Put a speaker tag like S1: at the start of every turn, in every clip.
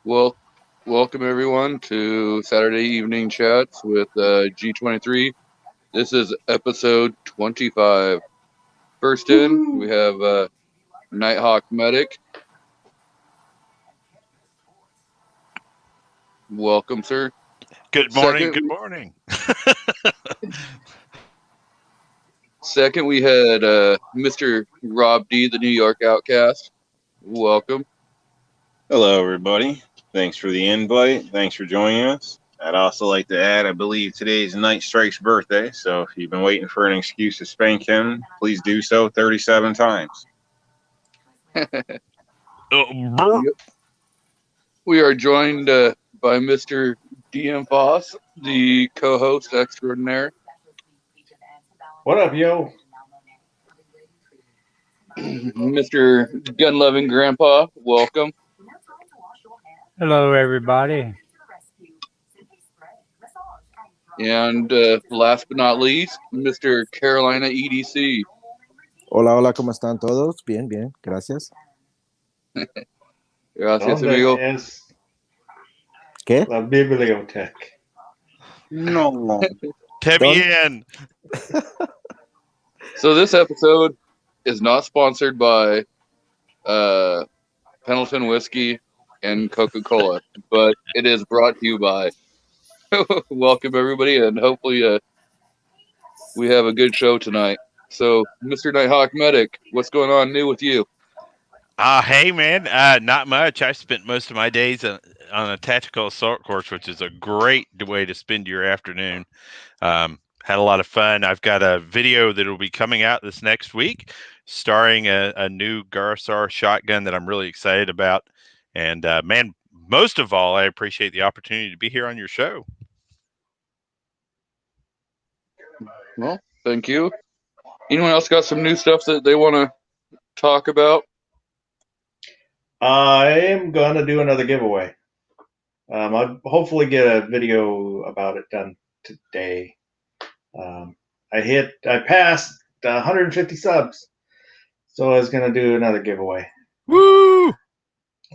S1: Well, welcome everyone to Saturday Evening Chats with G23. This is episode 25. First in, we have Nighthawk Medic. Welcome, sir.
S2: Good morning. Good morning.
S1: Second, we had Mr. Rob D, the New York Outcast. Welcome.
S3: Hello, everybody. Thanks for the invite. Thanks for joining us. I'd also like to add, I believe today's Night Strike's birthday, so if you've been waiting for an excuse to spank him, please do so 37 times.
S1: We are joined by Mr. DM Faas, the co-host extraordinaire.
S4: What up, yo?
S1: Mr. Gun-loving Grandpa, welcome.
S5: Hello, everybody.
S1: And last but not least, Mr. Carolina EDC.
S6: Hola, hola, ¿cómo están todos? Bien, bien, gracias.
S1: Gracias, amigo.
S6: ¿Qué?
S4: La biblioteca.
S3: No.
S2: Te bien.
S1: So this episode is not sponsored by Pendleton Whiskey and Coca-Cola, but it is brought to you by. Welcome, everybody, and hopefully we have a good show tonight. So, Mr. Nighthawk Medic, what's going on new with you?
S2: Hey, man, not much. I spent most of my days on a tactical assault course, which is a great way to spend your afternoon. Had a lot of fun. I've got a video that will be coming out this next week starring a new Garasar shotgun that I'm really excited about. And, man, most of all, I appreciate the opportunity to be here on your show.
S1: Well, thank you. Anyone else got some new stuff that they want to talk about?
S4: I am going to do another giveaway. I'll hopefully get a video about it done today. I passed 150 subs, so I was going to do another giveaway.
S2: Woo!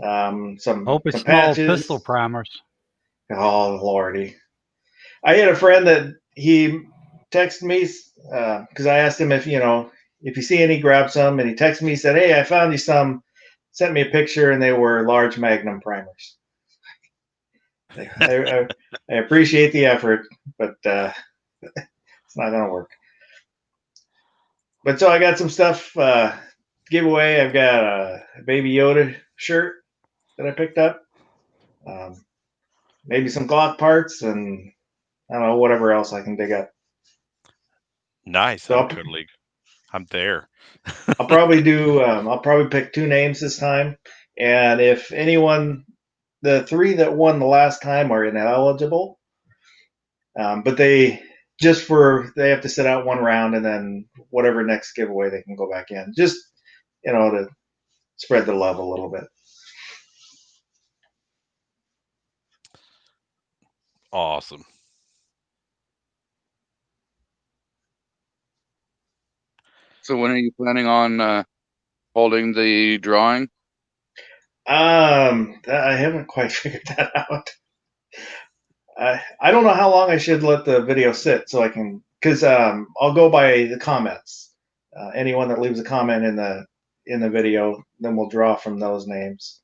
S4: Some
S5: small
S4: patches.
S5: pistol primers.
S4: Oh, Lordy. I had a friend that he texted me because I asked him if you see any, grab some, and he texted me, said, "Hey, I found you some." Sent me a picture, and they were large Magnum primers. I appreciate the effort, but it's not going to work. But so I got some stuff giveaway. I've got a Baby Yoda shirt that I picked up. Maybe some Glock parts, and I don't know, whatever else I can dig up.
S2: Nice.
S4: So
S2: I'm there.
S4: I'll probably do. I'll probably pick two names this time, and if anyone, the three that won the last time are ineligible, but they have to sit out one round, and then whatever next giveaway they can go back in. Just to spread the love a little bit.
S2: Awesome.
S1: So when are you planning on holding the drawing?
S4: I haven't quite figured that out. I don't know how long I should let the video sit so I can, because I'll go by the comments. Anyone that leaves a comment in the video, then we'll draw from those names.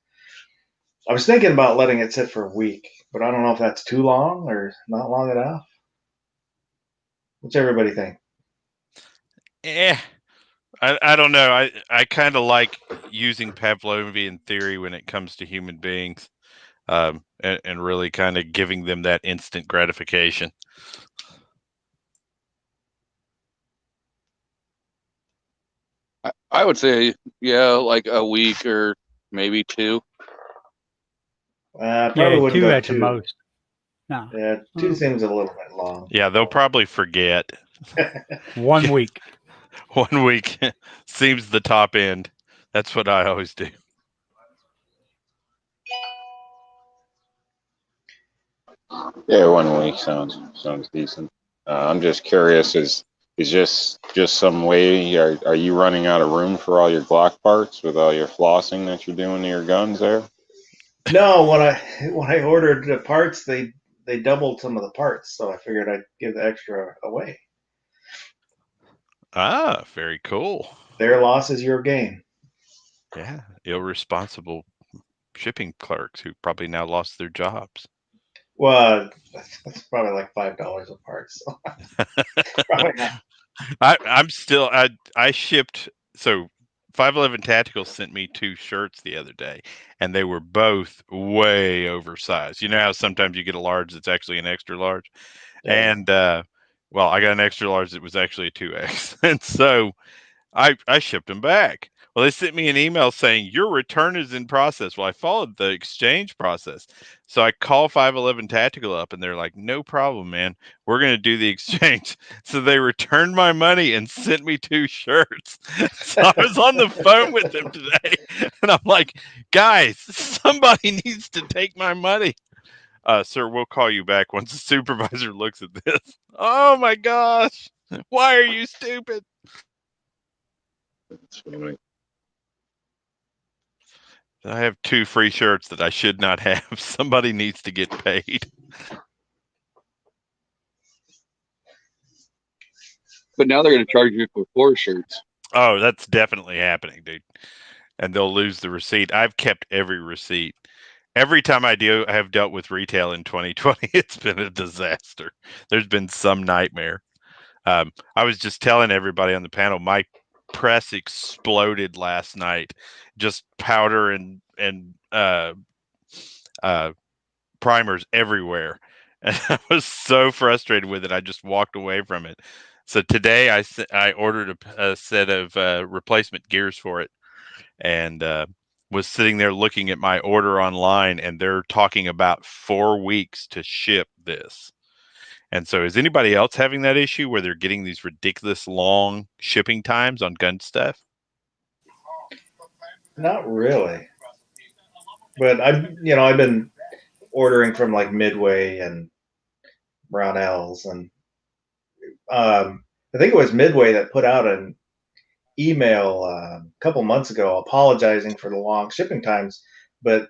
S4: I was thinking about letting it sit for a week, but I don't know if that's too long or not long enough. What's everybody think?
S2: I don't know. I kind of like using Pavlovian theory when it comes to human beings, and really kind of giving them that instant gratification.
S1: I would say, yeah, like a week or maybe two.
S4: Probably wouldn't
S5: two
S4: go
S5: at
S4: two.
S5: the most. No.
S4: Yeah, two seems a little bit long.
S2: Yeah, they'll probably forget.
S5: 1 week.
S2: 1 week seems the top end. That's what I always do.
S3: Yeah, 1 week sounds decent. I'm just curious, is just some way, are you running out of room for all your Glock parts with all your flossing that you're doing to your guns there?
S4: No, when I ordered the parts, they doubled some of the parts, so I figured I'd give the extra away.
S2: Ah, very cool.
S4: Their loss is your gain.
S2: Yeah, irresponsible shipping clerks who probably now lost their jobs.
S4: Well, that's probably like $5 a part. So probably not.
S2: I'm still I shipped, so 511 Tactical sent me 2 shirts the other day, and they were both way oversized. You know how sometimes you get a large that's actually an extra large?
S4: Yeah.
S2: And well, I got an extra large that was actually a 2X. And so I shipped them back. Well, they sent me an email saying your return is in process. Well, I followed the exchange process. So I call 511 Tactical up and they're like, no problem, man. We're going to do the exchange. So they returned my money and sent me 2 shirts. So I was on the phone with them today and I'm like, guys, somebody needs to take my money. Sir, we'll call you back once the supervisor looks at this. Oh my gosh. Why are you stupid?
S3: That's funny.
S2: I have 2 free shirts that I should not have. Somebody needs to get paid.
S1: But now they're going to charge you for 4 shirts.
S2: Oh, that's definitely happening, dude. And they'll lose the receipt. I've kept every receipt. Every time I have dealt with retail in 2020, it's been a disaster. There's been some nightmare. I was just telling everybody on the panel, my press exploded last night. Just powder and primers everywhere. And I was so frustrated with it. I just walked away from it. So today I ordered a set of replacement gears for it, and was sitting there looking at my order online, and they're talking about 4 weeks to ship this. And so is anybody else having that issue where they're getting these ridiculous long shipping times on gun stuff?
S4: Not really, but I've been ordering from like Midway and Brownells, and I think it was Midway that put out an email a couple months ago apologizing for the long shipping times, but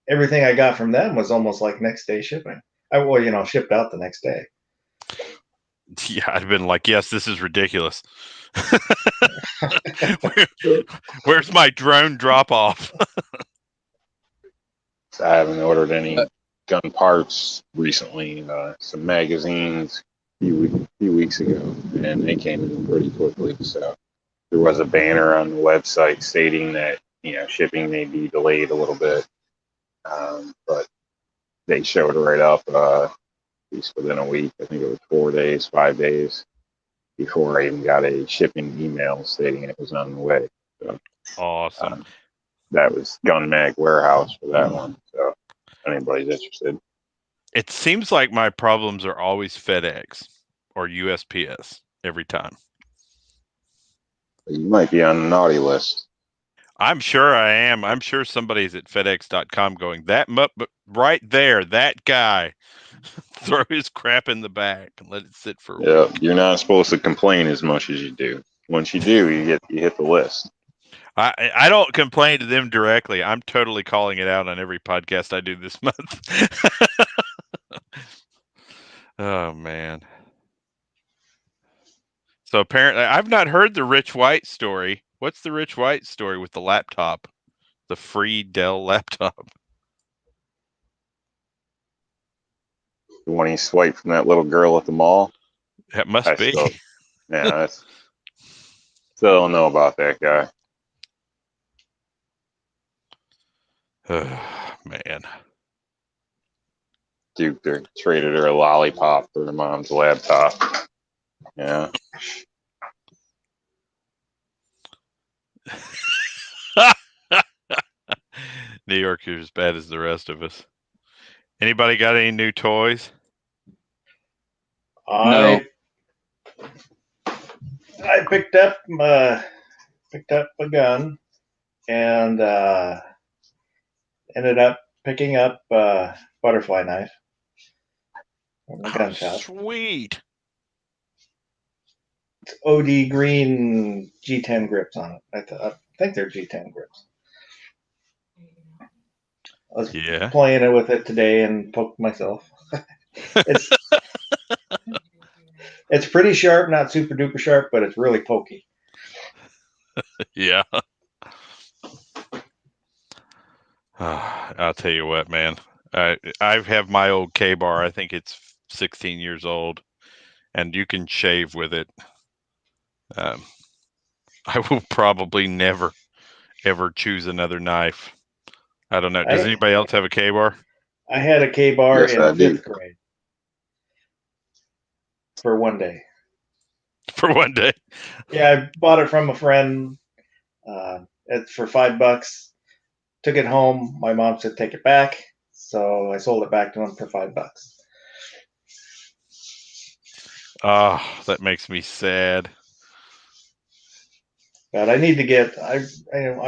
S4: everything I got from them was almost like next day shipping. Shipped out the next day.
S2: Yeah, I'd been like, yes, this is ridiculous. Where's my drone drop off?
S3: So I haven't ordered any gun parts recently. Some magazines few weeks ago, and they came in pretty quickly. So there was a banner on the website stating that shipping may be delayed a little bit, but they showed right up at least within a week. I think it was 4 days, 5 days before I even got a shipping email stating it was on the way. So,
S2: Awesome.
S3: that was Gun Mag Warehouse for that one. So if anybody's interested.
S2: It seems like my problems are always FedEx or USPS every time.
S3: You might be on the naughty list.
S2: I'm sure I am. I'm sure somebody's at FedEx.com going, right there, that guy, throw his crap in the back and let it sit for a week.
S3: You're not supposed to complain as much as you do. Once you do, you hit the list.
S2: I don't complain to them directly. I'm totally calling it out on every podcast I do this month. Oh, man. So apparently, I've not heard the Rich White story. What's the Rich White story with the laptop? The free Dell laptop.
S3: The one he swiped from that little girl at the mall?
S2: That must be.
S3: Still don't know about that guy.
S2: Man.
S3: Duke traded her a lollipop for her mom's laptop. Yeah.
S2: New York is as bad as the rest of us. Anybody got any new toys?
S1: No.
S4: I picked up a gun and ended up picking up a butterfly knife from the gun shop.
S2: Sweet.
S4: It's OD green G10 grips on it. I think they're G10 grips. I was
S2: Yeah.
S4: playing it with it today and poked myself. it's it's pretty sharp, not super duper sharp, but it's really pokey.
S2: Yeah. I'll tell you what, man. I have my old K-bar. I think it's 16 years old, and you can shave with it. I will probably never, ever choose another knife. I don't know. Does anybody else have a K-bar?
S4: I had a K-bar
S3: Yes, I
S4: in
S3: do.
S4: 5th grade for one day.
S2: For one day.
S4: Yeah, I bought it from a friend for $5. Took it home. My mom said take it back, so I sold it back to him for $5.
S2: Oh, that makes me sad.
S4: But I need to get. I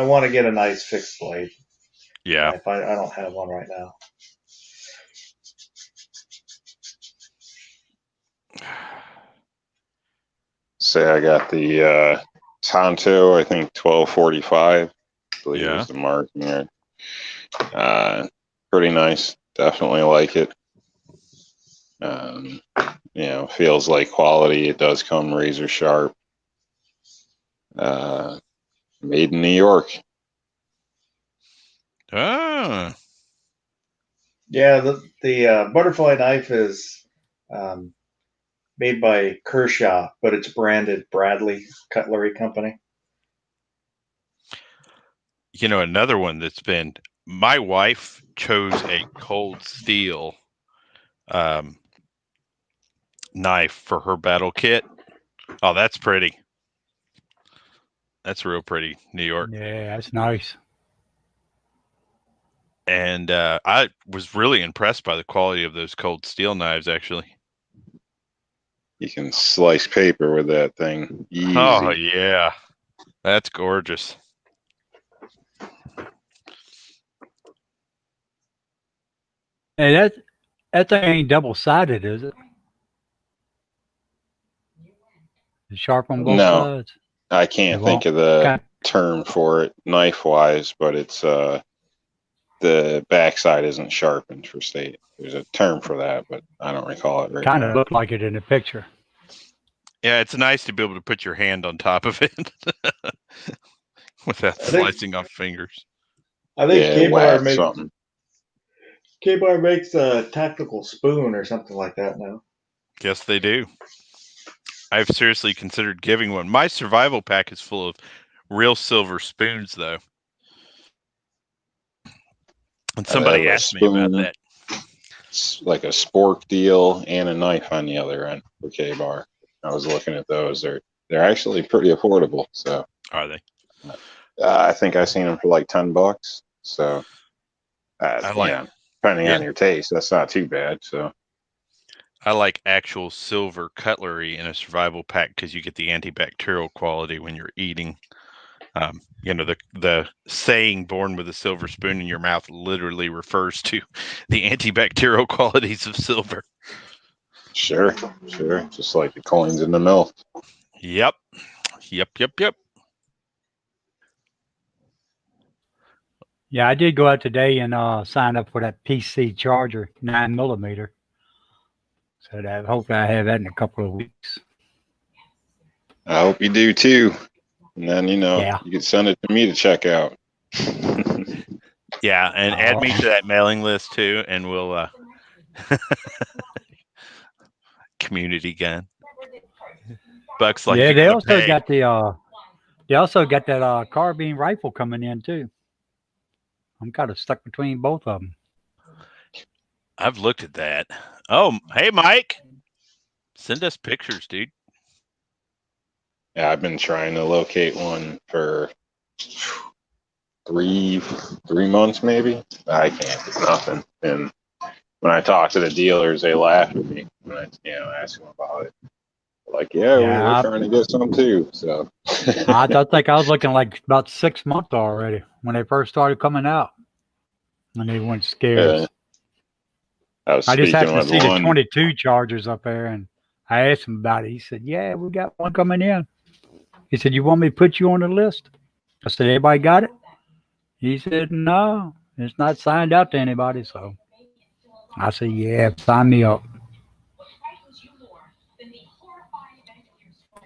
S4: want to get a nice fixed blade.
S2: Yeah.
S4: I don't have one right now.
S3: Say I got the Tonto, I think 1245. I believe
S2: Yeah.
S3: was the mark there. Pretty nice. Definitely like it. Feels like quality. It does come razor sharp. Made in New York.
S2: Ah.
S4: Yeah, the butterfly knife is made by Kershaw, but it's branded Bradley Cutlery Company.
S2: You know, another one that's been. My wife chose a cold steel knife for her battle kit. Oh, that's pretty. That's real pretty, New York.
S5: Yeah, that's nice.
S2: And I was really impressed by the quality of those cold steel knives, actually.
S3: You can slice paper with that thing. Easy.
S2: Oh, yeah. That's gorgeous.
S5: Hey, that thing ain't double-sided, is it? It's sharp on both
S3: No.
S5: sides.
S3: I can't
S5: It
S3: think
S5: won't.
S3: of the
S5: Okay.
S3: term for it knife-wise, but it's the backside isn't sharpened for state. There's a term for that, but I don't recall it right
S5: Kind of
S3: now.
S5: looked like it in the picture.
S2: Yeah, it's nice to be able to put your hand on top of it without slicing off fingers.
S4: I think
S3: Yeah,
S4: K-Bar
S3: whack
S4: makes
S3: something.
S4: a tactical spoon or something like that now.
S2: Yes, they do. I've seriously considered giving one. My survival pack is full of real silver spoons, though. And somebody
S3: have a
S2: asked me about
S3: spoon.
S2: that.
S3: It's like a spork deal and a knife on the other end for K-Bar. I was looking at those. They're actually pretty affordable. So
S2: Are they?
S3: I think I seen them for like $10. So depending on your taste, that's not too bad. So
S2: I like actual silver cutlery in a survival pack because you get the antibacterial quality when you're eating. The saying "born with a silver spoon in your mouth" literally refers to the antibacterial qualities of silver.
S3: Sure. Just like the coins in the milk.
S2: Yep.
S5: Yeah, I did go out today and sign up for that PC charger, 9mm. So that hopefully I have that in a couple of weeks.
S3: I hope you do too. And then you can send it to me to check out.
S2: Yeah, and add me to that mailing list too, and we'll community gun. Bucks like
S5: they also got that carbine rifle coming in too. I'm kind of stuck between both of them.
S2: I've looked at that. Oh, hey Mike, send us pictures, dude.
S3: Yeah, I've been trying to locate one for 3 months maybe. I can't do nothing. And when I talk to the dealers, they laugh at me when I ask them about it. Like, we're trying to get some too. So
S5: I think I was looking like about 6 months already when they first started coming out, and they went scarce.
S3: I was
S5: I just happened to see
S3: the
S5: 22 chargers up there, and I asked him about it. He said, "Yeah, we got one coming in." He said, "You want me to put you on the list?" I said, "Everybody got it?" He said, "No." It's not signed out to anybody, so I say, yeah, sign me up.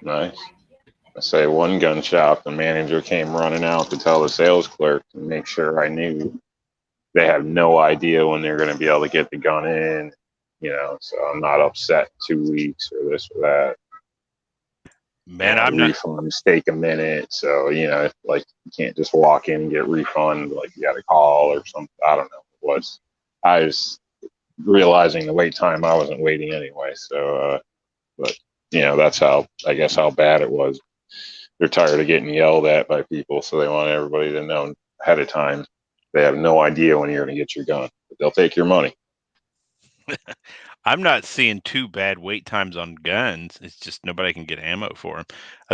S3: Nice. I say one gun shop, the manager came running out to tell the sales clerk to make sure I knew they have no idea when they're going to be able to get the gun in, so I'm not upset 2 weeks or this or that.
S2: Man, I'm not.
S3: Refunds take a minute, so like you can't just walk in and get a refund. Like you got to call or something. I don't know what it was. I was realizing the wait time. I wasn't waiting anyway, so but that's how bad it was. They're tired of getting yelled at by people, so they want everybody to know ahead of time. They have no idea when you're going to get your gun, but they'll take your money.
S2: I'm not seeing too bad wait times on guns. It's just nobody can get ammo for them.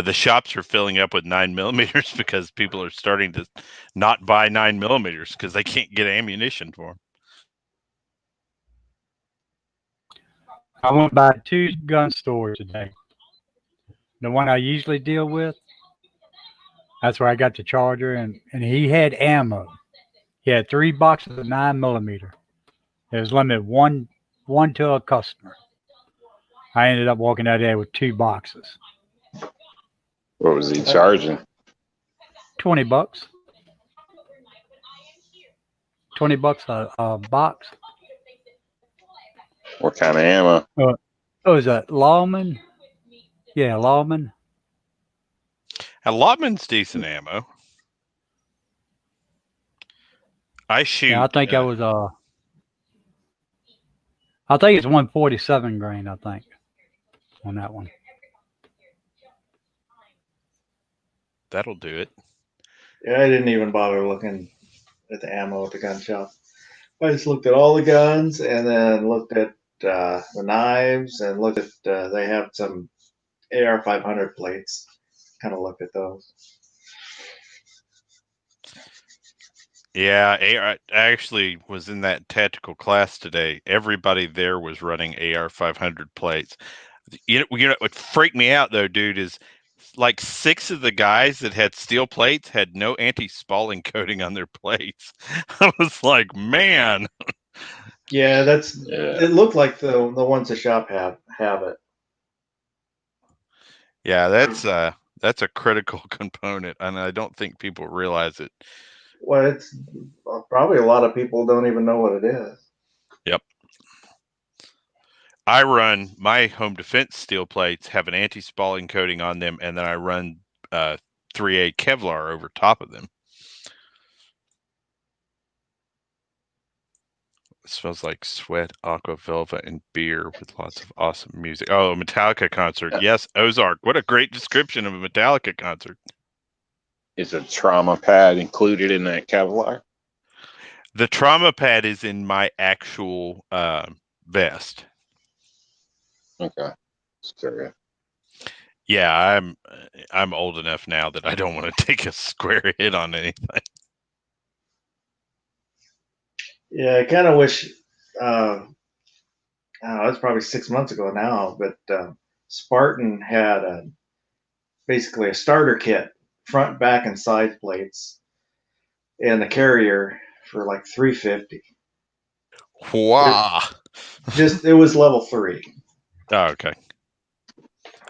S2: The shops are filling up with 9mm because people are starting to not buy 9mm because they can't get ammunition for them.
S5: I went by 2 gun stores today. The one I usually deal with, that's where I got the charger, and he had ammo. He had 3 boxes of 9mm. It was limited one to a customer. I ended up walking out there with 2 boxes.
S3: What was he charging?
S5: $20. $20 a box.
S3: What kind of ammo?
S5: It was a Lawman. Yeah, Lawman.
S2: A Lawman's decent ammo. I shoot.
S5: Yeah, I think that was I think it's 147 grain. I think on that one.
S2: That'll do it.
S4: Yeah, I didn't even bother looking at the ammo at the gun shop. I just looked at all the guns and then looked at the knives and looked at they have some AR-500 plates. Kind of looked at those.
S2: Yeah, I actually was in that tactical class today. Everybody there was running AR-500 plates. What freaked me out though, dude, is like 6 of the guys that had steel plates had no anti-spalling coating on their plates. I was like, man.
S4: Yeah, it looked like the ones the shop have it.
S2: Yeah, that's a critical component, and I don't think people realize it.
S4: Well, it's probably a lot of people don't even know what it is.
S2: Yep. I run my home defense steel plates have an anti-spalling coating on them, and then I run 3A Kevlar over top of them. It smells like sweat, aqua velva, and beer with lots of awesome music. Oh, a Metallica concert. Yes, Ozark. What a great description of a Metallica concert.
S3: Is a trauma pad included in that Kevlar?
S2: The trauma pad is in my actual vest.
S3: Okay. Sure.
S2: Yeah, I'm old enough now that I don't want to take a square hit on anything.
S4: Yeah, I kind of wish. I don't know, it's probably 6 months ago now, but Spartan had basically a starter kit, front, back, and side plates, and the carrier for like $350.
S2: Wow.
S4: It was level 3.
S2: Oh, okay.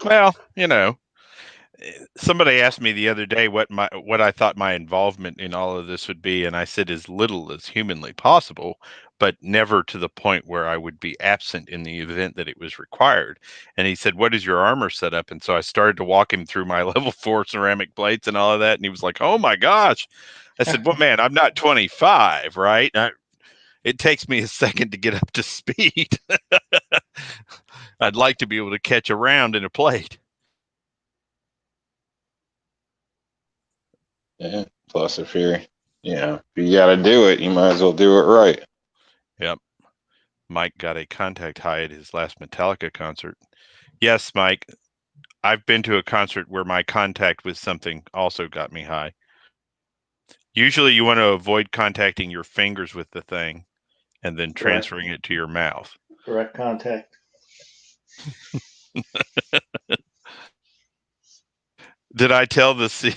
S2: Well, somebody asked me the other day what I thought my involvement in all of this would be, and I said as little as humanly possible, but never to the point where I would be absent in the event that it was required. And he said, "What is your armor set up?" And so I started to walk him through my level 4 ceramic plates and all of that, and he was like, "Oh my gosh." I said, "Well, man, I'm not 25, right? It takes me a second to get up to speed. I'd like to be able to catch a round in a plate."
S3: Yeah. Plus, if you got to do it, you might as well do it right.
S2: Yep. Mike got a contact high at his last Metallica concert. Yes, Mike. I've been to a concert where my contact with something also got me high. Usually you want to avoid contacting your fingers with the thing and then transferring it to your mouth.
S4: Direct contact.
S2: Did I tell the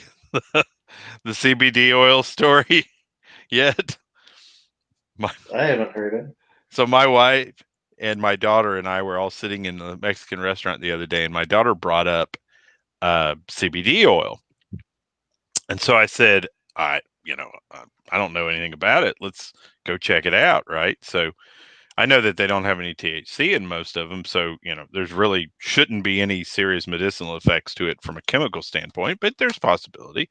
S2: CBD oil story yet?
S4: I haven't heard it.
S2: So my wife and my daughter and I were all sitting in a Mexican restaurant the other day, and my daughter brought up CBD oil, and so I said, I don't know anything about it. Let's go check it out, right? So I know that they don't have any THC in most of them, so there's really shouldn't be any serious medicinal effects to it from a chemical standpoint, but there's possibility.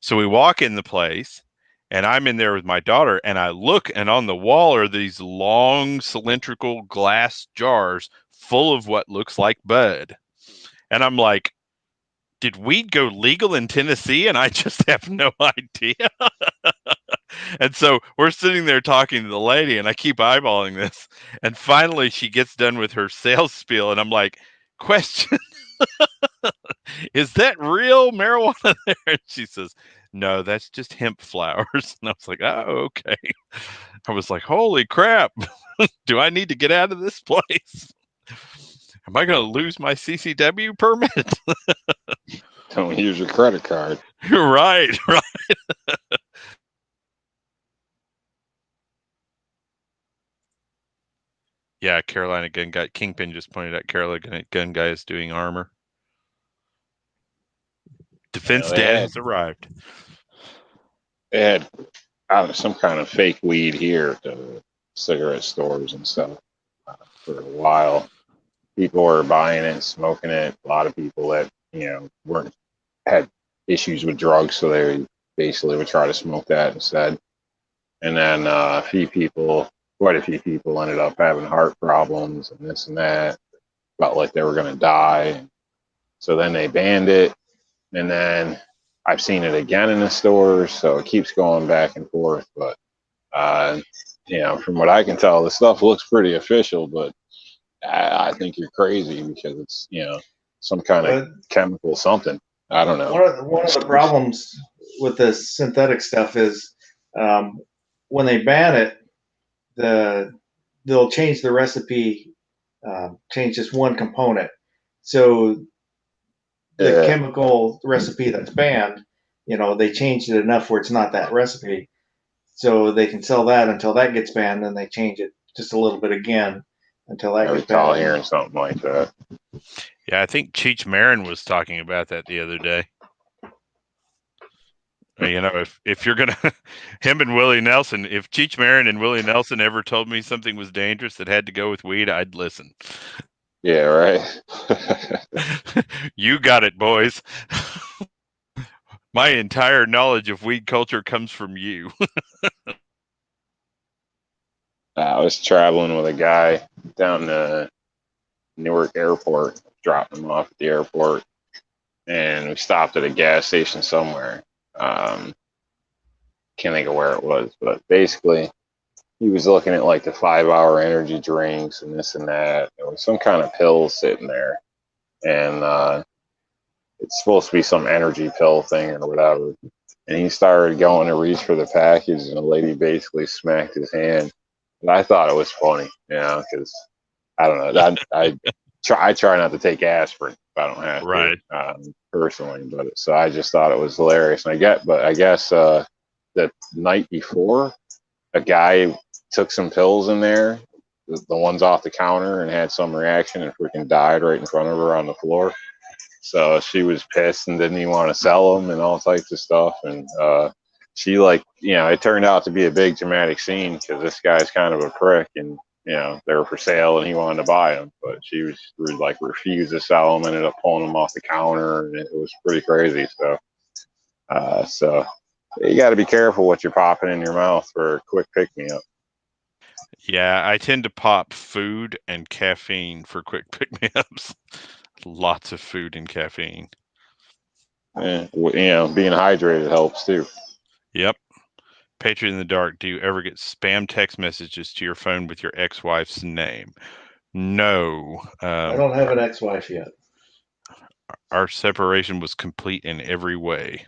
S2: So we walk in the place, and I'm in there with my daughter, and I look, and on the wall are these long cylindrical glass jars full of what looks like bud. And I'm like, did weed go legal in Tennessee? And I just have no idea. And so we're sitting there talking to the lady, and I keep eyeballing this. And finally, she gets done with her sales spiel, and I'm like, question, is that real marijuana there? And she says, no, that's just hemp flowers. And I was like, oh, okay. I was like, holy crap. Do I need to get out of this place? Am I going to lose my CCW permit?
S3: Don't use your credit card.
S2: Right. Yeah, Carolina gun guy. Kingpin just pointed out Carolina gun guy is doing armor. Defense Dad has arrived.
S3: They had some kind of fake weed here at the cigarette stores and stuff for a while. People were buying it, smoking it. A lot of people that had issues with drugs, so they basically would try to smoke that instead. And then quite a few people ended up having heart problems and this and that. Felt like they were going to die. So then they banned it. And then I've seen it again in the stores, so it keeps going back and forth. But, from what I can tell, the stuff looks pretty official, but I think you're crazy because it's, some kind of chemical something. I don't know.
S4: One of the problems with this synthetic stuff is when they ban it, they'll change the recipe, change just one component. So the chemical recipe that's banned, they changed it enough where it's not that recipe. So they can sell that until that gets banned, and they change it just a little bit again until that gets banned.
S3: I recall hearing something like that.
S2: Yeah, I think Cheech Marin was talking about that the other day. If you're gonna, him and Willie Nelson, if Cheech Marin and Willie Nelson ever told me something was dangerous that had to go with weed, I'd listen.
S3: Yeah, right.
S2: You got it, boys. My entire knowledge of weed culture comes from you.
S3: I was traveling with a guy down to Newark Airport, dropping him off at the airport, and we stopped at a gas station somewhere. Can't think of where it was, but basically he was looking at like the 5-hour energy drinks and this and that. There was some kind of pill sitting there, and it's supposed to be some energy pill thing or whatever. And he started going to reach for the package, and the lady basically smacked his hand. And I thought it was funny, because I don't know. I try not to take aspirin if I don't have to, personally. But so I just thought it was hilarious. And I guess the night before, a guy took some pills in there, the ones off the counter, and had some reaction and freaking died right in front of her on the floor. So she was pissed and didn't even want to sell them and all types of stuff. And she it turned out to be a big dramatic scene because this guy's kind of a prick, and they were for sale and he wanted to buy them, but she was refused to sell them, ended up pulling them off the counter, and it was pretty crazy. So you got to be careful what you're popping in your mouth for a quick pick me up.
S2: Yeah, I tend to pop food and caffeine for quick pick me ups. Lots of food and caffeine.
S3: And being hydrated helps too.
S2: Yep. Patriot in the Dark, do you ever get spam text messages to your phone with your ex-wife's name? No.
S4: I don't have an ex-wife yet.
S2: Our separation was complete in every way.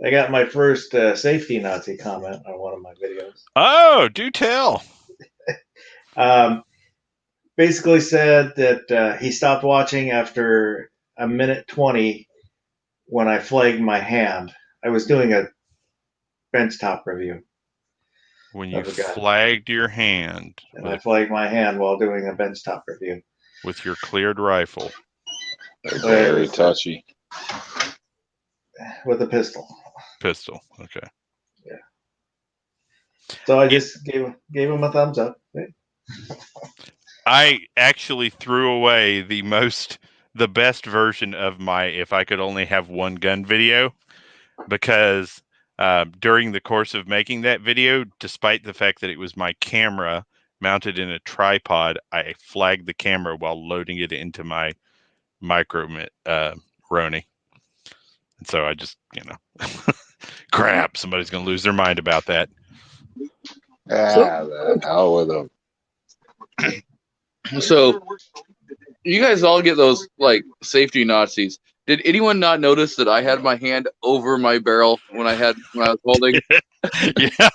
S4: I got my first safety Nazi comment on one of my videos.
S2: Oh, do tell.
S4: basically said that he stopped watching after a minute 20 when I flagged my hand. I was doing a benchtop review.
S2: When you
S4: of a gun.
S2: flagged your hand
S4: And I flagged my hand while doing a benchtop review.
S2: with your cleared rifle.
S3: Very touchy.
S4: With a pistol.
S2: Pistol. Okay.
S4: Yeah. So I just gave him a thumbs up.
S2: I actually threw away the best version of my "if I could only have one gun" video, because during the course of making that video, despite the fact that it was my camera mounted in a tripod, I flagged the camera while loading it into my micro Roni. And so I just, crap, somebody's going to lose their mind about that.
S3: The hell with them.
S1: So, you guys all get those like safety Nazis. Did anyone not notice that I had my hand over my barrel when I was holding?
S2: Yeah.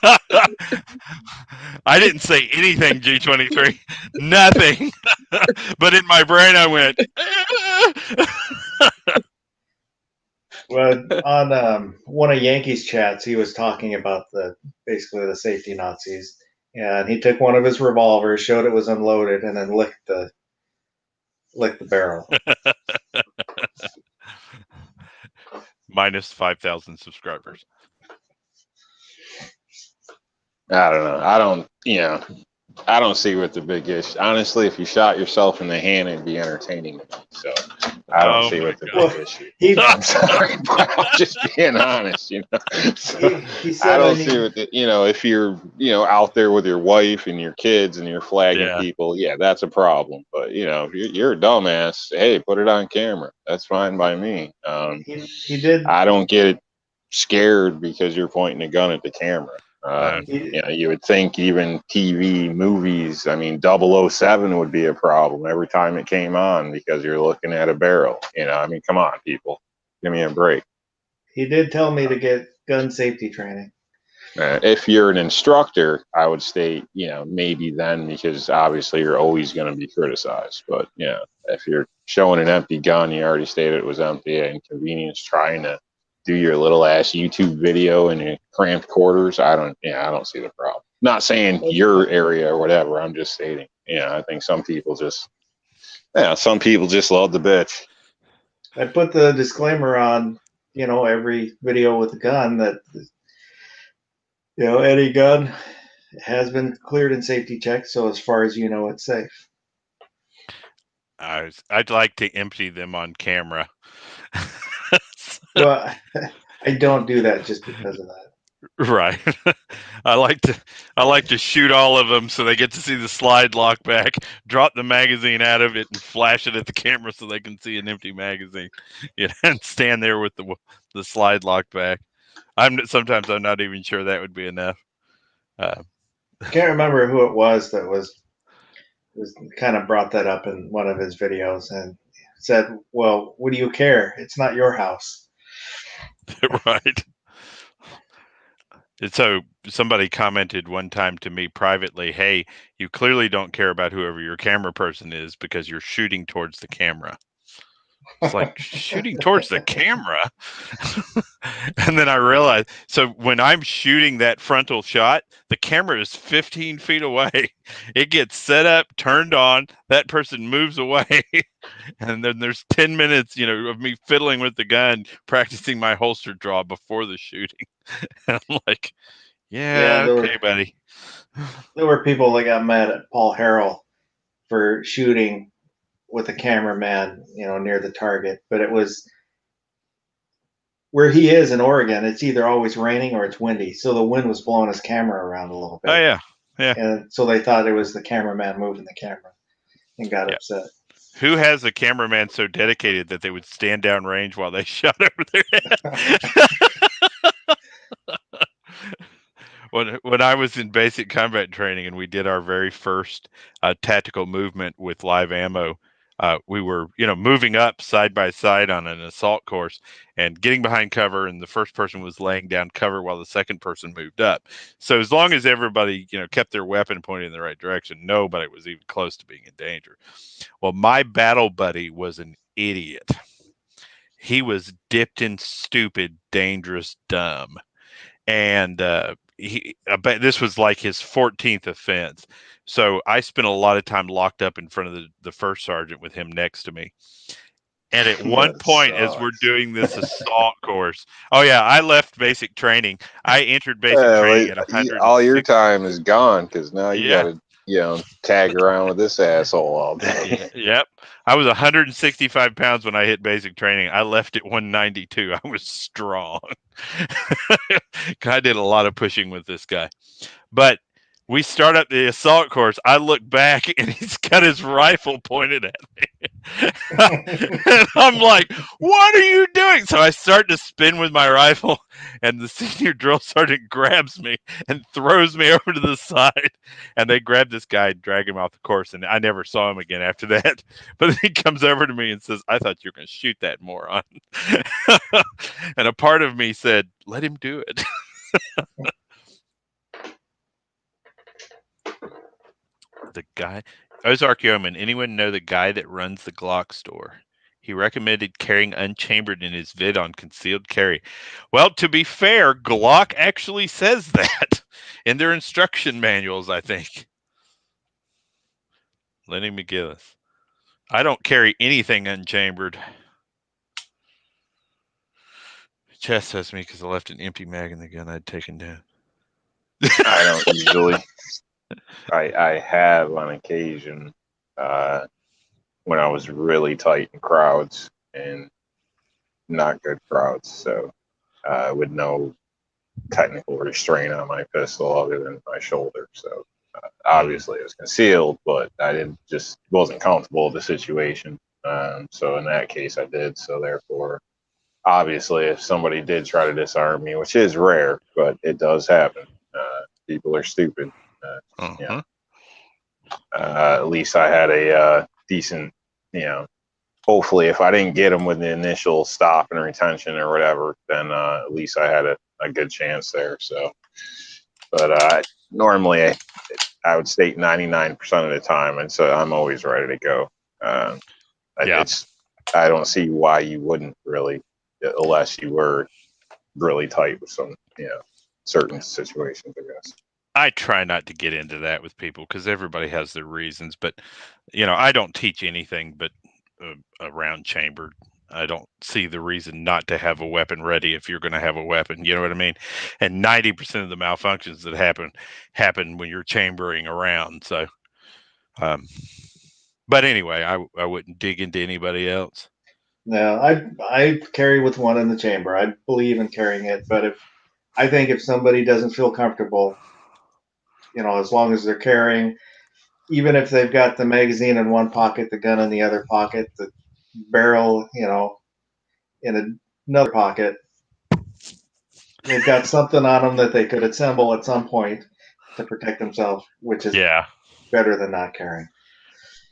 S2: I didn't say anything, G23. Nothing. But in my brain, I went.
S4: Well, on one of Yankees' chats, he was talking about basically the safety Nazis, and he took one of his revolvers, showed it was unloaded, and then licked the barrel.
S2: Minus 5,000 subscribers.
S3: I don't know. I don't see what the big issue. Honestly, if you shot yourself in the hand, it'd be entertaining. So I don't see what the big issue. I'm sorry, but I'm just being honest. So,
S4: he said
S3: I don't see what if you're out there with your wife and your kids and you're flagging people, that's a problem. But if you're a dumbass, hey, put it on camera. That's fine by me.
S4: He did.
S3: I don't get scared because you're pointing a gun at the camera. You would think even TV, movies, 007 would be a problem every time it came on because you're looking at a barrel. Come on, people. Give me a break.
S4: He did tell me to get gun safety training.
S3: If you're an instructor, I would state, maybe then, because obviously you're always going to be criticized. But, if you're showing an empty gun, you already stated it was empty, inconvenience trying to do your little ass YouTube video in your cramped quarters. I don't see the problem. Not saying your area or whatever. I'm just stating, I think some people just love the bitch.
S4: I put the disclaimer on, every video with a gun that, any gun has been cleared and safety checked. So as far as it's safe.
S2: I'd like to empty them on camera.
S4: Well, I don't do that just because of that.
S2: Right. I like to shoot all of them so they get to see the slide lock back, drop the magazine out of it, and flash it at the camera so they can see an empty magazine. And stand there with the slide lock back. Sometimes I'm not even sure that would be enough.
S4: I can't remember who it was that was kind of brought that up in one of his videos and said, "Well, what do you care? It's not your house."
S2: Right. And so somebody commented one time to me privately, "Hey, you clearly don't care about whoever your camera person is because you're shooting towards the camera." It's like, shooting towards the camera? And then I realized, so when I'm shooting that frontal shot, the camera is 15 feet away. It gets set up, turned on, that person moves away. And then there's 10 minutes, of me fiddling with the gun, practicing my holster draw before the shooting. And I'm like, okay, buddy.
S4: There were people that got mad at Paul Harrell for shooting with a cameraman, near the target. But it was where he is in Oregon. It's either always raining or it's windy. So the wind was blowing his camera around a little bit.
S2: Oh, yeah. Yeah.
S4: And so they thought it was the cameraman moving the camera and got upset.
S2: Who has a cameraman so dedicated that they would stand down range while they shot over their head? When I was in basic combat training and we did our very first tactical movement with live ammo, we were, moving up side by side on an assault course and getting behind cover, and the first person was laying down cover while the second person moved up. So as long as everybody, kept their weapon pointed in the right direction, nobody was even close to being in danger. Well, my battle buddy was an idiot. He was dipped in stupid, dangerous, dumb. And this was like his 14th offense. So I spent a lot of time locked up in front of the first sergeant with him next to me. And at one point, as we're doing this assault course, oh yeah, I left basic training. I entered basic training at 100.
S3: All your time is gone because now you
S2: Yeah.
S3: got to, tag around with this asshole all day.
S2: Yep. I was 165 pounds when I hit basic training. I left at 192. I was strong. I did a lot of pushing with this guy. But we start up the assault course. I look back and he's got his rifle pointed at me. And I'm like, what are you doing? So I start to spin with my rifle, and the senior drill sergeant grabs me and throws me over to the side. And they grab this guy and drag him off the course. And I never saw him again after that. But then he comes over to me and says, I thought you were going to shoot that moron. And a part of me said, let him do it. The guy, Ozark Yeoman, anyone know the guy that runs the Glock store? He recommended carrying Unchambered in his vid on concealed carry. Well, to be fair, Glock actually says that in their instruction manuals, I think. Lenny McGillis. I don't carry anything unchambered. Chest says me because I left an empty mag in the gun I'd taken down.
S3: I don't usually. I have on occasion when I was really tight in crowds and not good crowds. So with no technical restraint on my pistol other than my shoulder. So obviously it was concealed, but I wasn't comfortable with the situation. So in that case I did. So therefore, obviously if somebody did try to disarm me, which is rare, but it does happen. People are stupid. At least I had a decent, hopefully if I didn't get them with the initial stop and retention or whatever, then at least I had a good chance there. So, but normally I would state 99% of the time, and so I'm always ready to go. I don't see why you wouldn't really, unless you were really tight with some, certain situations, I guess.
S2: I try not to get into that with people because everybody has their reasons, but I don't teach anything but around chambered. I don't see the reason not to have a weapon ready if you're going to have a weapon. You know what I mean? And 90% of the malfunctions that happen when you're chambering around. So, but anyway, I wouldn't dig into anybody else.
S4: No, I carry with one in the chamber. I believe in carrying it, but I think if somebody doesn't feel comfortable, as long as they're carrying, even if they've got the magazine in one pocket, the gun in the other pocket, the barrel, in another pocket, they've got something on them that they could assemble at some point to protect themselves, which is better than not carrying.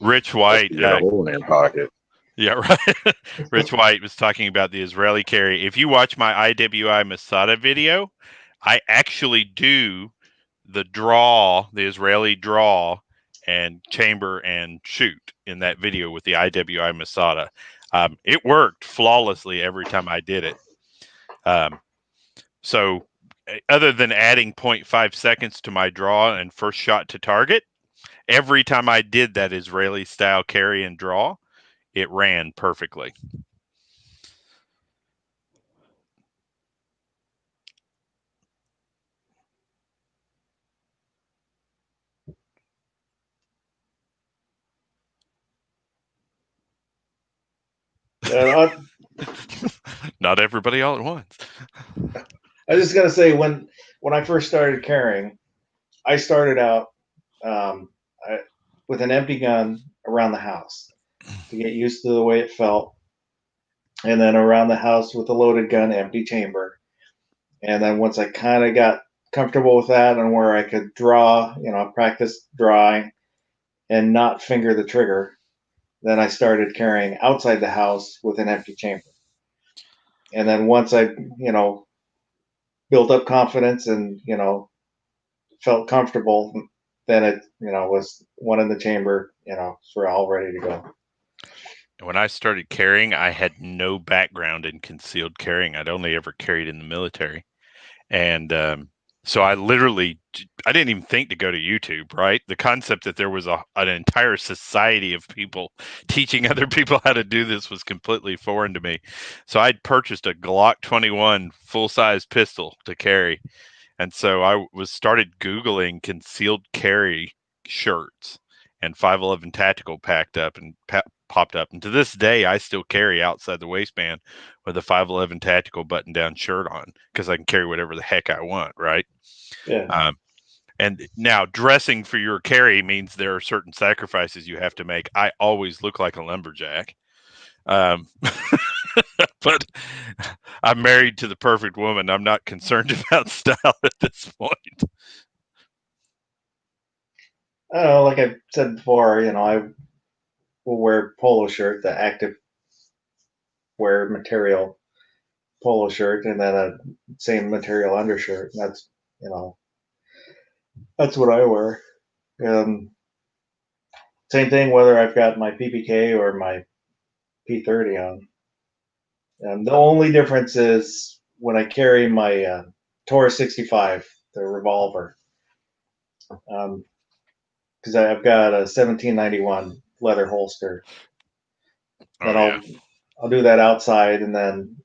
S2: Rich White,
S3: you got a hole in your pocket.
S2: Yeah, right. Rich White was talking about the Israeli carry. If you watch my IWI Masada video, I actually do the Israeli draw and chamber and shoot in that video with the IWI Masada. It worked flawlessly every time I did it. So other than adding 0.5 seconds to my draw and first shot to target, every time I did that Israeli style carry and draw, it ran perfectly. Not everybody all at once.
S4: I was just gonna say when I first started carrying, I started out with an empty gun around the house to get used to the way it felt, and then around the house with a loaded gun, empty chamber, and then once I kind of got comfortable with that and where I could draw, practice drawing and not finger the trigger, then I started carrying outside the house with an empty chamber. And then once I, built up confidence and, felt comfortable, then it, was one in the chamber, so we're all ready to go.
S2: When I started carrying, I had no background in concealed carrying. I'd only ever carried in the military. And so I didn't even think to go to YouTube, right? The concept that there was an entire society of people teaching other people how to do this was completely foreign to me. So I'd purchased a Glock 21 full-size pistol to carry. And so I started Googling concealed carry shirts, and 511 Tactical popped up. And to this day, I still carry outside the waistband with a 511 Tactical button-down shirt on because I can carry whatever the heck I want, right?
S4: Yeah.
S2: And now dressing for your carry means there are certain sacrifices you have to make. I always look like a lumberjack. But I'm married to the perfect woman. I'm not concerned about style at this point.
S4: I don't know, like I said before, I will wear polo shirt, the active wear material polo shirt, and then a same material undershirt. And that's, that's what I wear. Same thing whether I've got my PPK or my P30 on. The only difference is when I carry my Taurus 65, the revolver, because I've got a 1791 leather holster. Then I'll do that outside, and then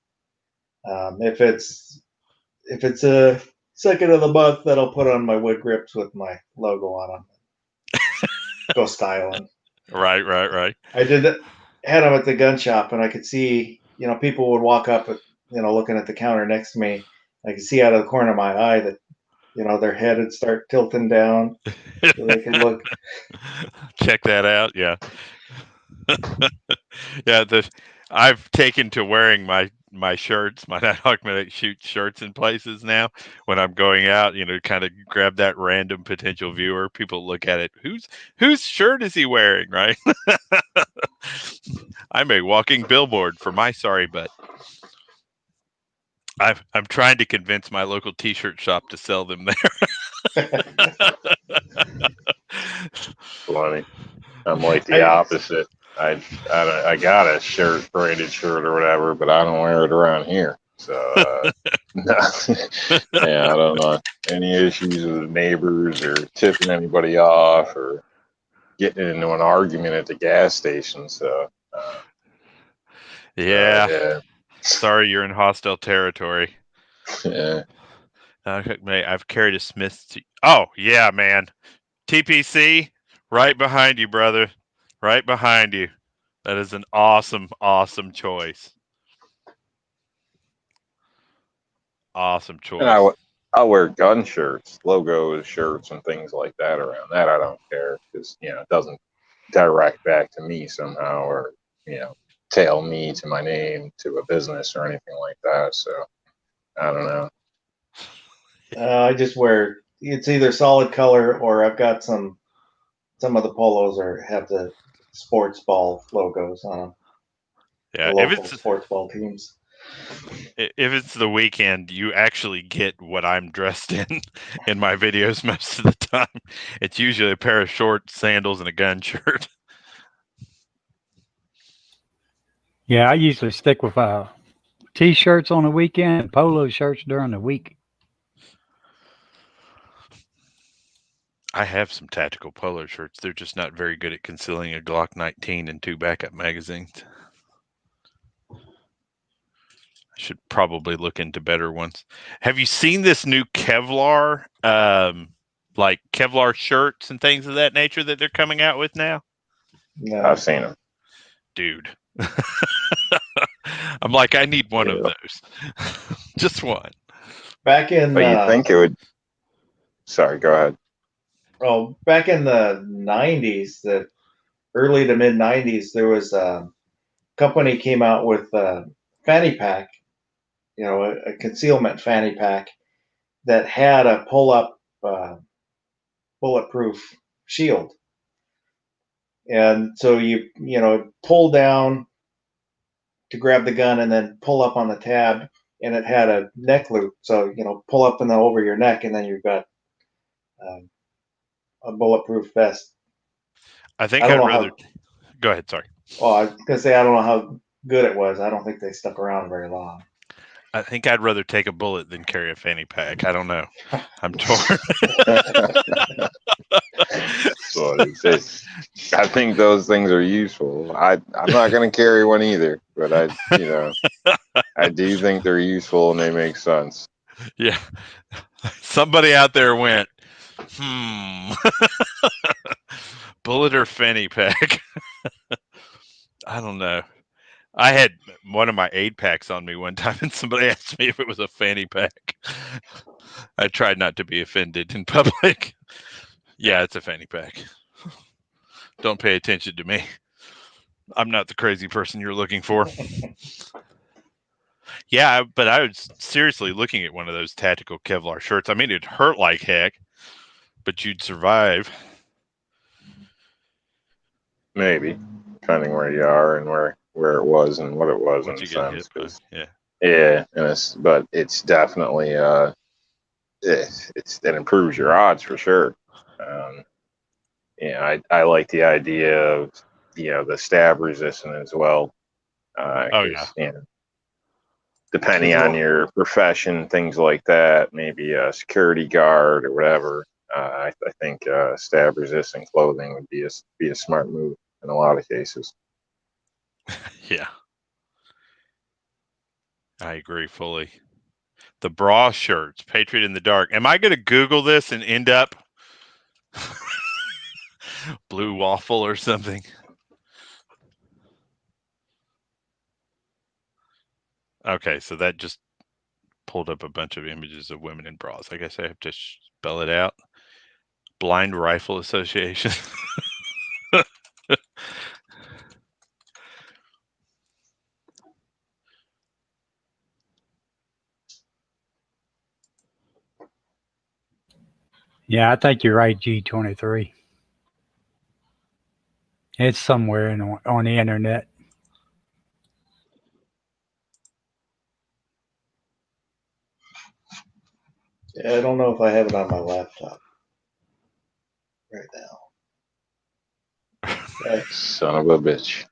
S4: if it's a second of the month, then I'll put on my wood grips with my logo on them. Go styling.
S2: Right.
S4: I did that. Had them at the gun shop, and I could see, people would walk up, looking at the counter next to me. I could see out of the corner of my eye that, their head would start tilting down so they could look.
S2: Check that out. Yeah. Yeah. I've taken to wearing my shirts, my Nighthawk Medic shoot shirts in places now when I'm going out, kind of grab that random potential viewer. People look at it. Whose shirt is he wearing? Right. I'm a walking billboard for my sorry butt. I'm trying to convince my local t-shirt shop to sell them there.
S3: Funny. I'm like the opposite. I got a shirt, braided shirt or whatever, but I don't wear it around here. So, no. Yeah, I don't know any issues with neighbors or tipping anybody off or getting into an argument at the gas station. So,
S2: yeah. Sorry, you're in hostile territory.
S3: Yeah.
S2: I've carried a Smith. Oh yeah, man. TPC, right behind you, brother. Right behind you. That is an awesome choice. Awesome choice.
S3: And I wear gun shirts, logos, shirts, and things like that around that. I don't care because, it doesn't direct back to me somehow or, tail me to my name to a business or anything like that. So I don't know.
S4: I just wear, it's either solid color or I've got some of the polos have the sports ball logos on them.
S2: Yeah,
S4: the local sports ball teams.
S2: If it's the weekend, you actually get what I'm dressed in my videos most of the time. It's usually a pair of shorts, sandals, and a gun shirt.
S5: Yeah, I usually stick with t-shirts on the weekend and polo shirts during the week.
S2: I have some tactical polo shirts. They're just not very good at concealing a Glock 19 and 2 backup magazines. I should probably look into better ones. Have you seen this new Kevlar, like Kevlar shirts and things of that nature that they're coming out with now?
S4: No.
S3: I've seen them.
S2: Dude. I'm like, I need one of those. Just one.
S4: Back in...
S3: But you think it would... Sorry, go ahead.
S4: Oh, back in the 90s, the early to mid 90s, there was a company came out with a fanny pack, a concealment fanny pack that had a pull-up bulletproof shield. And so you pull down to grab the gun and then pull up on the tab, and it had a neck loop. So, pull up and then over your neck, and then you've got a bulletproof vest.
S2: I think
S4: I don't
S2: I'd
S4: know
S2: rather.
S4: how.
S2: Go ahead. Sorry.
S4: Well, I was gonna say I don't know how good it was. I don't think they stuck around very long.
S2: I think I'd rather take a bullet than carry a fanny pack. I don't know. I'm torn.
S3: So I think those things are useful. I'm not going to carry one either, but I do think they're useful and they make sense.
S2: Yeah. Somebody out there went, bullet or fanny pack? I don't know. I had one of my 8-packs on me one time, and somebody asked me if it was a fanny pack. I tried not to be offended in public. Yeah, it's a fanny pack. Don't pay attention to me. I'm not the crazy person you're looking for. Yeah, but I was seriously looking at one of those tactical Kevlar shirts. I mean, it'd hurt like heck, but you'd survive.
S3: Maybe, depending where you are and where it was and what it was in a sense. Yeah, but it's definitely it improves your odds for sure. I like the idea of the stab resistant as well. Depending on your profession, things like that, maybe a security guard or whatever. I think stab resistant clothing would be a smart move in a lot of cases.
S2: Yeah, I agree fully. The bra shirts, Patriot in the Dark. Am I going to Google this and end up blue waffle or something? Okay, so that just pulled up a bunch of images of women in bras. I guess I have to spell it out. Blind Rifle Association.
S5: Yeah, I think you're right, G23. It's somewhere on the internet.
S4: Yeah, I don't know if I have it on my laptop right now.
S3: Son of a bitch.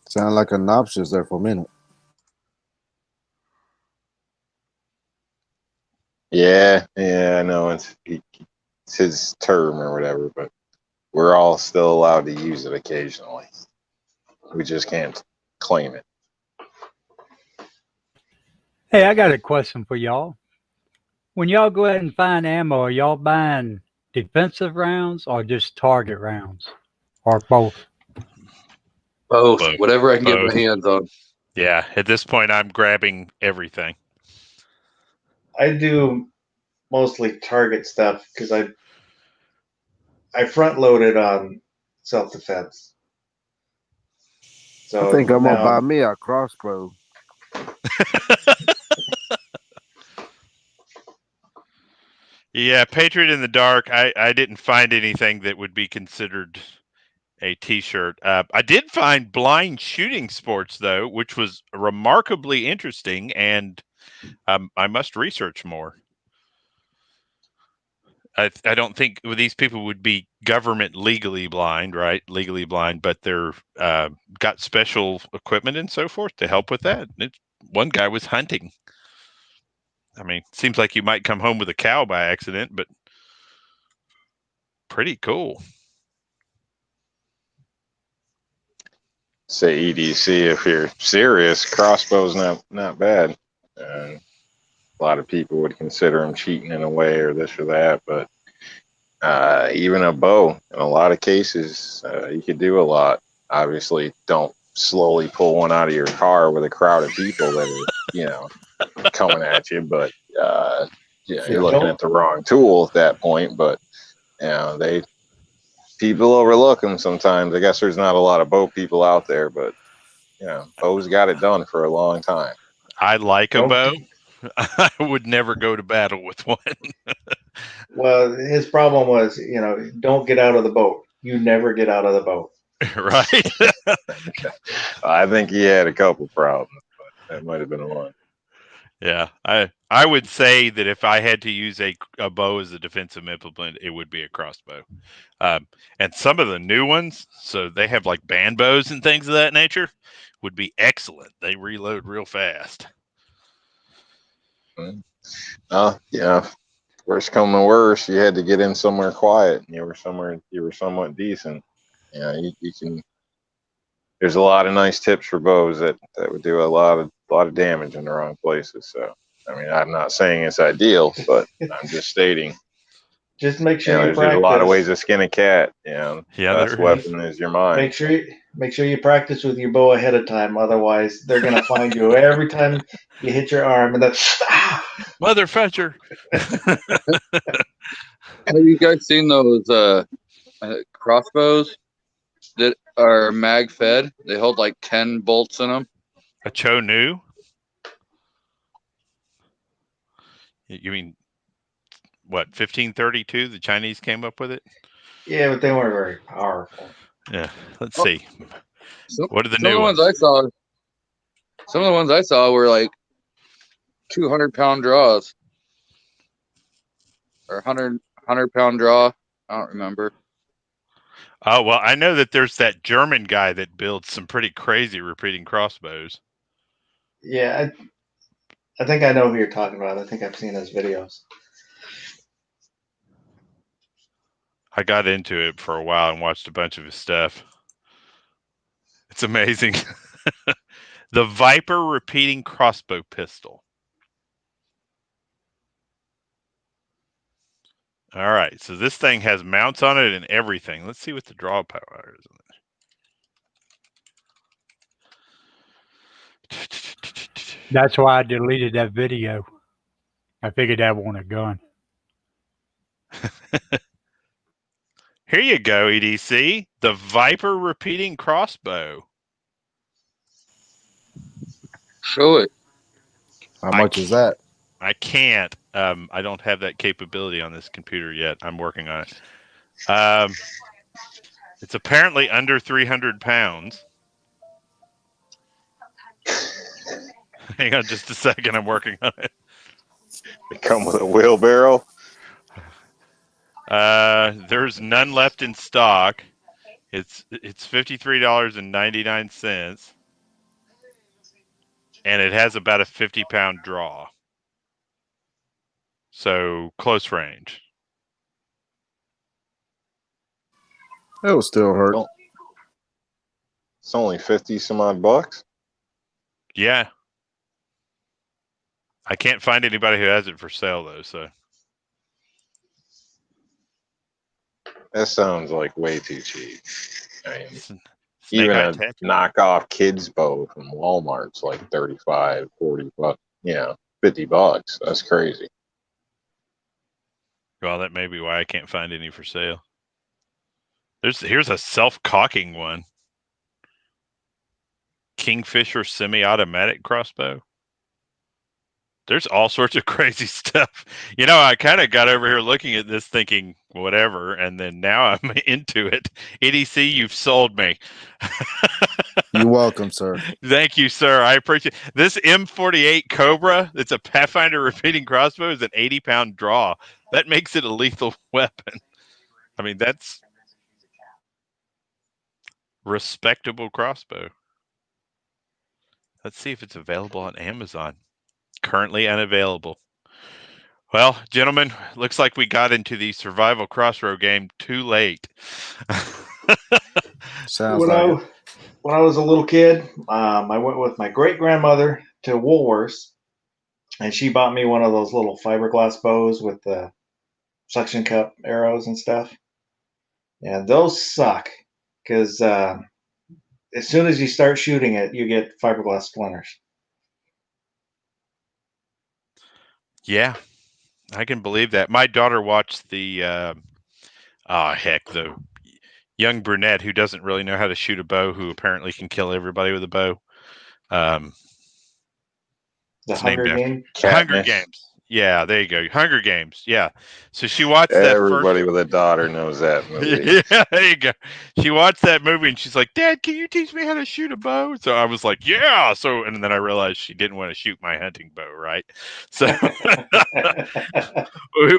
S6: Sound like a synopsis there for a minute.
S3: Yeah, I know it's his term or whatever, but we're all still allowed to use it occasionally. We just can't claim it.
S5: Hey, I got a question for y'all. When y'all go out and find ammo, are y'all buying defensive rounds or just target rounds? Or both?
S1: Both. Whatever I can get my hands on.
S2: Yeah, at this point, I'm grabbing everything.
S4: I do mostly target stuff because I front loaded on self-defense. So
S6: I think I'm gonna buy me a crossbow.
S2: Yeah, Patriot in the Dark. I didn't find anything that would be considered a T-shirt. I did find Blind Shooting Sports, though, which was remarkably interesting, and I must research more. I don't think these people would be government legally blind, right? Legally blind, but they're got special equipment and so forth to help with that. One guy was hunting. I mean, seems like you might come home with a cow by accident, but pretty cool.
S3: Say EDC if you're serious. Crossbow's not bad. A lot of people would consider them cheating in a way or this or that, but even a bow, in a lot of cases, you could do a lot. Obviously, don't slowly pull one out of your car with a crowd of people that are, coming at you. But you're looking at the wrong tool at that point. But people overlook them sometimes. I guess there's not a lot of bow people out there, but bows got it done for a long time.
S2: I like a bow. I would never go to battle with one.
S4: Well, his problem was, don't get out of the boat. You never get out of the boat.
S2: Right?
S3: I think he had a couple problems, but that might have been one.
S2: Yeah, I would say that if I had to use a bow as a defensive implement, it would be a crossbow. And some of the new ones, so they have like band bows and things of that nature, would be excellent. They reload real fast.
S3: Yeah. Worst come to worst, you had to get in somewhere quiet, and you were somewhat decent. Yeah, you can. There's a lot of nice tips for bows that would do a lot of damage in the wrong places. So, I mean, I'm not saying it's ideal, but I'm just stating.
S4: Just make sure you
S3: There's
S4: practice.
S3: a lot of ways to skin a cat. Yeah, best weapon is your mind.
S4: Make sure you practice with your bow ahead of time. Otherwise, they're gonna find you every time you hit your arm, and that's
S2: Mother fetcher.
S1: Have you guys seen those crossbows that are mag fed? They hold like 10 bolts in them.
S2: A Cho Nu? You mean what? 1532? The Chinese came up with it.
S4: Yeah, but they weren't very powerful.
S2: Yeah. Let's see. What are the
S1: Some
S2: new
S1: of
S2: ones?
S1: Some of the ones I saw were like 200-pound draws or 100-pound draw. I don't remember.
S2: Oh, well, I know that there's that German guy that builds some pretty crazy repeating crossbows.
S4: Yeah, I think I know who you're talking about. I think I've seen his videos.
S2: I got into it for a while and watched a bunch of his stuff. It's amazing. The Viper repeating crossbow pistol. All right, so this thing has mounts on it and everything. Let's see what the draw power is.
S5: That's why I deleted that video. I figured that wasn't a gun.
S2: Here you go, EDC. The Viper repeating crossbow.
S1: Show it.
S6: How much is that?
S2: I can't. I don't have that capability on this computer yet. I'm working on it. It's apparently under 300 pounds. Hang on just a second. I'm working on it.
S3: They come with a wheelbarrow.
S2: There's none left in stock. It's $53.99, and it has about a 50-pound draw. So close range.
S6: It'll still hurt.
S3: Oh. It's only 50 some odd bucks.
S2: Yeah. I can't find anybody who has it for sale though, so.
S3: That sounds like way too cheap. I mean,
S2: Snake
S3: even
S2: Eye
S3: a
S2: Tattoo.
S3: knockoff kids bow from Walmart's like 35, 40 bucks. Yeah, 50 bucks. That's crazy.
S2: Well, that may be why I can't find any for sale. Here's a self-cocking one. Kingfisher semi-automatic crossbow. There's all sorts of crazy stuff. I kind of got over here looking at this thinking whatever, and then now I'm into it. EDC, you've sold me.
S6: You're welcome, sir.
S2: Thank you, sir. I appreciate this M48 Cobra. It's a Pathfinder repeating crossbow. Is an 80-pound draw. That makes it a lethal weapon. I mean, that's respectable crossbow. Let's see if it's available on Amazon. Currently unavailable. Well, gentlemen, looks like we got into the survival crossroad game too late.
S6: Sounds
S4: When I was a little kid, I went with my great grandmother to Woolworths, and she bought me one of those little fiberglass bows with the suction cup arrows and stuff. And those suck because as soon as you start shooting it, you get fiberglass splinters.
S2: Yeah, I can believe that. My daughter watched the the young brunette who doesn't really know how to shoot a bow, who apparently can kill everybody with a bow.
S4: The
S2: It's named
S4: Hunger
S2: after
S4: Game.
S2: Hunger
S3: Katniss.
S2: Games. Yeah, there you go. Hunger Games. Yeah. So she watched that
S3: Everybody
S2: first.
S3: with a daughter knows that movie.
S2: Yeah, there you go. She watched that movie and she's like, "Dad, can you teach me how to shoot a bow?" So I was like, "Yeah." So and then I realized she didn't want to shoot my hunting bow, right? So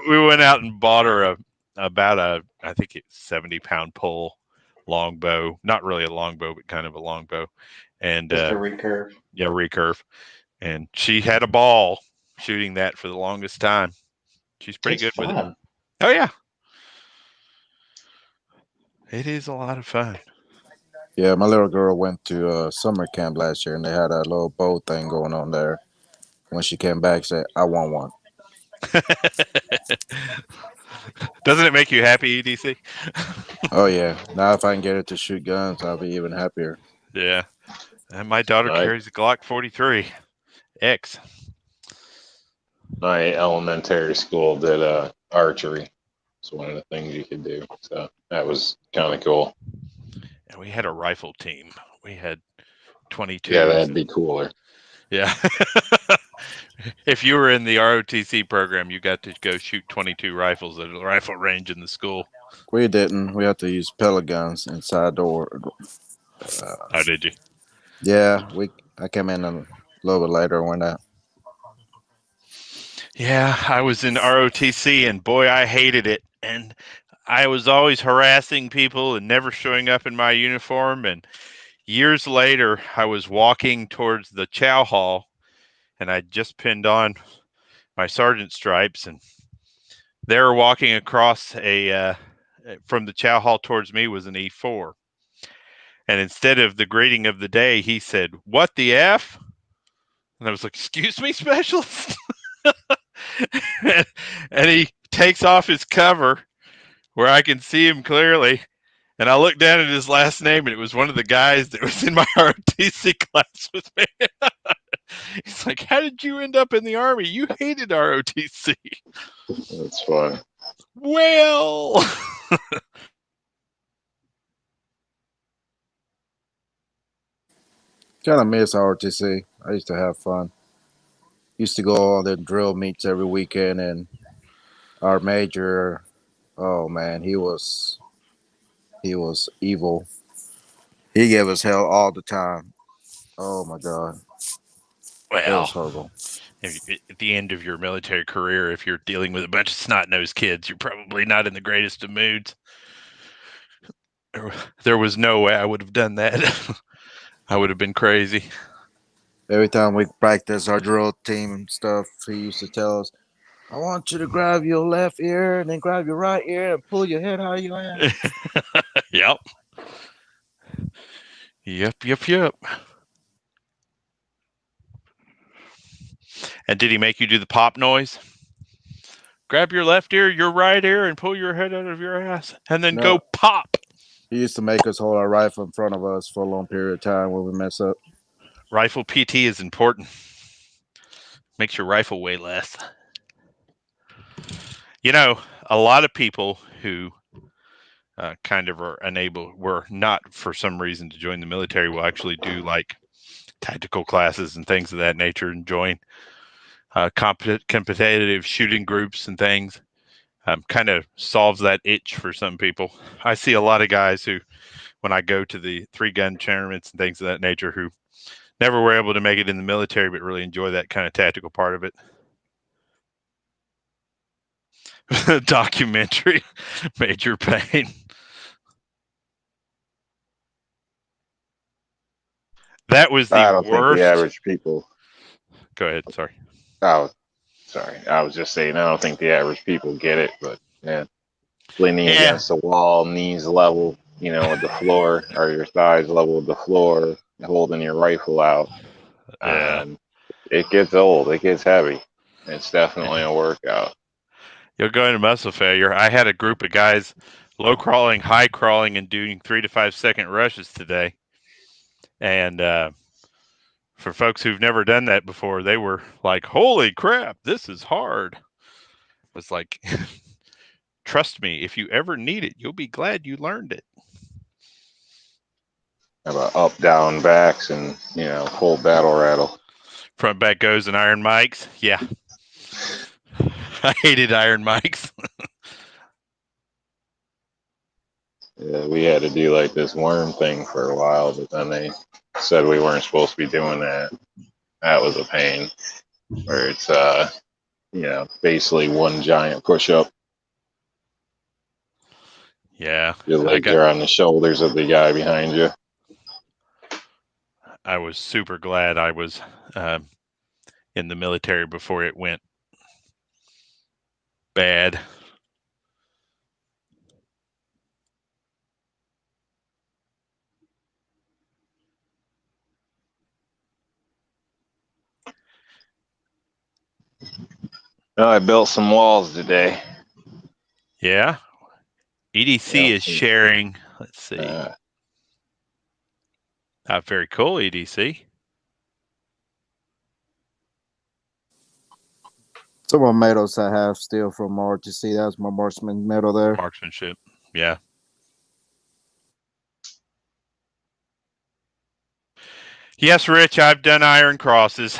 S2: we went out and bought her about a I think it's 70-pound pole longbow. Not really a longbow, but kind of a longbow. And
S4: Just a recurve.
S2: yeah, recurve. And she had a ball shooting that for the longest time. She's pretty
S4: It's
S2: good with it.
S4: fun.
S2: Oh yeah. It is a lot of fun.
S6: Yeah, my little girl went to summer camp last year, and they had a little bow thing going on there. When she came back, she said, "I want one."
S2: Doesn't it make you happy, EDC?
S6: Oh yeah, now if I can get her to shoot guns, I'll be even happier.
S2: Yeah. And my daughter
S3: Right.
S2: carries a Glock 43 X.
S3: My elementary school did archery. It's one of the things you could do. So that was kind of cool.
S2: And we had a rifle team. We had 22.
S3: Yeah, that'd be cooler.
S2: Yeah. If you were in the ROTC program, you got to go shoot 22 rifles at a rifle range in the school.
S6: We didn't. We had to use pellet guns inside door.
S2: How did you?
S6: Yeah, I came in a little bit later when that.
S2: Yeah, I was in ROTC and boy, I hated it. And I was always harassing people and never showing up in my uniform. And years later, I was walking towards the chow hall and I just pinned on my sergeant stripes. And they were walking across from the chow hall towards me was an E4. And instead of the greeting of the day, he said, "What the F?" And I was like, "Excuse me, specialist?" And he takes off his cover where I can see him clearly. And I looked down at his last name, and it was one of the guys that was in my ROTC class with me. He's like, "How did you end up in the Army? You hated ROTC."
S3: That's fun.
S2: Well,
S6: Kind of miss RTC. I used to have fun. Used to go on the drill meets every weekend, and our major, oh man, he was evil. He gave us hell all the time. Oh my god, it was horrible.
S2: at the end of your military career, if you're dealing with a bunch of snot-nosed kids, you're probably not in the greatest of moods. There was no way I would have done that. I would have been crazy.
S6: Every time we practice our drill team and stuff, he used to tell us, "I want you to grab your left ear and then grab your right ear and pull your head out of your hand."
S2: Yep. Yep. And did he make you do the pop noise? Grab your left ear, your right ear, and pull your head out of your ass, and then go pop.
S6: He used to make us hold our rifle in front of us for a long period of time when we mess up.
S2: Rifle PT is important. Makes your rifle weigh less. You know, a lot of people who kind of were not for some reason to join the military will actually do like tactical classes and things of that nature and join competitive shooting groups and things. Kind of solves that itch for some people. I see a lot of guys who, when I go to the 3-gun tournaments and things of that nature, who never were able to make it in the military, but really enjoy that kind of tactical part of it. Documentary, Major Pain. That was the
S3: I don't
S2: worst.
S3: think the average people.
S2: Go ahead. Sorry.
S3: Oh, sorry. I was just saying I don't think the average people get it, but yeah, leaning against the wall, knees level, with the floor, or your thighs level with the floor, holding your rifle out.
S2: Yeah.
S3: It gets old. It gets heavy. It's definitely a workout.
S2: You'll go into muscle failure. I had a group of guys low crawling, high crawling, and doing 3 to 5 second rushes today. And for folks who've never done that before, they were like, "Holy crap, this is hard." It was like, trust me, if you ever need it, you'll be glad you learned it.
S3: How about up, down, backs, and full battle rattle.
S2: Front back goes and iron mics. Yeah. I hated iron mics.
S3: Yeah, we had to do like this worm thing for a while, but then they said we weren't supposed to be doing that. That was a pain. Where it's basically one giant push up.
S2: Yeah.
S3: Your legs are on the shoulders of the guy behind you.
S2: I was super glad I was in the military before it went bad.
S3: Oh, I built some walls today.
S2: Yeah. EDC is sharing. Let's see. Very cool, EDC.
S6: Some of the medals I have still from RTC. That's my marksman medal there.
S2: Marksmanship. Yeah. Yes, Rich, I've done iron crosses.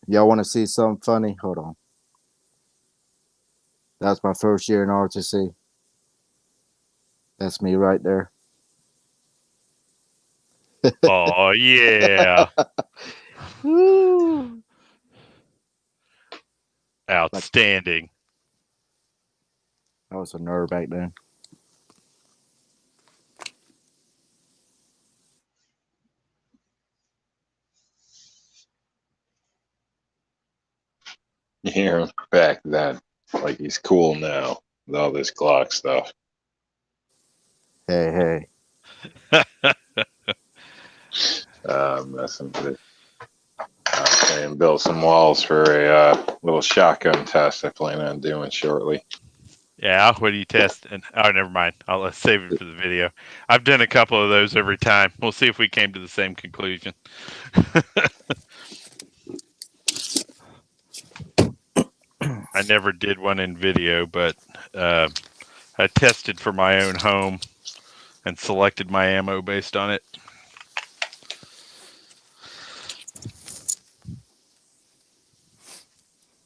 S6: Y'all want to see something funny? Hold on. That's my first year in RTC. That's me right there.
S2: Oh, yeah.
S6: Woo.
S2: Outstanding.
S6: I was a nerd back then.
S3: You hear him back then, like he's cool now with all this Glock stuff.
S6: Hey.
S3: Messing with it. I'm saying build some walls for a little shotgun test I plan on doing shortly.
S2: Yeah, what do you test? And oh, never mind. Let's save it for the video. I've done a couple of those every time. We'll see if we came to the same conclusion. I never did one in video, but I tested for my own home and selected my ammo based on it.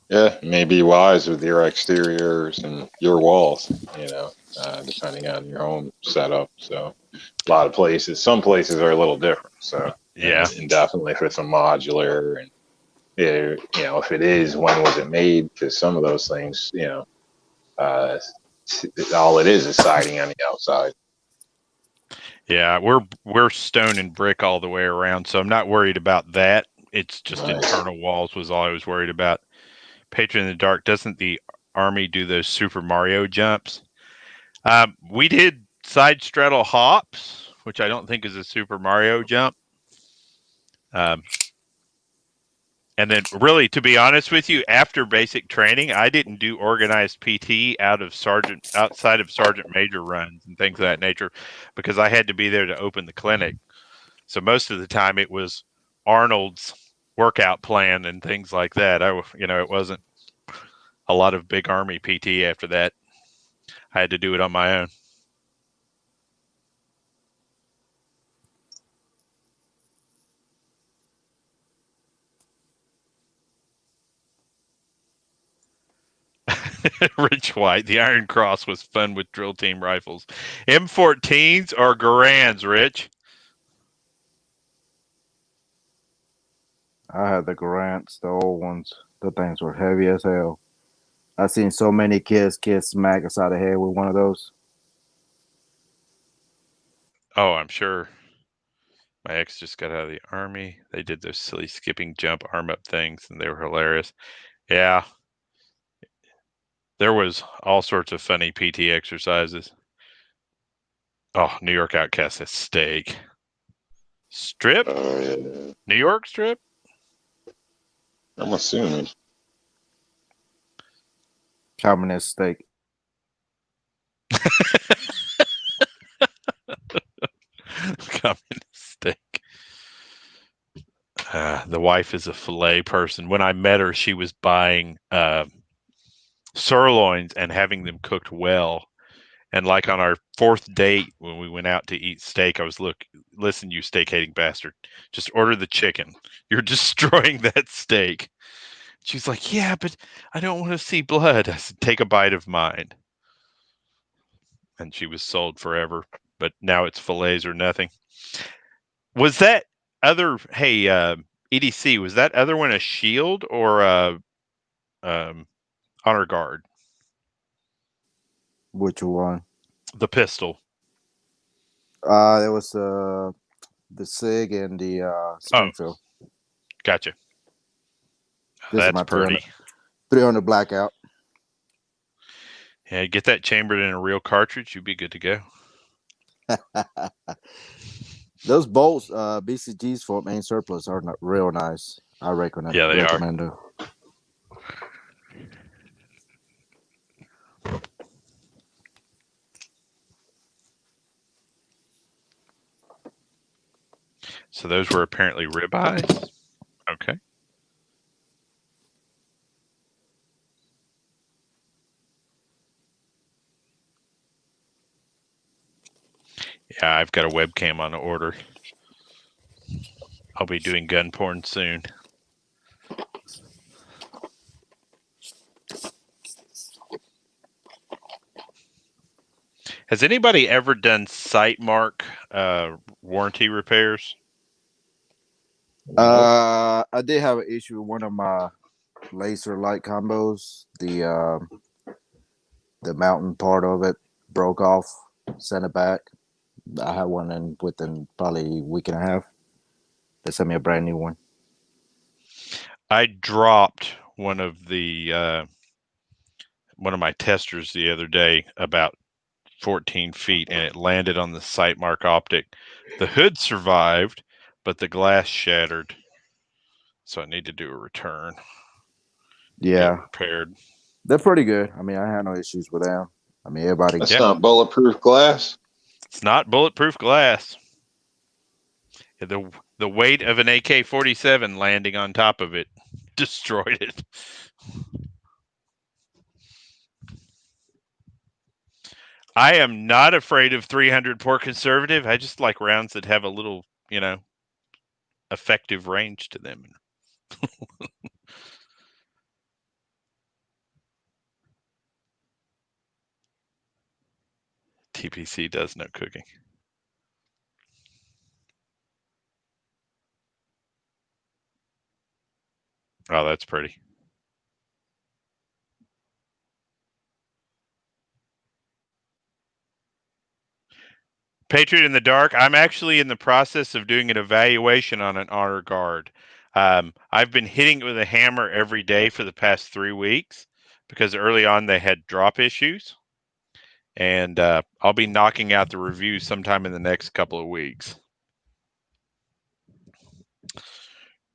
S3: Yeah, it may be wise with your exteriors and your walls, depending on your home setup. So a lot of places, some places are a little different. So
S2: yeah,
S3: and definitely if it's a modular and if it is, when was it made? Because some of those things, all it is siding on the outside.
S2: Yeah, we're stone and brick all the way around, so I'm not worried about that. It's just
S3: Nice.
S2: Internal walls was all I was worried about. Patriot in the Dark, doesn't the Army do those Super Mario jumps? We did side straddle hops, which I don't think is a Super Mario jump. And then really, to be honest with you, after basic training, I didn't do organized PT outside of sergeant major runs and things of that nature because I had to be there to open the clinic. So most of the time it was Arnold's workout plan and things like that. It wasn't a lot of big Army PT after that. I had to do it on my own. Rich White, the Iron Cross was fun with drill team rifles. M14s or Garands, Rich?
S6: I had the Grants, the old ones. The things were heavy as hell. I seen so many kids get smacked upside the head with one of those.
S2: Oh, I'm sure. My ex just got out of the Army. They did those silly skipping jump arm up things, and they were hilarious. Yeah. There was all sorts of funny PT exercises. Oh, New York Outcast has steak. Strip?
S3: Oh, yeah.
S2: New York strip?
S3: I'm assuming.
S6: Communist steak.
S2: Communist steak. The wife is a filet person. When I met her, she was buying sirloins and having them cooked well. And like on our 4th date, when we went out to eat steak, I was listen, you steak hating bastard, just order the chicken. You're destroying that steak. She's like, yeah, but I don't want to see blood. I said, take a bite of mine. And she was sold forever. But now it's fillets or nothing. Was that other, hey, EDC, was that other one a shield or a honor guard?
S6: Which one?
S2: The pistol.
S6: It was the SIG and the Springfield.
S2: Gotcha.
S6: This is
S2: That's
S6: my
S2: pretty.
S6: 300 blackout.
S2: Yeah, get that chambered in a real cartridge, you'd be good to go.
S6: Those bolts, BCGs for main surplus are not real nice. I recommend.
S2: Yeah, they
S6: recommend them.
S2: So those were apparently ribeyes. Okay. Yeah, I've got a webcam on order. I'll be doing gun porn soon. Has anybody ever done sight mark warranty repairs?
S6: I did have an issue with one of my laser light combos. The mountain part of it broke off. Sent it back. I had one in within probably a week and a half. They sent me a brand new one.
S2: I dropped one of my testers the other day about 14 feet, and it landed on the sight mark optic. The hood survived, but the glass shattered. So I need to do a return.
S6: Yeah,
S2: get repaired.
S6: They're pretty good. I mean, I had no issues with them. I mean, everybody.
S3: That's not bulletproof glass.
S2: It's not bulletproof glass. The weight of an AK-47 landing on top of it destroyed it. I am not afraid of 300 Port Conservative. I just like rounds that have a little, effective range to them. TPC does no cooking. Oh, that's pretty. Patriot in the Dark, I'm actually in the process of doing an evaluation on an honor guard. I've been hitting it with a hammer every day for the past 3 weeks because early on they had drop issues. And I'll be knocking out the review sometime in the next couple of weeks.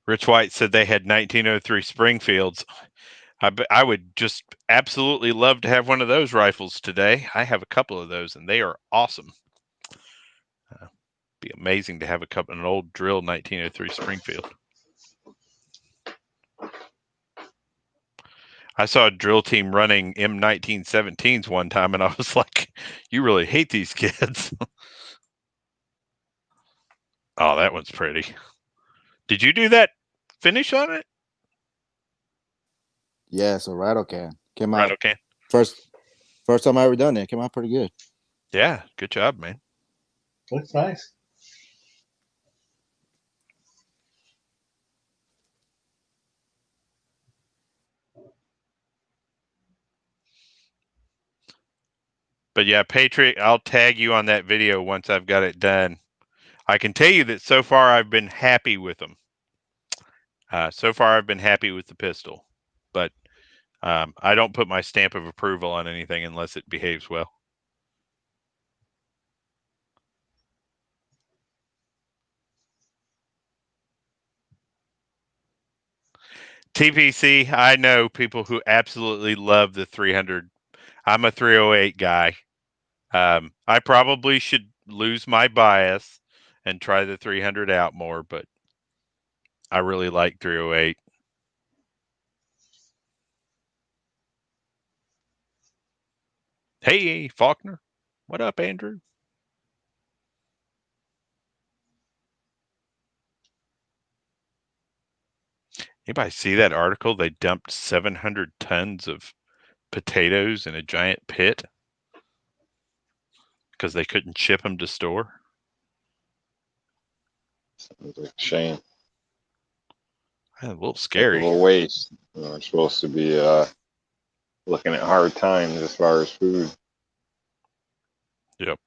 S2: Rich White said they had 1903 Springfields. I would just absolutely love to have one of those rifles today. I have a couple of those, and they are awesome. Be amazing to have an old drill 1903 Springfield. I saw a drill team running M1917s one time, and I was like, you really hate these kids. Oh, that one's pretty. Did you do that finish on it?
S6: Yeah, it's a rattle can. Came out
S2: Rattle can.
S6: First time I ever done it. Came out pretty good.
S2: Yeah, good job, man.
S4: Looks nice.
S2: But yeah, Patriot, I'll tag you on that video once I've got it done. I can tell you that so far I've been happy with them. So far I've been happy with the pistol. But I don't put my stamp of approval on anything unless it behaves well. TPC, I know people who absolutely love the 300. I'm a 308 guy. I probably should lose my bias and try the 300 out more, but I really like 308. Hey, Faulkner. What up, Andrew? Anybody see that article? They dumped 700 tons of potatoes in a giant pit because they couldn't ship them to store.
S3: Sounds like a shame.
S2: A little
S3: Heck
S2: scary.
S3: of a waste. We're supposed to be looking at hard times as far as food.
S2: Yep.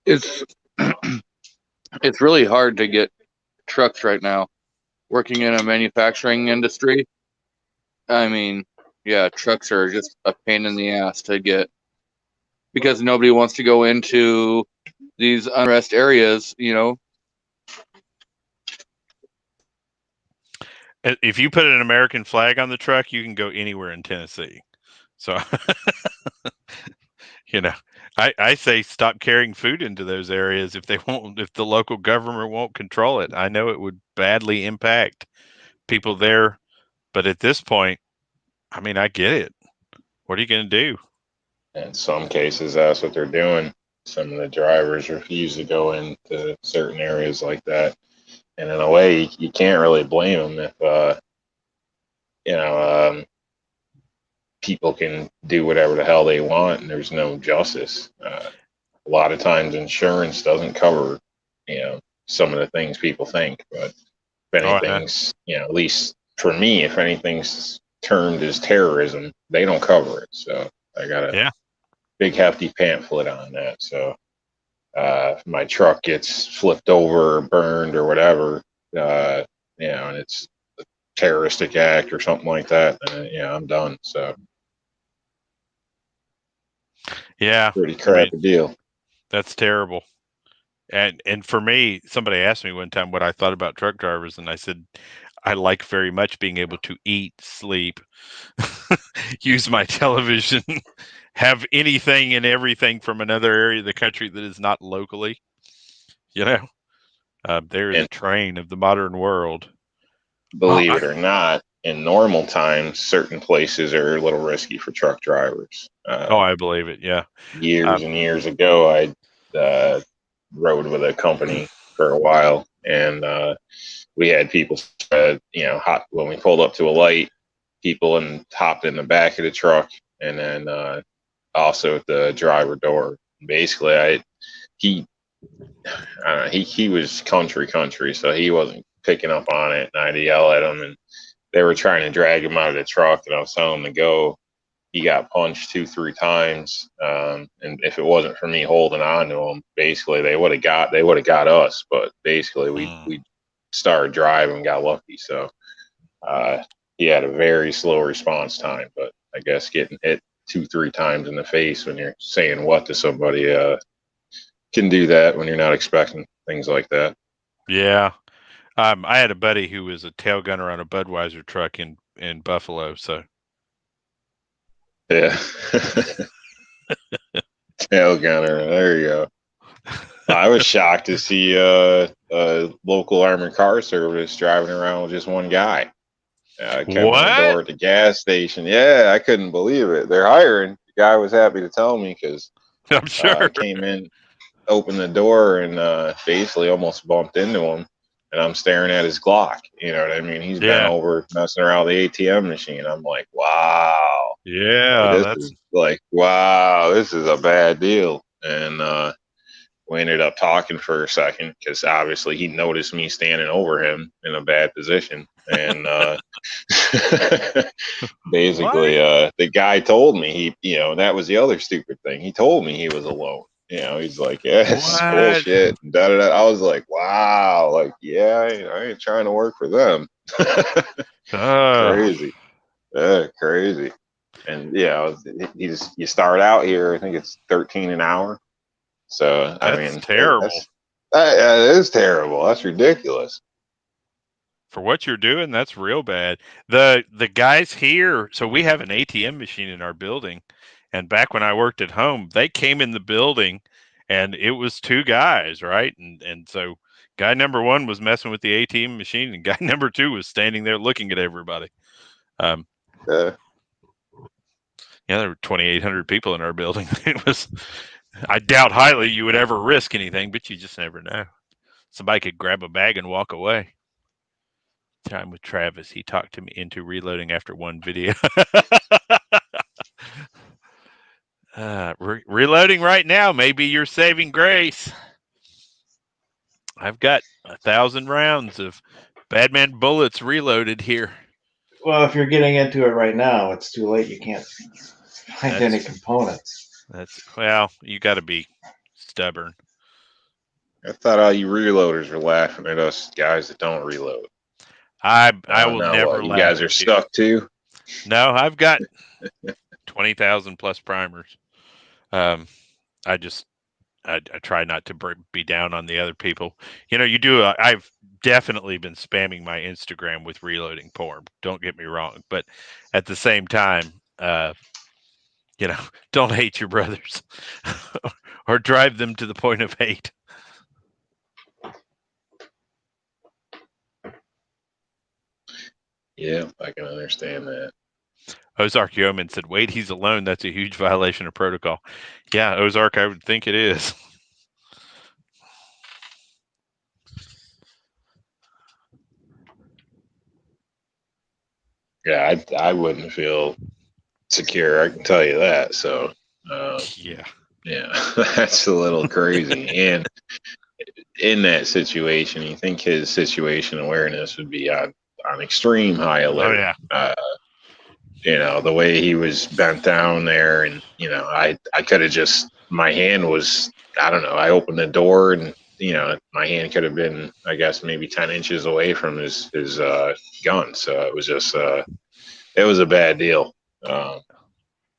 S1: It's it's really hard to get trucks right now. Working in a manufacturing industry, I mean, yeah, trucks are just a pain in the ass to get because nobody wants to go into these unrest areas, you know.
S2: If you put an American flag on the truck, you can go anywhere in Tennessee. So, you know, I say stop carrying food into those areas if the local government won't control it. I know it would badly impact people there, but at this point, I mean, I get it. What are you going to do?
S3: In some cases, that's what they're doing. Some of the drivers refuse to go into certain areas like that. And in a way, you can't really blame them if, people can do whatever the hell they want and there's no justice. A lot of times insurance doesn't cover, some of the things people think. But if anything's, at least for me, if anything's termed as terrorism, they don't cover it. So I got a big hefty pamphlet on that. So if my truck gets flipped over or burned or whatever, and it's a terroristic act or something like that, then I'm done. So
S2: yeah,
S3: pretty crappy deal.
S2: That's terrible. And for me, somebody asked me one time what I thought about truck drivers, and I said I like very much being able to eat, sleep, use my television, have anything and everything from another area of the country that is not locally. They're the train of the modern world.
S3: Believe it or not, in normal times, certain places are a little risky for truck drivers.
S2: I believe it. Yeah.
S3: Years and years ago, I rode with a company for a while, and we had people, when we pulled up to a light, people and hopped in the back of the truck, and then also at the driver door. Basically, he was country, so he wasn't picking up on it, and I had to yell at him, and they were trying to drag him out of the truck, and I was telling him to go. He got punched 2-3 times, and if it wasn't for me holding on to him, basically they would have got us. But basically, we started driving, got lucky. So he had a very slow response time. But I guess getting hit 2-3 times in the face when you're saying what to somebody can do that when you're not expecting things like that.
S2: Yeah. I had a buddy who was a tail gunner on a Budweiser truck in Buffalo. So
S3: yeah. Tail gunner. There you go. I was shocked to see a local armored car service driving around with just one guy. Came on the door at the gas station. Yeah, I couldn't believe it. They're hiring. The guy was happy to tell me because
S2: I'm sure
S3: came in, opened the door, and basically almost bumped into him. And I'm staring at his Glock. You know what I mean? He's bent over messing around with the ATM machine. I'm like, wow.
S2: Yeah,
S3: This is a bad deal. And we ended up talking for a second because obviously he noticed me standing over him in a bad position. And basically, the guy told me that was the other stupid thing. He told me he was alone. He's like, yeah, it's bullshit. Da, da, da. I was like, wow, like, yeah, I ain't trying to work for them. Crazy. Crazy. And you start out here, I think it's $13 an hour. So
S2: that's terrible.
S3: That is terrible. That's ridiculous.
S2: For what you're doing, that's real bad. The guys here, so we have an ATM machine in our building, And back when I worked at home, they came in the building and it was two guys, right? And so guy number one was messing with the ATM machine and guy number two was standing there looking at everybody. Yeah, there were 2,800 people in our building. It was, I doubt highly you would ever risk anything, but you just never know. Somebody could grab a bag and walk away. Time with Travis, he talked me into reloading after one video. Reloading right now may be your saving grace. I've got 1,000 rounds of Badman bullets reloaded here.
S4: Well, if you're getting into it right now, it's too late. You can't find any components.
S2: Well, you got to be stubborn.
S3: I thought all you reloaders were laughing at us guys that don't reload.
S2: I will never laugh.
S3: You guys are stuck too?
S2: No, I've got 20,000 plus primers. I try not to be down on the other people. You know, you do. I've definitely been spamming my Instagram with reloading porn. Don't get me wrong, but at the same time, you know, don't hate your brothers or drive them to the point of hate.
S3: Yeah, I can understand that.
S2: Ozark Yeoman said, wait, he's alone. That's a huge violation of protocol. Yeah, Ozark, I would think it is.
S3: Yeah, I wouldn't feel secure. I can tell you that. So, yeah, that's a little crazy. And in that situation, you think his situation awareness would be on extreme high alert.
S2: Oh, yeah.
S3: You know, the way he was bent down there, and you know, I could have just, my hand was, I don't know, I opened the door and, you know, my hand could have been, I guess, maybe 10 inches away from his gun. So it was just, it was a bad deal.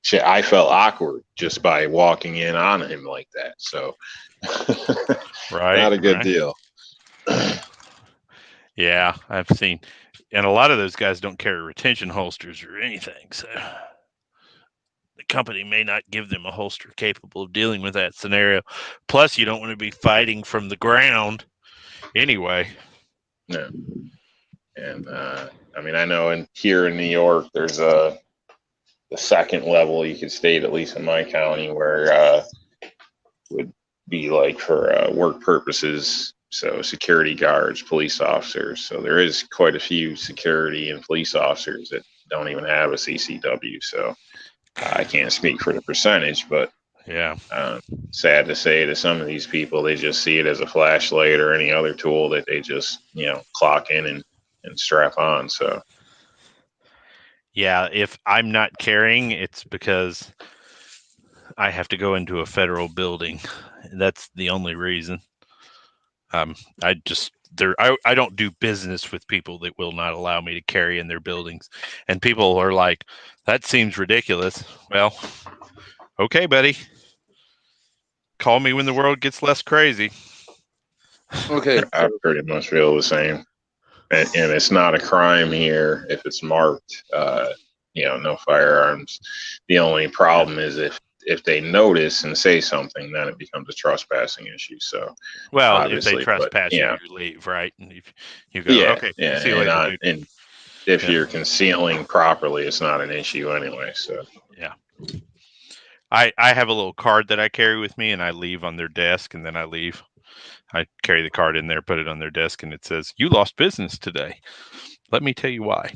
S3: Shit, I felt awkward just by walking in on him like that. So,
S2: right,
S3: not a good deal.
S2: Yeah, I've seen, and a lot of those guys don't carry retention holsters or anything. So the company may not give them a holster capable of dealing with that scenario. Plus, you don't want to be fighting from the ground anyway.
S3: No. And I mean, I know here in New York, there's the second level you could state, at least in my county, where would be like for work purposes. So security guards, police officers. So there is quite a few security and police officers that don't even have a CCW. So I can't speak for the percentage, but
S2: yeah,
S3: sad to say, to some of these people, they just see it as a flashlight or any other tool that they just, you know, clock in and strap on. So
S2: yeah, if I'm not carrying, it's because I have to go into a federal building. That's the only reason. I don't do business with people that will not allow me to carry in their buildings. And people are like, that seems ridiculous. Well, okay, buddy. Call me when the world gets less crazy.
S1: Okay.
S3: I pretty much feel the same. And it's not a crime here if it's marked, you know, no firearms. The only problem is if they notice and say something, then it becomes a trespassing issue. So,
S2: well, if they trespass you leave, right? And you go, okay, see you later, dude.
S3: And if you're concealing properly, it's not an issue anyway. So,
S2: yeah. I have a little card that I carry with me, and I leave on their desk, and then I leave. I carry the card in there, put it on their desk, and it says, "You lost business today. Let me tell you why."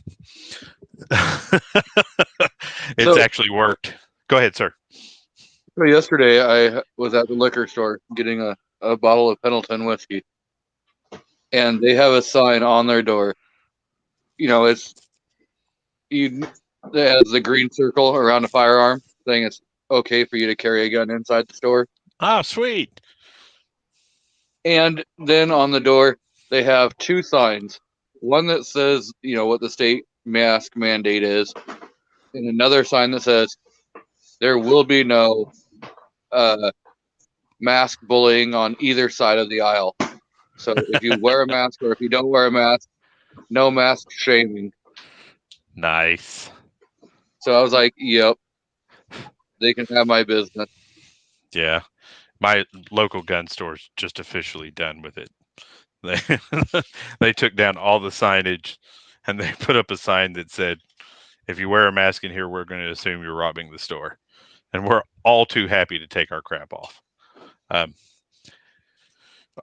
S2: It's actually worked. Go ahead, sir.
S1: So yesterday I was at the liquor store getting a bottle of Pendleton whiskey, and they have a sign on their door. You know, it has the green circle around a firearm saying it's okay for you to carry a gun inside the store.
S2: Oh, sweet.
S1: And then on the door, they have two signs. One that says, you know, what the state mask mandate is, and another sign that says there will be no mask bullying on either side of the aisle. So if you wear a mask or if you don't wear a mask, no mask shaming.
S2: Nice.
S1: So I was like, yep. They can have my business.
S2: Yeah. My local gun store's just officially done with it. They took down all the signage and they put up a sign that said, if you wear a mask in here, we're going to assume you're robbing the store. And we're all too happy to take our crap off.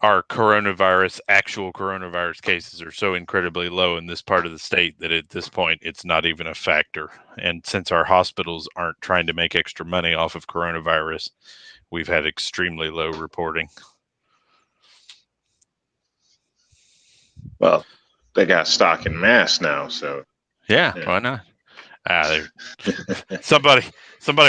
S2: Our actual coronavirus cases are so incredibly low in this part of the state that at this point, it's not even a factor. And since our hospitals aren't trying to make extra money off of coronavirus, we've had extremely low reporting.
S3: Well, they got stock in masks now, so
S2: Yeah, why not? Somebody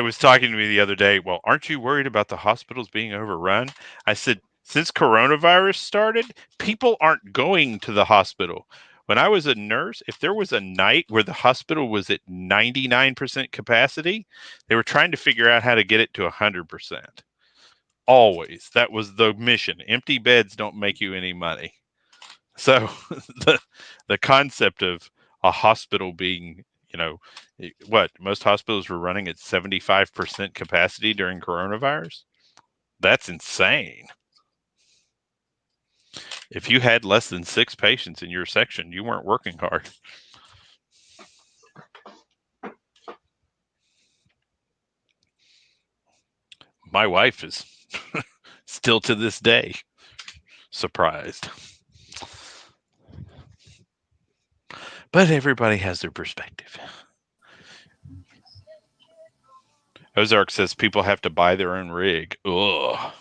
S2: was talking to me the other day. Well, aren't you worried about the hospitals being overrun? I said, since coronavirus started, people aren't going to the hospital. When I was a nurse, if there was a night where the hospital was at 99% capacity, they were trying to figure out how to get it to 100%. Always. That was the mission. Empty beds don't make you any money. So the concept of a hospital being, what most hospitals were running at 75% capacity during coronavirus. That's insane. If you had less than 6 patients in your section, you weren't working hard. My wife is still to this day surprised. But everybody has their perspective. Ozark says people have to buy their own rig. Ugh.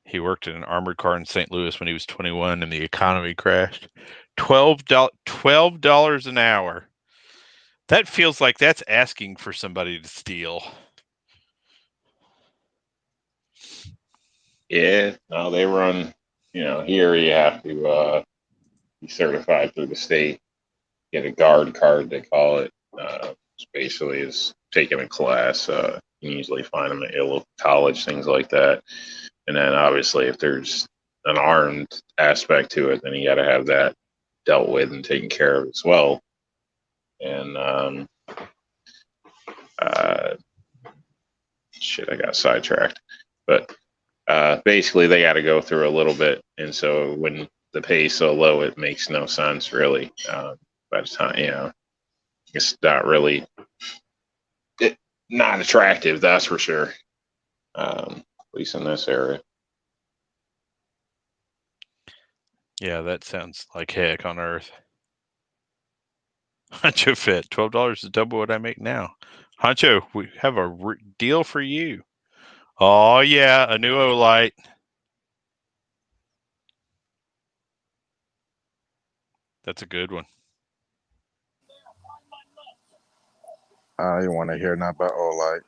S2: He worked in an armored car in St. Louis when he was 21 and the economy crashed. $12 an hour. That feels like that's asking for somebody to steal.
S3: yeah, no, they run. Here you have to be certified through the state, get a guard card, they call it. It's basically is taking a class. You can usually find them at your local college, things like that. And then obviously, if there's an armed aspect to it, then you got to have that dealt with and taken care of as well. And I got sidetracked. But basically, they got to go through a little bit. And so when the pay is so low, it makes no sense, really. By the time, it's not really not attractive, that's for sure. At least in this area.
S2: Yeah, that sounds like heck on earth. Honcho Fit, $12 is double what I make now. Honcho, we have a deal for you. Oh, yeah, a new Olight. That's a good one.
S6: I don't want to hear nothing about Olight.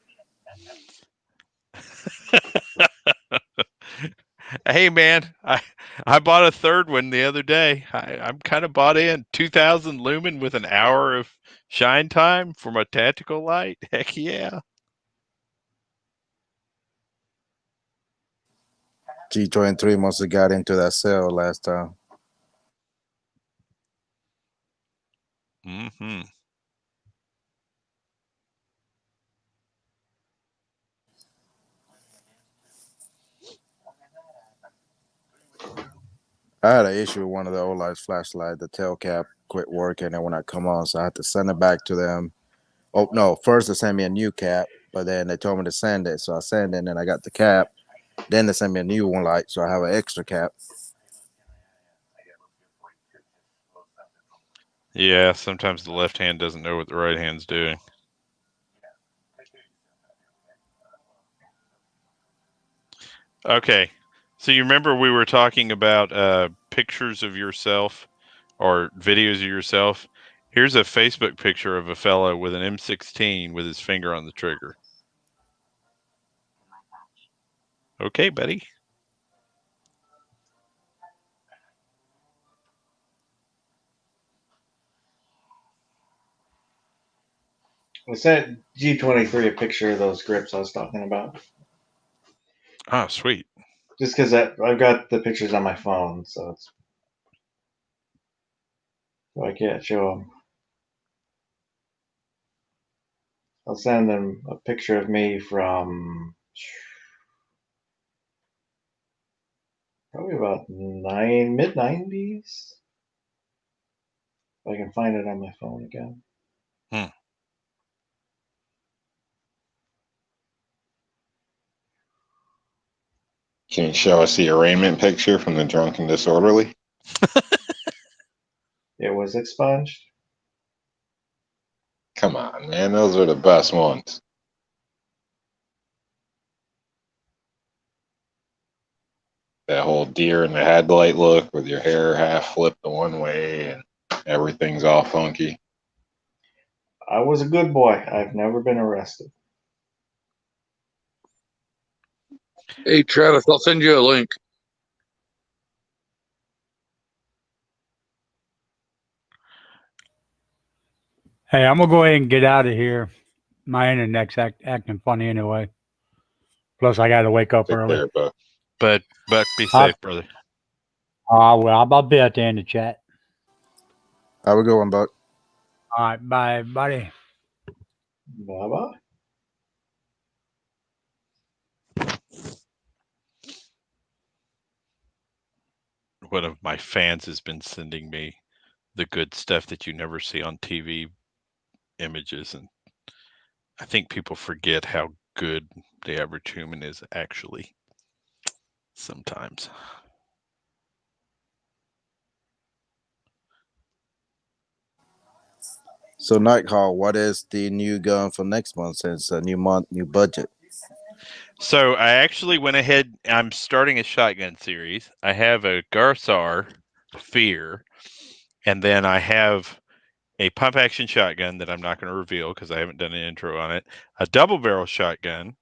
S2: Hey, man, I bought a third one the other day. I'm kind of bought in. 2,000 lumen with an hour of shine time for my tactical light. Heck yeah.
S6: G23 must have got into that sale last time.
S2: Mm-hmm.
S6: I had an issue with one of the Olight's flashlight. The tail cap quit working, and when I come on, so I had to send it back to them. Oh no! First they sent me a new cap, but then they told me to send it, so I sent it, and then I got the cap. Then they sent me a new one light, so I have an extra cap.
S2: Yeah, sometimes the left hand doesn't know what the right hand's doing. Okay, so you remember we were talking about pictures of yourself or videos of yourself? Here's a Facebook picture of a fellow with an M16 with his finger on the trigger. Okay, buddy.
S4: I sent G23 a picture of those grips I was talking about.
S2: Oh, sweet.
S4: Just because I've got the pictures on my phone, so I can't show them. I'll send them a picture of me from probably about mid-90s. If I can find it on my phone again.
S3: Can you show us the arraignment picture from the drunk and disorderly?
S4: It was expunged.
S3: Come on, man. Those are the best ones. That whole deer in the headlight look with your hair half flipped the one way and everything's all funky.
S4: I was a good boy. I've never been arrested.
S1: Hey, Travis, I'll send you a link.
S5: Hey, I'm gonna go ahead and get out of here. My internet's acting funny anyway. Plus, I got to wake up
S3: Take
S5: early.
S3: care, Buck.
S2: But be safe, brother.
S5: Well, I'll be at the end of chat.
S6: Have a good one, Buck.
S5: All right, bye, buddy.
S4: Bye-bye.
S2: One of my fans has been sending me the good stuff that you never see on TV images, and I think people forget how good the average human is actually sometimes.
S6: So, Nightcall, what is the new gun for next month since a new month, new budget?
S2: So I actually went ahead. I'm starting a shotgun series. I have a Garsar Fear, and then I have a pump action shotgun that I'm not going to reveal because I haven't done an intro on it, a double barrel shotgun,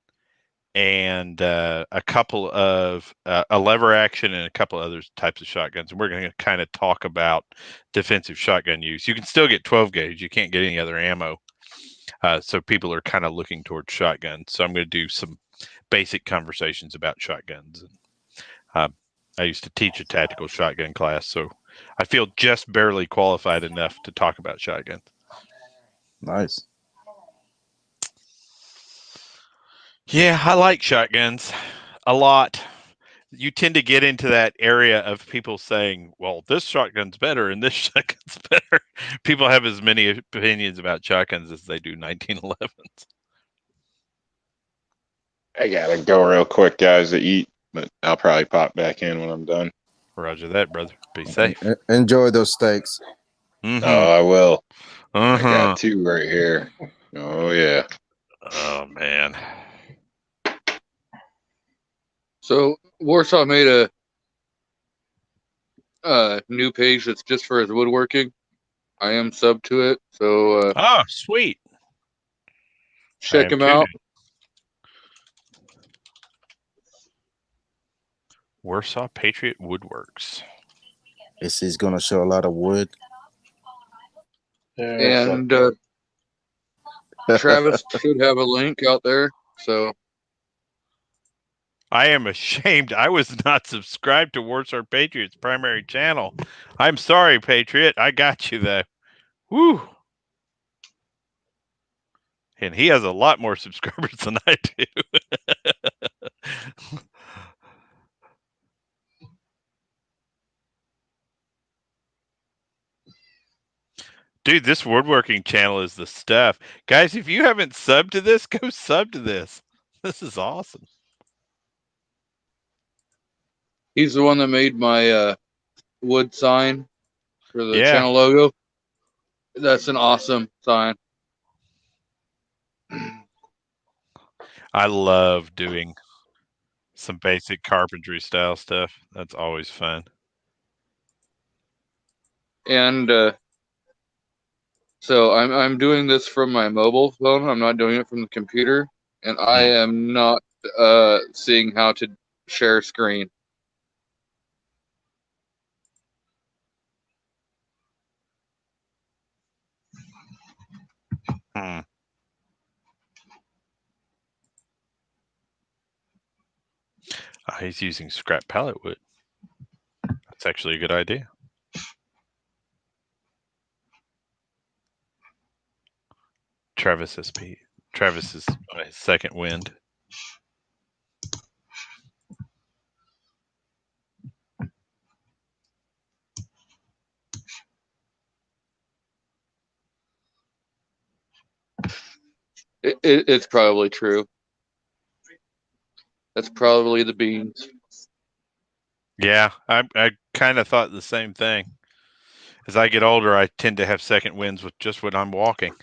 S2: and a couple of a lever action and a couple other types of shotguns. And we're going to kind of talk about defensive shotgun use. You can still get 12 gauge. You can't get any other ammo. So people are kind of looking towards shotguns. So I'm going to do some basic conversations about shotguns. I used to teach a tactical shotgun class, so I feel just barely qualified enough to talk about shotguns.
S6: Nice.
S2: Yeah, I like shotguns a lot. You tend to get into that area of people saying, well, this shotgun's better and this shotgun's better. People have as many opinions about shotguns as they do 1911s.
S3: I gotta go real quick, guys, to eat, but I'll probably pop back in when I'm done.
S2: Roger that, brother. Be safe.
S6: Enjoy those steaks.
S2: Mm-hmm.
S3: Oh, I will.
S2: Uh-huh.
S3: I got two right here. Oh, yeah.
S2: Oh, man.
S1: So Warsaw made a new page that's just for his woodworking. I am sub to it, so
S2: Oh, sweet.
S1: check him out.
S2: Warsaw Patriot Woodworks.
S6: Is he's gonna show a lot of wood?
S1: And Travis should have a link out there. So
S2: I am ashamed. I was not subscribed to Warsaw Patriot's primary channel. I'm sorry, Patriot. I got you though. Woo. And he has a lot more subscribers than I do. Dude, this woodworking channel is the stuff. Guys, if you haven't subbed to this, go sub to this. This is awesome.
S1: he's the one that made my wood sign for the
S2: Yeah.
S1: channel logo. That's an awesome sign.
S2: I love doing some basic carpentry style stuff. That's always fun.
S1: And so I'm doing this from my mobile phone. I'm not doing it from the computer, and I am not seeing how to share screen.
S2: He's using scrap pallet wood. That's actually a good idea. Travis SP. Travis's second wind.
S1: It's probably true. That's probably the beans.
S2: Yeah, I kind of thought the same thing. As I get older, I tend to have second winds with just when I'm walking.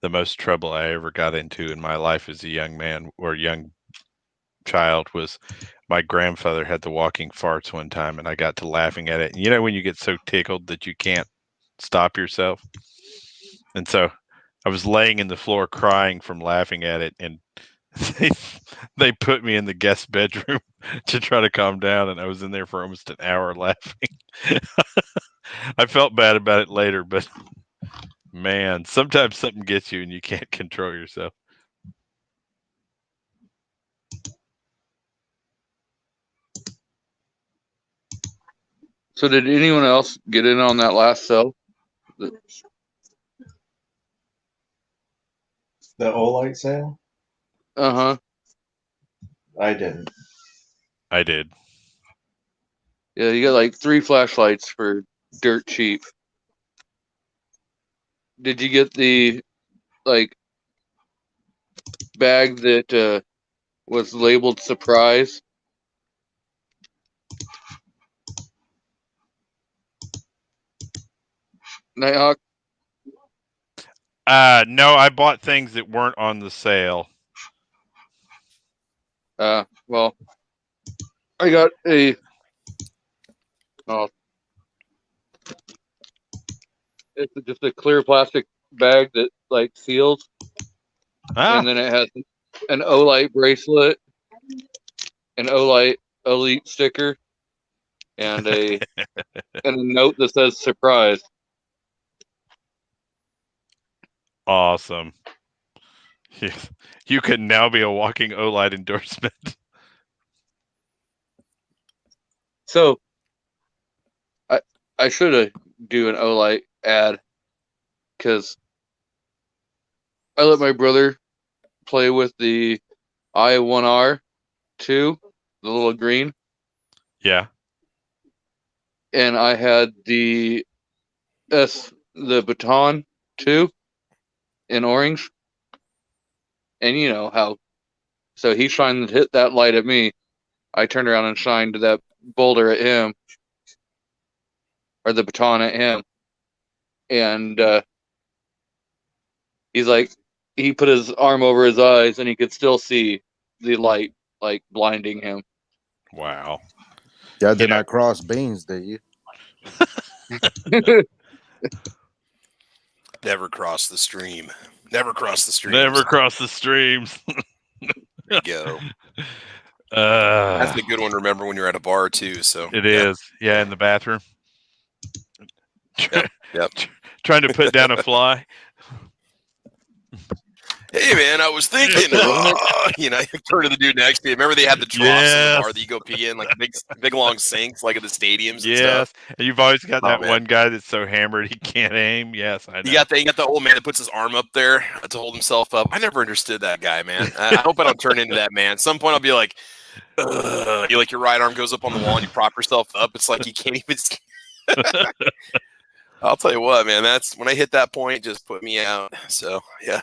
S2: The most trouble I ever got into in my life as a young man or young child was my grandfather had the walking farts one time, and I got to laughing at it. And you know when you get so tickled that you can't stop yourself? And so I was laying in the floor crying from laughing at it, and they put me in the guest bedroom to try to calm down, and I was in there for almost an hour laughing. I felt bad about it later, but man, sometimes something gets you and you can't control yourself.
S1: So did anyone else get in on that last sell?
S4: The Olight sale?
S1: Uh-huh.
S4: I didn't.
S2: I did.
S1: Yeah, you got like 3 flashlights for dirt cheap. Did you get the like bag that was labeled surprise? Nighthawk?
S2: No, I bought things that weren't on the sale.
S1: Well, I got a it's just a clear plastic bag that like seals, and then it has an Olight bracelet, an Olight Elite sticker, and a note that says surprise.
S2: Awesome. You can now be a walking Olight endorsement.
S1: So I should have do an Olight ad because I let my brother play with the I1R2, the little green.
S2: Yeah.
S1: And I had the Baton 2 in orange. And you know how, so he hit that light at me. I turned around and shined that boulder at him, or the baton at him. And he's like, he put his arm over his eyes and he could still see the light like blinding him.
S2: Wow.
S6: Yeah, did not cross beans, did you?
S7: Never cross the stream. Never cross the stream.
S2: Never cross the streams.
S7: There you go.
S2: That's
S7: a good one to remember when you're at a bar too. So
S2: it is. Yeah, in the bathroom.
S7: Yep.
S2: Trying to put down a fly.
S7: Hey man, I was thinking, you turn to the dude next to you. Remember they had the troughs in the bar that you go pee in, like big long sinks, like at the stadiums. And stuff.
S2: And you've always got that one guy that's so hammered he can't aim. Yes, I know.
S7: You got the old man that puts his arm up there to hold himself up. I never understood that guy, man. I hope I don't turn into that man. At some point, I'll be like, your right arm goes up on the wall and you prop yourself up. It's like you can't even. I'll tell you what, man. That's when I hit that point, just put me out. So yeah.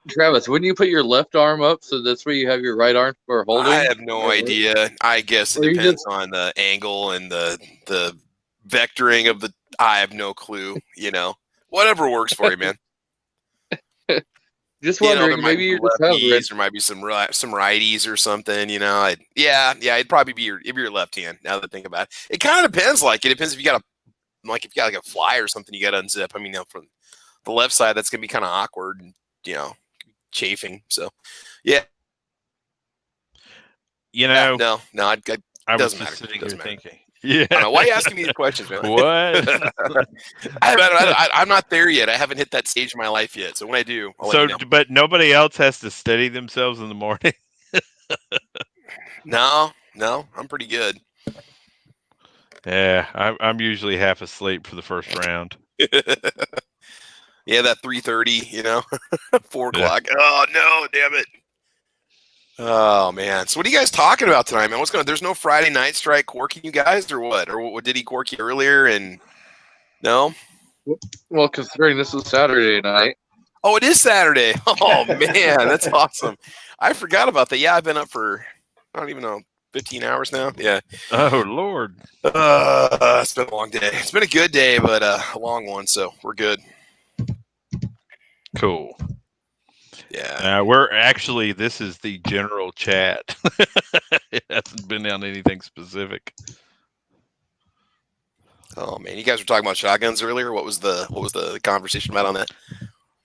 S1: Travis, wouldn't you put your left arm up so that's where you have your right arm for holding?
S7: I have no idea. I guess it depends on the angle and the vectoring of the. I have no clue. Whatever works for you, man.
S1: Just wondering, maybe you're just
S7: lefties, there might be some righties or something. It'd probably be your left hand. Now that I think about it, it kind of depends. It depends if you got a fly or something, you got to unzip. I mean, from the left side, that's gonna be kind of awkward and chafing. So, yeah. No,
S2: I was
S7: doesn't
S2: just
S7: matter.
S2: sitting
S7: Doesn't
S2: here
S7: matter.
S2: thinking. Yeah.
S7: I don't know. Why are you asking me these questions, man?
S2: What?
S7: I'm not there yet. I haven't hit that stage in my life yet. So when I do, I'll let you know.
S2: But nobody else has to steady themselves in the morning.
S7: No, I'm pretty good.
S2: Yeah, I'm usually half asleep for the first round.
S7: Yeah, that 3:30, 4
S2: Yeah.
S7: o'clock. Oh no, damn it. Oh man. So what are you guys talking about tonight, man? There's no Friday night strike corking you guys or what? Or what did he cork you earlier and no?
S1: Well, considering this is Saturday night.
S7: Oh, it is Saturday. Oh man, that's awesome. I forgot about that. Yeah, I've been up for I don't even know, 15 hours now. Yeah.
S2: Oh Lord.
S7: It's been a long day. It's been a good day, but a long one, so we're good.
S2: Cool.
S7: Yeah.
S2: This is the general chat. It hasn't been on anything specific.
S7: Oh man, you guys were talking about shotguns earlier. What was the conversation about on that?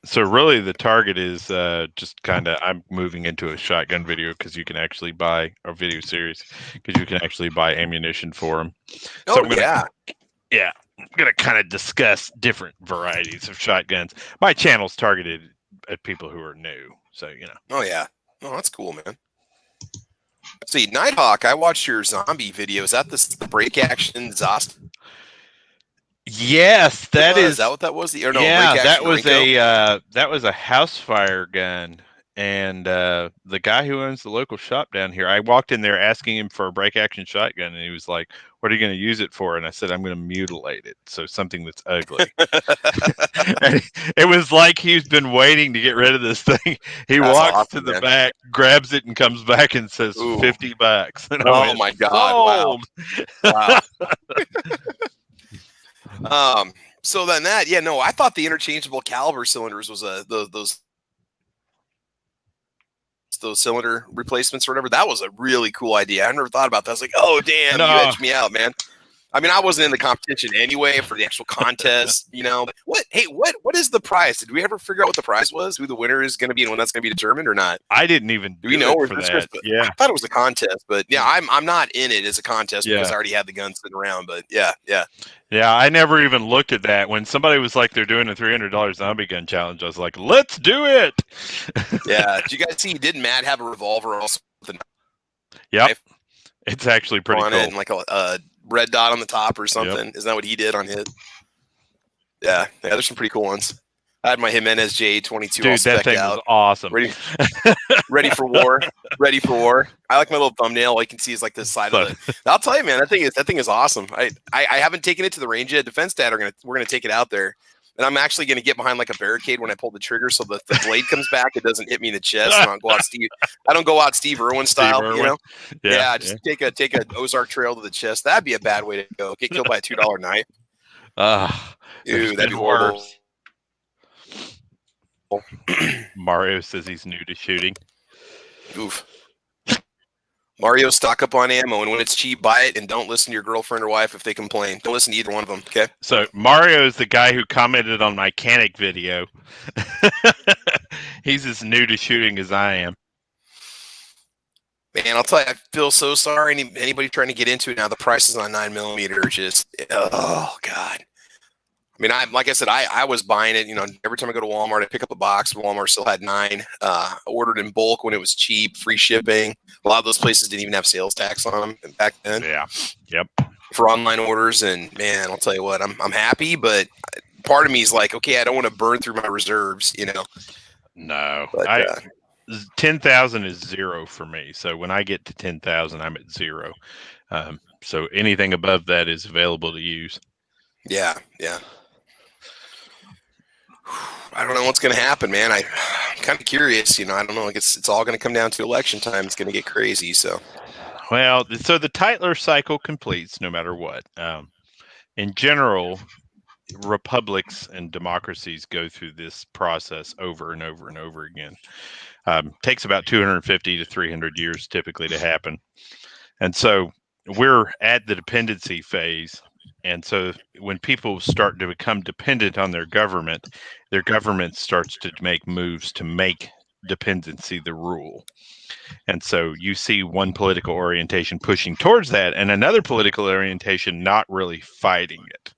S2: So really the target is just kind of, I'm moving into a shotgun video because you can actually buy a video series because you can actually buy ammunition for them.
S7: Oh,
S2: I'm going to kind of discuss different varieties of shotguns. My channel's targeted at people who are new. So,
S7: Oh yeah. Oh, that's cool, man. Let's see, Nighthawk, I watched your zombie video. Is that the break action Zost?
S2: Yes,
S7: Is that what that was? Or no,
S2: yeah,
S7: break action
S2: that was a house fire gun, and the guy who owns the local shop down here, I walked in there asking him for a break action shotgun, and he was like, "What are you going to use it for?" And I said, "I'm going to mutilate it, so something that's ugly." And it was like he's been waiting to get rid of this thing. He
S7: That's
S2: walks
S7: awesome,
S2: to the
S7: man.
S2: back, grabs it, and comes back and says,
S7: Ooh.
S2: $50. And I
S7: Oh
S2: went,
S7: my God! Wow. Wow. So then I thought the interchangeable caliber cylinders was those cylinder replacements or whatever. That was a really cool idea. I never thought about that. I was like, oh damn,
S2: No.
S7: you edged me out, man. I mean, I wasn't in the competition anyway for the actual contest, What is the prize? Did we ever figure out what the prize was? Who the winner is going to be and when that's going to be determined or not?
S2: I didn't even
S7: do we know
S2: for that. Yeah.
S7: I thought it was a contest, but yeah, I'm not in it as a contest because I already had the gun sitting around. But yeah.
S2: Yeah, I never even looked at that. When somebody was like, they're doing a $300 zombie gun challenge, I was like, let's do it.
S7: Yeah. Did you guys see? Did Matt have a revolver also?
S2: Yep. It's actually pretty cool.
S7: And like a red dot on the top or something. Yep. Isn't that what he did on his? Yeah. There's some pretty cool ones. I had my Jimenez J22.
S2: Dude, that thing was awesome.
S7: Ready for war. Ready for war. I like my little thumbnail. All you can see is like this side of it. I'll tell you, man, that thing is awesome. I haven't taken it to the range yet. Defense Dad we're gonna take it out there. And I'm actually going to get behind like a barricade when I pull the trigger, so the blade comes back. It doesn't hit me in the chest. I don't go out Steve Irwin style, Yeah, just take a Ozark trail to the chest. That'd be a bad way to go. Get killed by a $2 knife. Dude, that'd be horrible.
S2: Mario says he's new to shooting.
S7: Oof. Mario, stock up on ammo, and when it's cheap, buy it, and don't listen to your girlfriend or wife if they complain. Don't listen to either one of them, okay?
S2: So Mario is the guy who commented on my Canic video. He's as new to shooting as I am.
S7: Man, I'll tell you, I feel so sorry. Anybody trying to get into it now, the prices on 9mm are just, oh, God. I mean, like I said, I was buying it. Every time I go to Walmart, I pick up a box. Walmart still had 9. I ordered in bulk when it was cheap, free shipping. A lot of those places didn't even have sales tax on them back then.
S2: Yeah. Yep.
S7: For online orders, and man, I'll tell you what, I'm happy, but part of me is like, okay, I don't want to burn through my reserves,
S2: No,
S7: but,
S2: 10,000 is 0 for me. So when I get to 10,000, I'm at 0. So anything above that is available to use.
S7: Yeah. I don't know what's going to happen, man. I'm kind of curious. I don't know. It's all going to come down to election time. It's going to get crazy. So,
S2: well, so the Tytler cycle completes no matter what. In general, republics and democracies go through this process over and over and over again. Takes about 250 to 300 years typically to happen. And so we're at the dependency phase. And so when people start to become dependent on their government starts to make moves to make dependency the rule. And so you see one political orientation pushing towards that and another political orientation not really fighting it.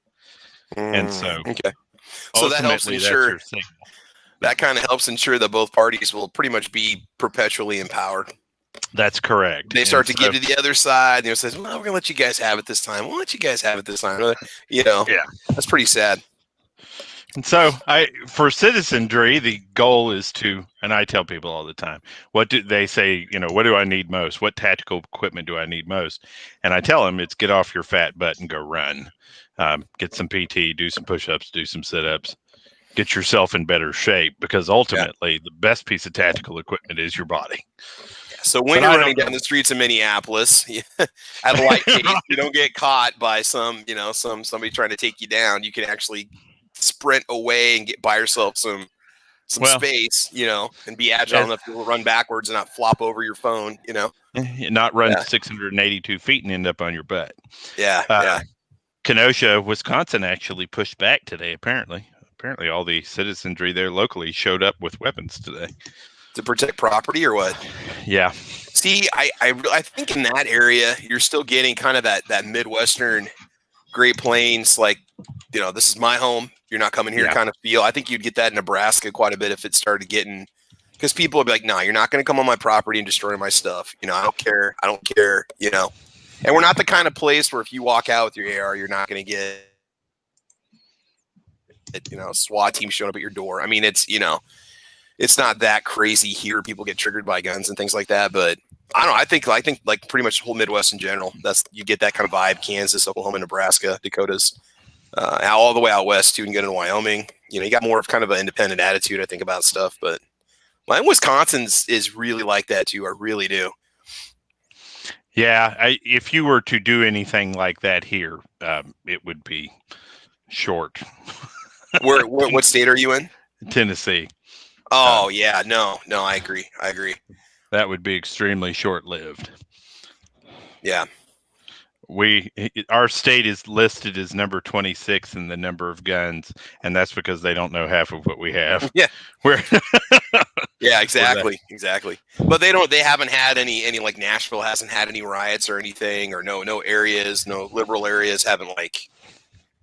S2: And so,
S7: okay. So that helps ensure that kind of helps ensure that both parties will pretty much be perpetually empowered.
S2: That's correct.
S7: They start to get to the other side. And says, "Well, we're gonna let you guys have it this time. We'll let you guys have it this time." You know,
S2: yeah,
S7: that's pretty sad.
S2: And so, for citizenry, the goal is to, and I tell people all the time, what do they say? You know, what do I need most? What tactical equipment do I need most? And I tell them it's get off your fat butt and go run, get some PT, do some push-ups, do some sit-ups, get yourself in better shape, because ultimately the best piece of tactical equipment is your body.
S7: So when you're running down the streets of Minneapolis at a light pace, you don't get caught by somebody trying to take you down. You can actually sprint away and get by yourself some space, and be agile enough to run backwards and not flop over your phone,
S2: not run 682 feet and end up on your butt.
S7: Yeah.
S2: Kenosha, Wisconsin actually pushed back today. Apparently all the citizenry there locally showed up with weapons today
S7: to protect property or what?
S2: Yeah.
S7: See, I think in that area you're still getting kind of that Midwestern Great Plains, like, this is my home, you're not coming here kind of feel. I think you'd get that in Nebraska quite a bit if it started getting, because people would be like, no, you're not going to come on my property and destroy my stuff. I don't care. And we're not the kind of place where if you walk out with your AR, you're not going to get, a SWAT team showing up at your door. I mean, it's not that crazy here. People get triggered by guns and things like that, but I don't know. I think like pretty much the whole Midwest in general, you get that kind of vibe. Kansas, Oklahoma, Nebraska, Dakotas, all the way out west too, and get into Wyoming. You got more of kind of an independent attitude, I think, about stuff. But Wisconsin's is really like that too. I really do.
S2: Yeah, if you were to do anything like that here, it would be short.
S7: What state are you in?
S2: Tennessee.
S7: Oh yeah, no, I agree.
S2: That would be extremely short-lived.
S7: Yeah.
S2: Our state is listed as number 26 in the number of guns, and that's because they don't know half of what we have.
S7: Yeah. Yeah, exactly. But they haven't had any like Nashville hasn't had any riots or anything, or no areas, no liberal areas haven't like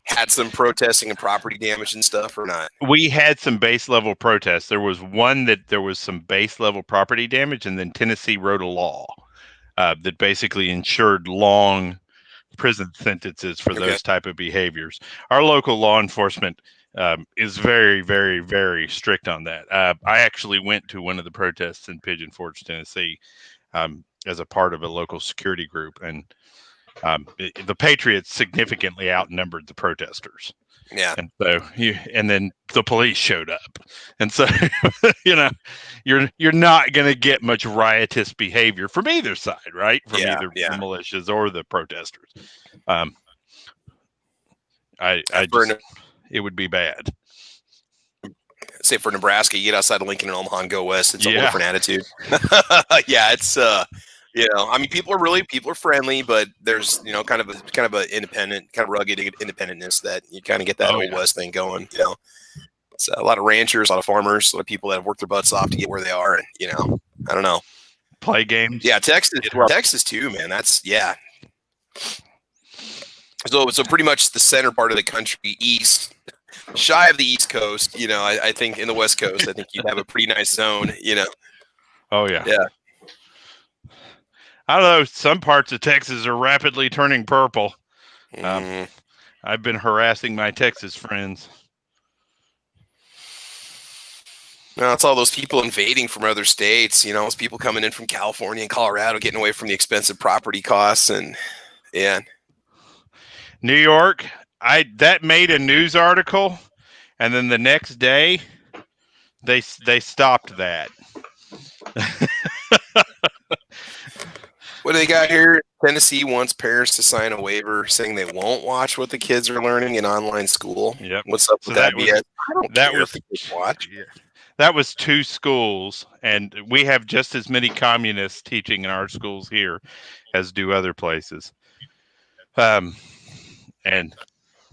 S7: had some protesting and property damage and stuff, or not?
S2: We had some base level protests. There was one that there was some base level property damage, and then Tennessee wrote a law that basically ensured long prison sentences for those type of behaviors. Our local law enforcement is very, very, very strict on that. I actually went to one of the protests in Pigeon Forge, Tennessee, as a part of a local security group, and the Patriots significantly outnumbered the protesters.
S7: Yeah.
S2: And so and then the police showed up. And so, you're not going to get much riotous behavior from either side, right? From either the militias or the protesters. It would be bad.
S7: Say for Nebraska, you get outside of Lincoln and Omaha and go west, it's a whole different attitude. Yeah, it's I mean, people are friendly, but there's kind of a independent, kind of rugged independentness that you kind of get that old west thing going. It's a lot of ranchers, a lot of farmers, a lot of people that have worked their butts off to get where they are, and I don't know,
S2: play games.
S7: Yeah, Texas too, man. That's So pretty much the center part of the country, east, shy of the East Coast. I think in the West Coast, I think you'd have a pretty nice zone.
S2: Oh yeah.
S7: Yeah.
S2: I don't know. Some parts of Texas are rapidly turning purple. I've been harassing my Texas friends.
S7: No, it's all those people invading from other states. Those people coming in from California and Colorado, getting away from the expensive property costs, and
S2: New York. That made a news article, and then the next day, they stopped that.
S7: What do they got here? Tennessee wants parents to sign a waiver saying they won't watch what the kids are learning in online school.
S2: Yep.
S7: What's up with that? I don't care if the kids watch.
S2: Yeah. That was 2 schools, and we have just as many communists teaching in our schools here as do other places. And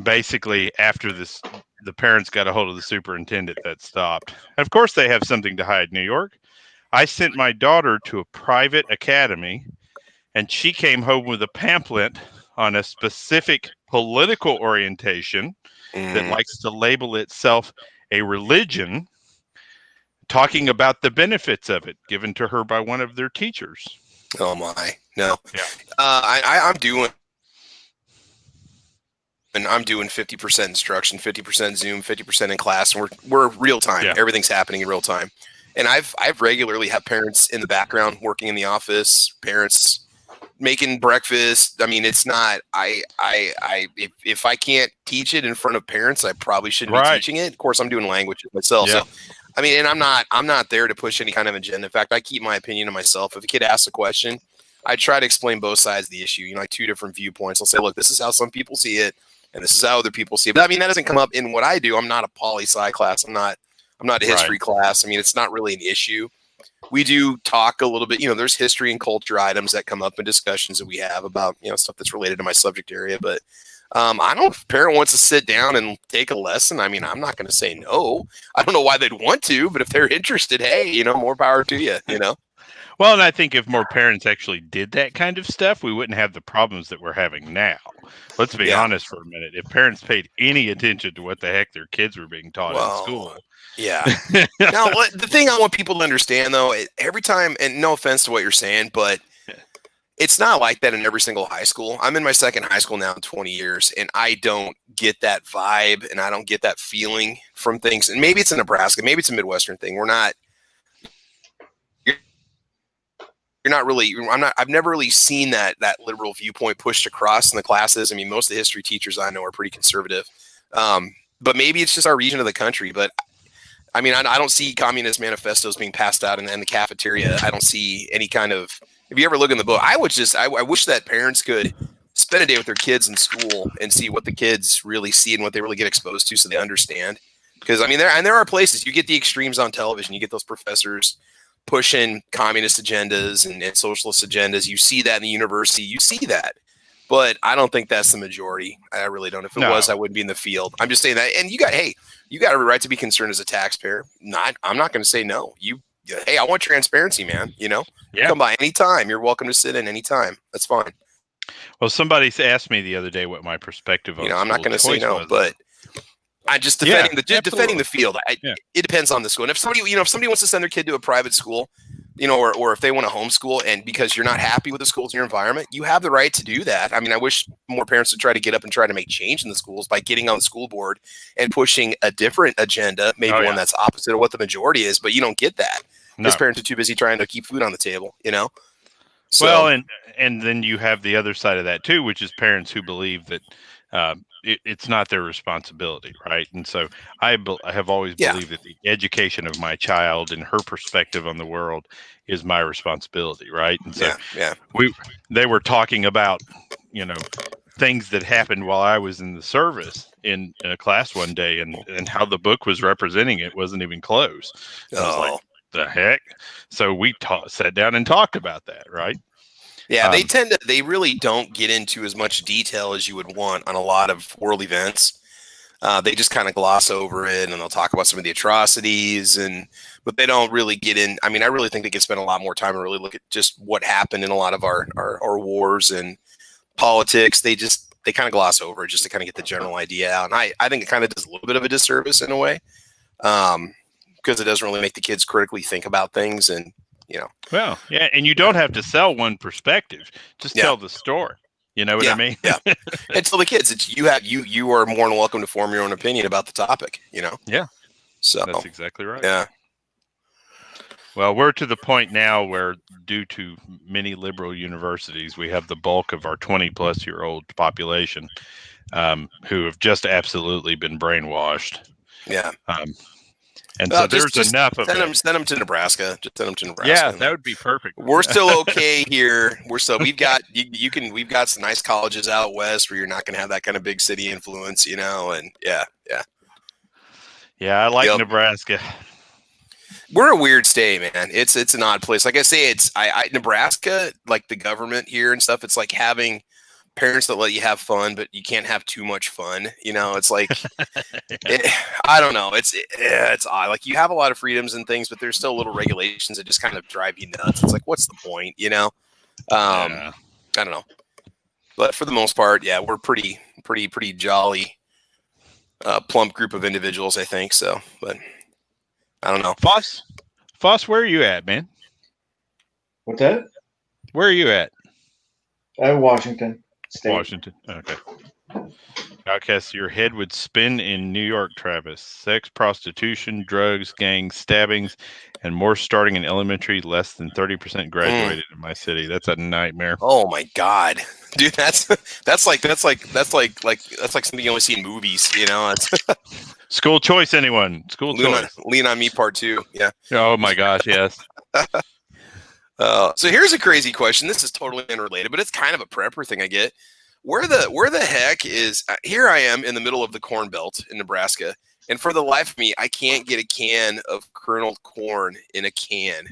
S2: basically, after this, the parents got a hold of the superintendent. That stopped. Of course, they have something to hide. New York. I sent my daughter to a private academy, and she came home with a pamphlet on a specific political orientation that likes to label itself a religion, talking about the benefits of it given to her by one of their teachers.
S7: Oh my, no.
S2: Yeah.
S7: I'm doing 50% instruction, 50% Zoom, 50% in class, and we're real time.
S2: Yeah.
S7: Everything's happening in real time. And I've regularly have parents in the background working in the office, parents making breakfast. I mean, it's not if I can't teach it in front of parents, I probably shouldn't be teaching it. Of course, I'm doing language myself.
S2: Yeah.
S7: So I mean, and I'm not there to push any kind of agenda. In fact, I keep my opinion to myself. If a kid asks a question, I try to explain both sides of the issue, like two different viewpoints. I'll say, look, this is how some people see it, and this is how other people see it. But I mean, that doesn't come up in what I do. I'm not a poli-sci class. I'm not a history class. I mean, it's not really an issue. We do talk a little bit, there's history and culture items that come up in discussions that we have about, stuff that's related to my subject area. But I don't, if a parent wants to sit down and take a lesson, I mean, I'm not going to say no. I don't know why they'd want to, but if they're interested, hey, more power to you,
S2: Well, and I think if more parents actually did that kind of stuff, we wouldn't have the problems that we're having now. Let's be honest for a minute. If parents paid any attention to what the heck their kids were being taught in school.
S7: Yeah. Now, the thing I want people to understand, though, every time, and no offense to what you're saying, but it's not like that in every single high school. I'm in my second high school now in 20 years, and I don't get that vibe, and I don't get that feeling from things. And maybe it's in Nebraska. Maybe it's a Midwestern thing. I've never really seen that liberal viewpoint pushed across in the classes. I mean, most of the history teachers I know are pretty conservative. But maybe it's just our region of the country. But I mean, I don't see communist manifestos being passed out in the cafeteria. I don't see any kind of, if you ever look in the book, I wish that parents could spend a day with their kids in school and see what the kids really see and what they really get exposed to so they understand. Because I mean, there are places you get the extremes on television. You get those professors pushing communist agendas and socialist agendas. You see that in the university. You see that. But I don't think that's the majority. I really don't. If it was, I wouldn't be in the field. I'm just saying that. And you got every right to be concerned as a taxpayer. I'm not going to say no. Hey, I want transparency, man. Come by anytime. You're welcome to sit in anytime. That's fine.
S2: Well, somebody asked me the other day what my perspective on
S7: I'm not going to say no, but I'm just defending the field. It depends on the school. And if somebody wants to send their kid to a private school, or if they want to homeschool, and because you're not happy with the schools in your environment, you have the right to do that. I mean, I wish more parents would try to get up and try to make change in the schools by getting on the school board and pushing a different agenda, maybe one that's opposite of what the majority is, but you don't get that. Because parents are too busy trying to keep food on the table, So,
S2: well, and then you have the other side of that too, which is parents who believe that it's not their responsibility, right? And so I have always believed that the education of my child and her perspective on the world is my responsibility, right? And so they were talking about, things that happened while I was in the service in a class one day, and how the book was representing it wasn't even close. I was like, the heck? So we sat down and talked about that, right?
S7: Yeah, they really don't get into as much detail as you would want on a lot of world events. They just kind of gloss over it, and they'll talk about some of the atrocities, but they don't really get in. I mean, I really think they could spend a lot more time and really look at just what happened in a lot of our wars and politics. They kind of gloss over it just to kind of get the general idea out. And I think it kind of does a little bit of a disservice in a way, because it doesn't really make the kids critically think about things. And
S2: well, yeah, and you don't have to sell one perspective; just tell the story. You know what I mean?
S7: Yeah. And tell the kids you are more than welcome to form your own opinion about the topic.
S2: Yeah. So that's exactly right.
S7: Yeah.
S2: Well, we're to the point now where, due to many liberal universities, we have the bulk of our 20-plus-year-old population who have just absolutely been brainwashed.
S7: Yeah.
S2: And so there's enough of it.
S7: Send them to Nebraska. Just send them to Nebraska.
S2: Yeah, that would be perfect.
S7: We're still okay here. We've got we've got some nice colleges out west where you're not going to have that kind of big city influence, and yeah.
S2: Yeah, I like Nebraska.
S7: We're a weird state, man. It's an odd place. Like I say, Nebraska, like the government here and stuff. It's like having parents that let you have fun, but you can't have too much fun. It's like, I don't know. It's odd. Like, you have a lot of freedoms and things, but there's still little regulations that just kind of drive you nuts. It's like, what's the point? I don't know. But for the most part, yeah, we're pretty jolly, plump group of individuals, I think. So, but I don't know.
S2: Faas, where are you at, man?
S4: What's that?
S2: Where are you at?
S4: Washington State.
S2: Washington. Okay. Outcast, your head would spin in New York, Travis. Sex, prostitution, drugs, gangs, stabbings, and more starting in elementary. Less than 30% graduated in my city. That's a nightmare.
S7: Oh my God, dude, that's like something you only see in movies. You know, it's
S2: School choice, anyone? School choice.
S7: Lean on Me Part 2. Yeah.
S2: Oh my gosh, yes.
S7: So here's a crazy question. This is totally unrelated, but it's kind of a prepper thing I get. Where the heck is here I am in the middle of the Corn Belt in Nebraska, and for the life of me, I can't get a can of kerneled corn in a can.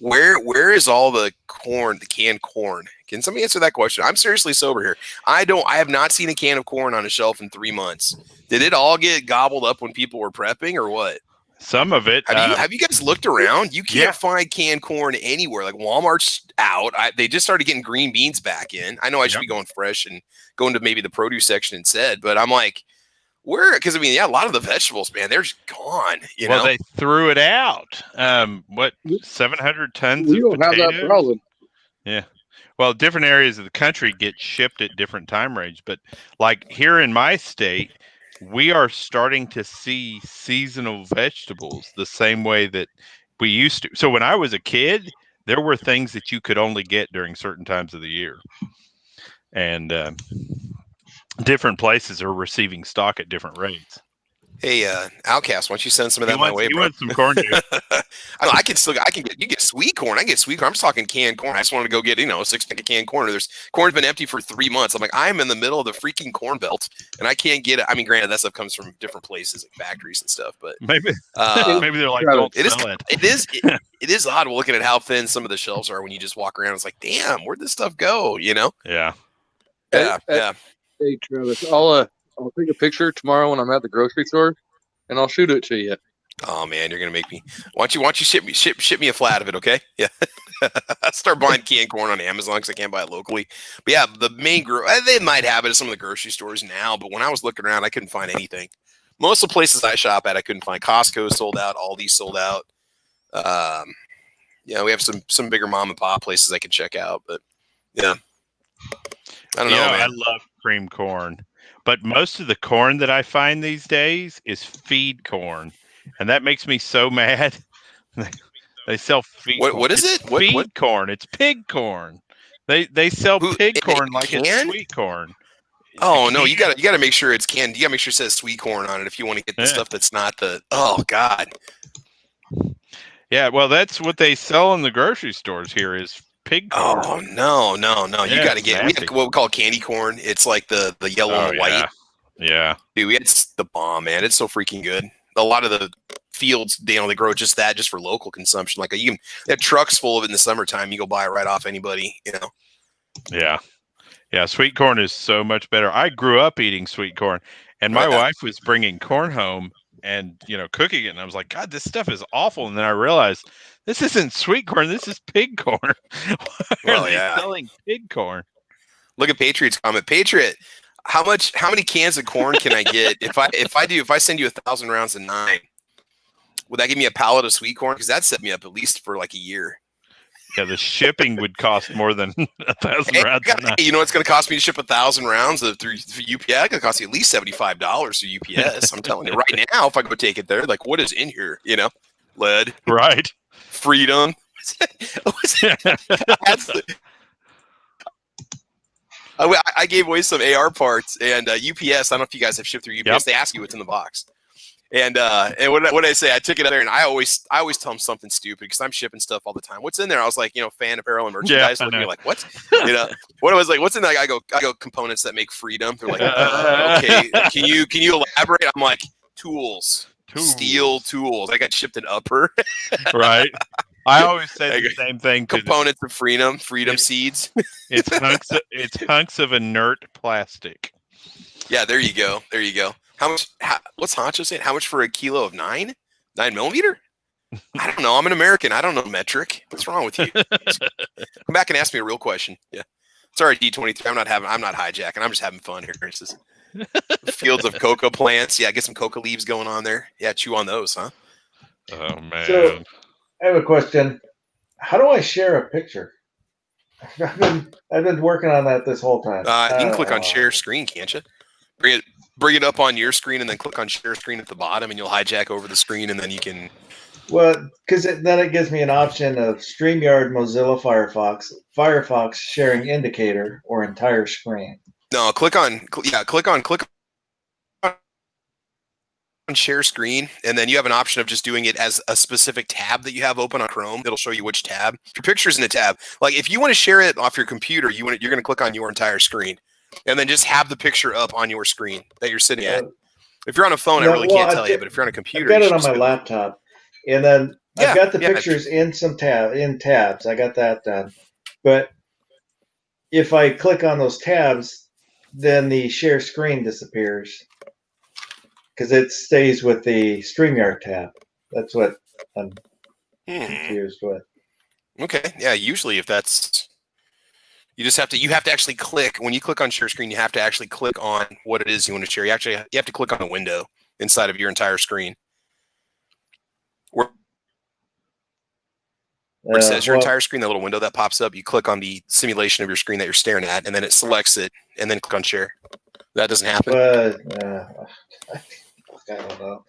S7: Where is all the corn, the canned corn? Can somebody answer that question? I'm seriously sober here. I have not seen a can of corn on a shelf in 3 months. Did it all get gobbled up when people were prepping or what?
S2: Some of it.
S7: Have you guys looked around? You can't find canned corn anywhere. Like Walmart's out. They just started getting green beans back in. I know I should be going fresh and going to maybe the produce section instead, but I'm like, where? Because I mean, a lot of the vegetables, man, they're just gone. You know,
S2: they threw it out. 700 tons
S1: We
S2: of
S1: don't have
S2: potatoes?
S1: that problem.
S2: Yeah. Well, different areas of the country get shipped at different time range, but like here in my state, we are starting to see seasonal vegetables the same way that we used to. So when I was a kid, there were things that you could only get during certain times of the year. And different places are receiving stock at different rates.
S7: Hey, Outcast, why don't you send some of that my way,
S2: You
S7: bro?
S2: want some corn juice?
S7: You get sweet corn. I can get sweet corn. I'm just talking canned corn. I just wanted to go get, a 6-pack of canned corn. Corn's been empty for 3 months. I'm like, I'm in the middle of the freaking Corn Belt and I can't get it. I mean, granted, that stuff comes from different places, like factories and stuff, but
S2: maybe they're like, don't sell it.
S7: It is odd looking at how thin some of the shelves are when you just walk around. It's like, damn, where'd this stuff go?
S2: Yeah.
S7: Yeah.
S1: Hey, Travis, I'll take a picture tomorrow when I'm at the grocery store, and I'll shoot it to you.
S7: Oh man, you're gonna make me. Why don't you ship me a flat of it, okay? Yeah. Start buying canned corn on Amazon because I can't buy it locally. But yeah, the main they might have it at some of the grocery stores now, but when I was looking around, I couldn't find anything. Most of the places I shop at, I couldn't find. Costco sold out. Aldi sold out. We have some bigger mom and pop places I can check out, but yeah. I don't know, man.
S2: I love cream corn, but most of the corn that I find these days is feed corn, and that makes me so mad. They sell feed.
S7: What is it?
S2: Feed corn. It's pig corn. They sell pig corn like it's sweet corn.
S7: Oh no, you gotta make sure it's canned. You gotta make sure it says sweet corn on it if you want to get the stuff that's not the. Oh God.
S2: Yeah, well, that's what they sell in the grocery stores here is pig corn.
S7: Oh no! You got to get. We have what we call candy corn. It's like the yellow and white.
S2: Yeah,
S7: dude, it's the bomb, man. It's so freaking good. A lot of the fields, they grow just for local consumption. Like they have trucks full of it in the summertime. You go buy it right off anybody.
S2: Yeah. Sweet corn is so much better. I grew up eating sweet corn, and my wife was bringing corn home and cooking it, and I was like, God, this stuff is awful. And then I realized this isn't sweet corn. This is pig corn. Why are they selling pig corn?
S7: Look at Patriot's comment. Patriot, how many cans of corn can I get if I send you 1,000 rounds of 9? Would that give me a pallet of sweet corn? Because that set me up at least for like a year.
S2: Yeah, the shipping would cost more than 1,000 rounds.
S7: You know what's going to cost me to ship 1,000 rounds through UPS? It's going to cost you at least $75 through UPS. I'm telling you right now, if I go take it there, like what is in here? Lead,
S2: right?
S7: Freedom. I gave away some AR parts, and UPS. I don't know if you guys have shipped through UPS. Yep. They ask you what's in the box. And what I say, I took it out there, and I always tell them something stupid because I'm shipping stuff all the time. What's in there? I was like, fan apparel and merchandise. Looking at me like, what? What I was like, what's in there? I go components that make freedom. They're like, okay, can you elaborate? I'm like, tools, steel tools. I got shipped an upper.
S2: Right. I always say the same thing.
S7: Components of freedom seeds.
S2: It's hunks of inert plastic.
S7: Yeah, there you go. What's Honcho saying? How much for a kilo of 9 millimeter? I don't know. I'm an American. I don't know metric. What's wrong with you? Come back and ask me a real question. Yeah. Sorry, D23. I'm not hijacking. I'm just having fun here. It's just fields of cocoa plants. Yeah, get some cocoa leaves going on there. Yeah, chew on those, huh?
S2: Oh man.
S4: So I have a question. How do I share a picture? I've been working on that this whole time.
S7: You can click on share screen, can't you? Bring it up on your screen and then click on share screen at the bottom, and you'll hijack over the screen, and then you can.
S4: Well, because then it gives me an option of StreamYard, Mozilla Firefox sharing indicator, or entire screen.
S7: No, click on share screen, and then you have an option of just doing it as a specific tab that you have open on Chrome. It'll show you which tab. If your picture's in a tab, like if you want to share it off your computer, you're going to click on your entire screen, and then just have the picture up on your screen that you're sitting at. If you're on a phone, I really can't tell you, but if you're on a computer,
S4: I've got it on my laptop, and then I've got the pictures in tabs. I got that done, but if I click on those tabs, then the share screen disappears because it stays with the StreamYard tab. That's what I'm confused with.
S7: Okay, yeah. Usually, if that's you have to actually click when you click on share screen. You have to actually click on what it is you want to share. You have to click on a window inside of your entire screen. Where it says your entire screen, that little window that pops up, you click on the simulation of your screen that you're staring at, and then it selects it, and then click on share. That doesn't happen.
S4: I don't know.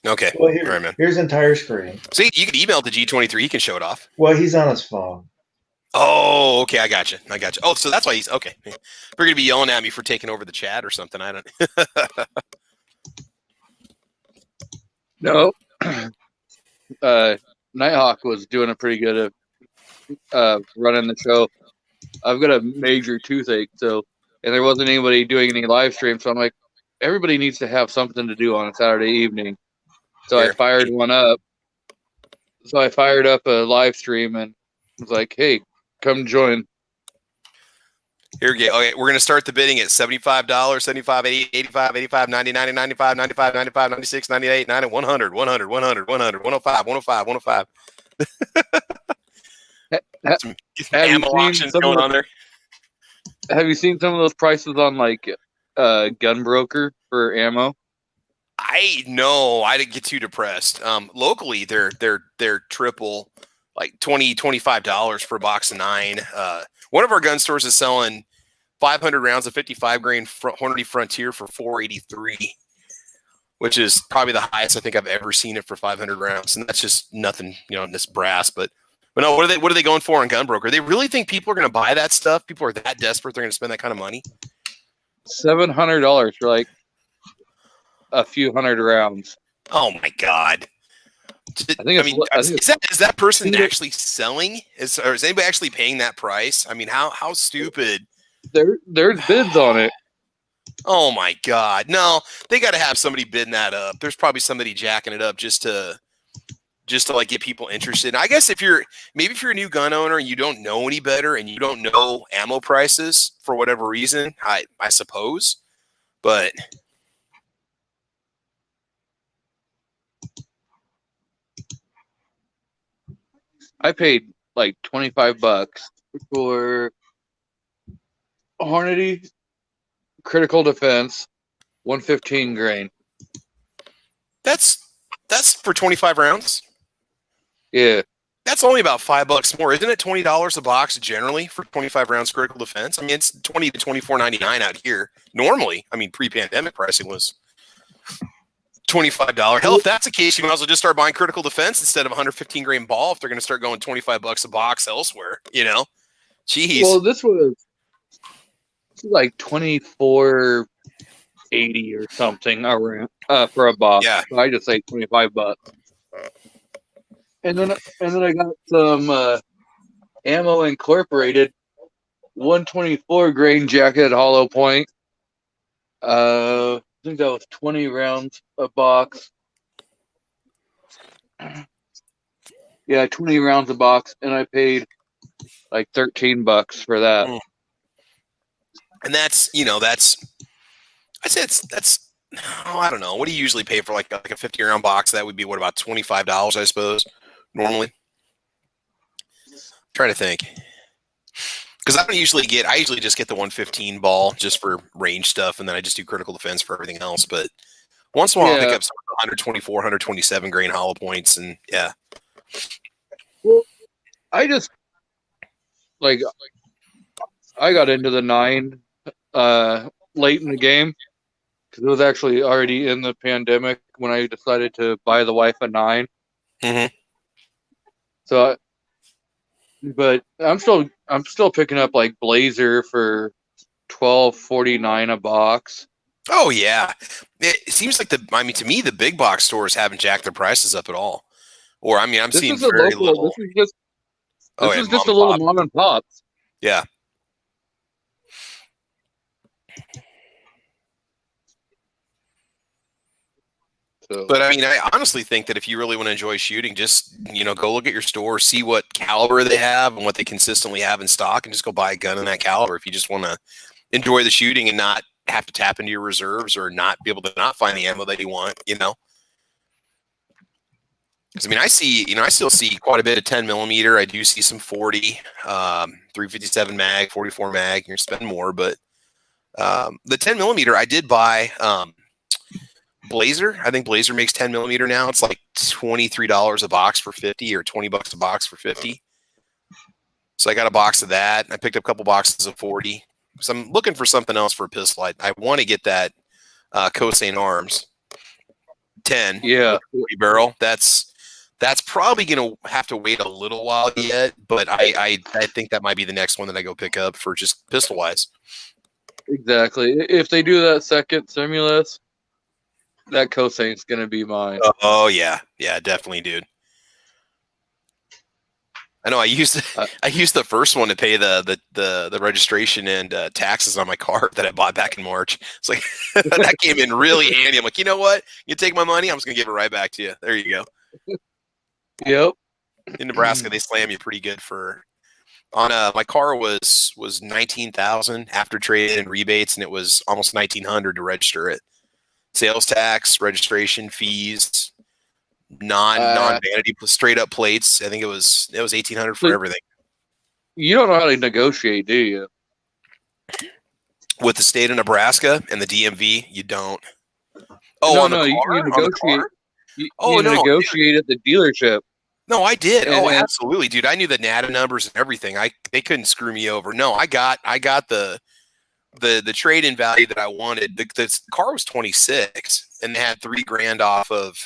S7: Okay.
S4: Well,
S7: all right, man.
S4: Here's entire screen.
S7: See, you could email to G23. He can show it off.
S4: Well, he's on his phone.
S7: Oh, okay. I got you. Oh, so that's why he's okay. We're going to be yelling at me for taking over the chat or something. I don't.
S1: No. Nighthawk was doing a pretty good running the show. I've got a major toothache, and there wasn't anybody doing any live stream, so I'm like, everybody needs to have something to do on a Saturday evening. So I fired one up. So I fired up a live stream and was like, hey, come join.
S7: Here we go. Okay, we're going to start the bidding at $75, $75, 80, 85, 85, 90, 90, 95, 95, 95, 96, 98, 90, 100, 100, 100, 100, 105, 105, 105. Some ammo auctions going on there.
S1: Have you seen some of those prices on like Gunbroker for ammo?
S7: I didn't get too depressed. Locally, they're triple, like $20, $25 for a box of 9. One of our gun stores is selling 500 rounds of 55 grain Hornady Frontier for $483, which is probably the highest I think I've ever seen it for 500 rounds, and that's just nothing, this brass. But no, what are they going for on Gunbroker? They really think people are going to buy that stuff? People are that desperate they're going to spend that kind of money?
S1: $700 for like a few hundred rounds.
S7: Oh my God! Is that person actually selling? Is anybody actually paying that price? I mean, how stupid?
S1: There's bids on it.
S7: Oh my God! No, they got to have somebody bidding that up. There's probably somebody jacking it up just to like get people interested. And I guess if you're a new gun owner and you don't know any better and you don't know ammo prices for whatever reason, I suppose, but.
S1: I paid like $25 for Hornady Critical Defense 115 grain.
S7: That's for 25 rounds?
S1: Yeah.
S7: That's only about $5 more. Isn't it $20 a box generally for 25 rounds Critical Defense? I mean, it's $20 to $24.99 out here. Normally, I mean, pre-pandemic pricing was $25. Hell, if that's the case, you might as well just start buying Critical Defense instead of 115 grain ball if they're going to start going $25 a box elsewhere, Jeez.
S1: Well, this was like $24.80 or something around for a box.
S7: Yeah.
S1: So I just say $25. And then I got some Ammo Incorporated 124 grain jacket hollow point. I think that was 20 rounds a box. Yeah, 20 rounds a box, and I paid like $13 for that.
S7: And that's I say that's I don't know. What do you usually pay for like a 50 round box? That would be about $25, I suppose, normally. I'm trying to think. Because I usually just get the 115 ball just for range stuff, and then I just do Critical Defense for everything else. But once in a while, I pick up some 124, 127 grain hollow points, and yeah.
S1: Well, I just I got into the 9 late in the game because it was actually already in the pandemic when I decided to buy the wife a 9.
S7: Mhm.
S1: So, but I'm still picking up like Blazer for $12.49 a box.
S7: Oh yeah, it seems like to me, the big box stores haven't jacked their prices up at all. Or I'm
S1: This
S7: seeing
S1: is a
S7: very
S1: local.
S7: little.
S1: This
S7: Yeah,
S1: is
S7: mom
S1: just a
S7: and
S1: little
S7: pop.
S1: mom and pops.
S7: Yeah.
S1: So,
S7: But I mean, I honestly think that if you really want to enjoy shooting, just go look at your store, see what caliber they have and what they consistently have in stock, and just go buy a gun in that caliber. If you just want to enjoy the shooting and not have to tap into your reserves or not be able to not find the ammo that you want, Because I mean, I still see quite a bit of 10 millimeter. I do see some 40, 357 mag, 44 mag. You're spending more, but the 10 millimeter, I did buy. Blazer. I think Blazer makes 10 millimeter now. It's like $23 a box for 50 or $20 a box for 50. So I got a box of that. I picked up a couple boxes of 40. So I'm looking for something else for a pistol. I want to get that Cosane Arms 10
S1: yeah.
S7: 40 barrel. That's probably going to have to wait a little while yet, but I think that might be the next one that I go pick up for just pistol wise.
S1: Exactly. If they do that second Simulus, that Cosane's going to be mine.
S7: Oh yeah, definitely, dude. I know. I used the first one to pay the registration and taxes on my car that I bought back in March. It's like that came in really handy. I'm like, you know what? You take my money, I'm just gonna give it right back to you. There you go.
S1: Yep.
S7: In Nebraska, they slam you pretty good for. My car was 19,000 after trade and rebates, and it was almost 1,900 to register it. Sales tax, registration fees, non-vanity, straight up plates. I think it was 1,800 for everything.
S1: You don't know how to negotiate, do you?
S7: With the state of Nebraska and the DMV, you don't. Oh,
S1: no, you negotiate. You
S7: no,
S1: negotiate at the dealership.
S7: No, I did.
S1: And
S7: absolutely, dude. I knew the NADA numbers and everything. They couldn't screw me over. No, I got the trade-in value that I wanted. The car was 26, and they had $3,000 off of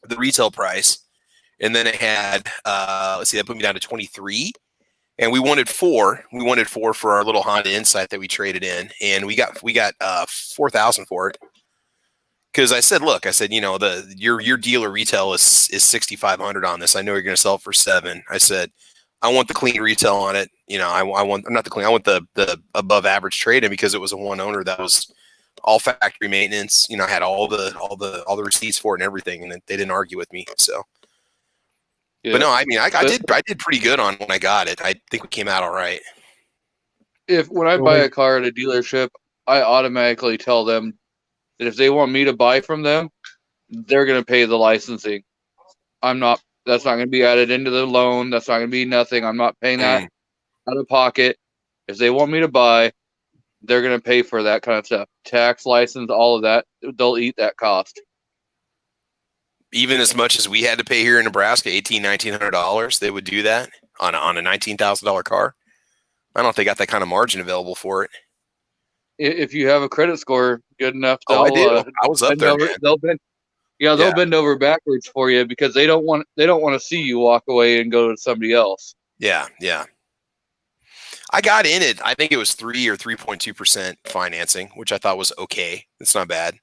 S7: the retail price, and then it had let's see, that put me down to 23, and we wanted 4. We wanted 4 for our little Honda Insight that we traded in, and we got 4,000 for it. Because I said, look, your dealer retail is 6,500 on this. I know you're going to sell it for 7. I said, I want the clean retail on it. I want the above average trade in because it was a one owner that was all factory maintenance. I had all the receipts for it and everything, and they didn't argue with me. So, yeah. But no, I mean, I did pretty good on when I got it. I think we came out all right.
S1: When I buy a car at a dealership, I automatically tell them that if they want me to buy from them, they're going to pay the licensing. That's not going to be added into the loan. That's not going to be nothing. I'm not paying that out of pocket. If they want me to buy, they're going to pay for that kind of stuff. Tax, license, all of that. They'll eat that cost.
S7: Even as much as we had to pay here in Nebraska, $1,900, they would do that on a $19,000 car. I don't know if they got that kind of margin available for it.
S1: If you have a credit score good enough,
S7: I do. I was up there.
S1: They'll bend over backwards for you because they don't want to see you walk away and go to somebody else.
S7: Yeah. I got in it. I think it was 3 or 3.2% financing, which I thought was okay. It's not bad.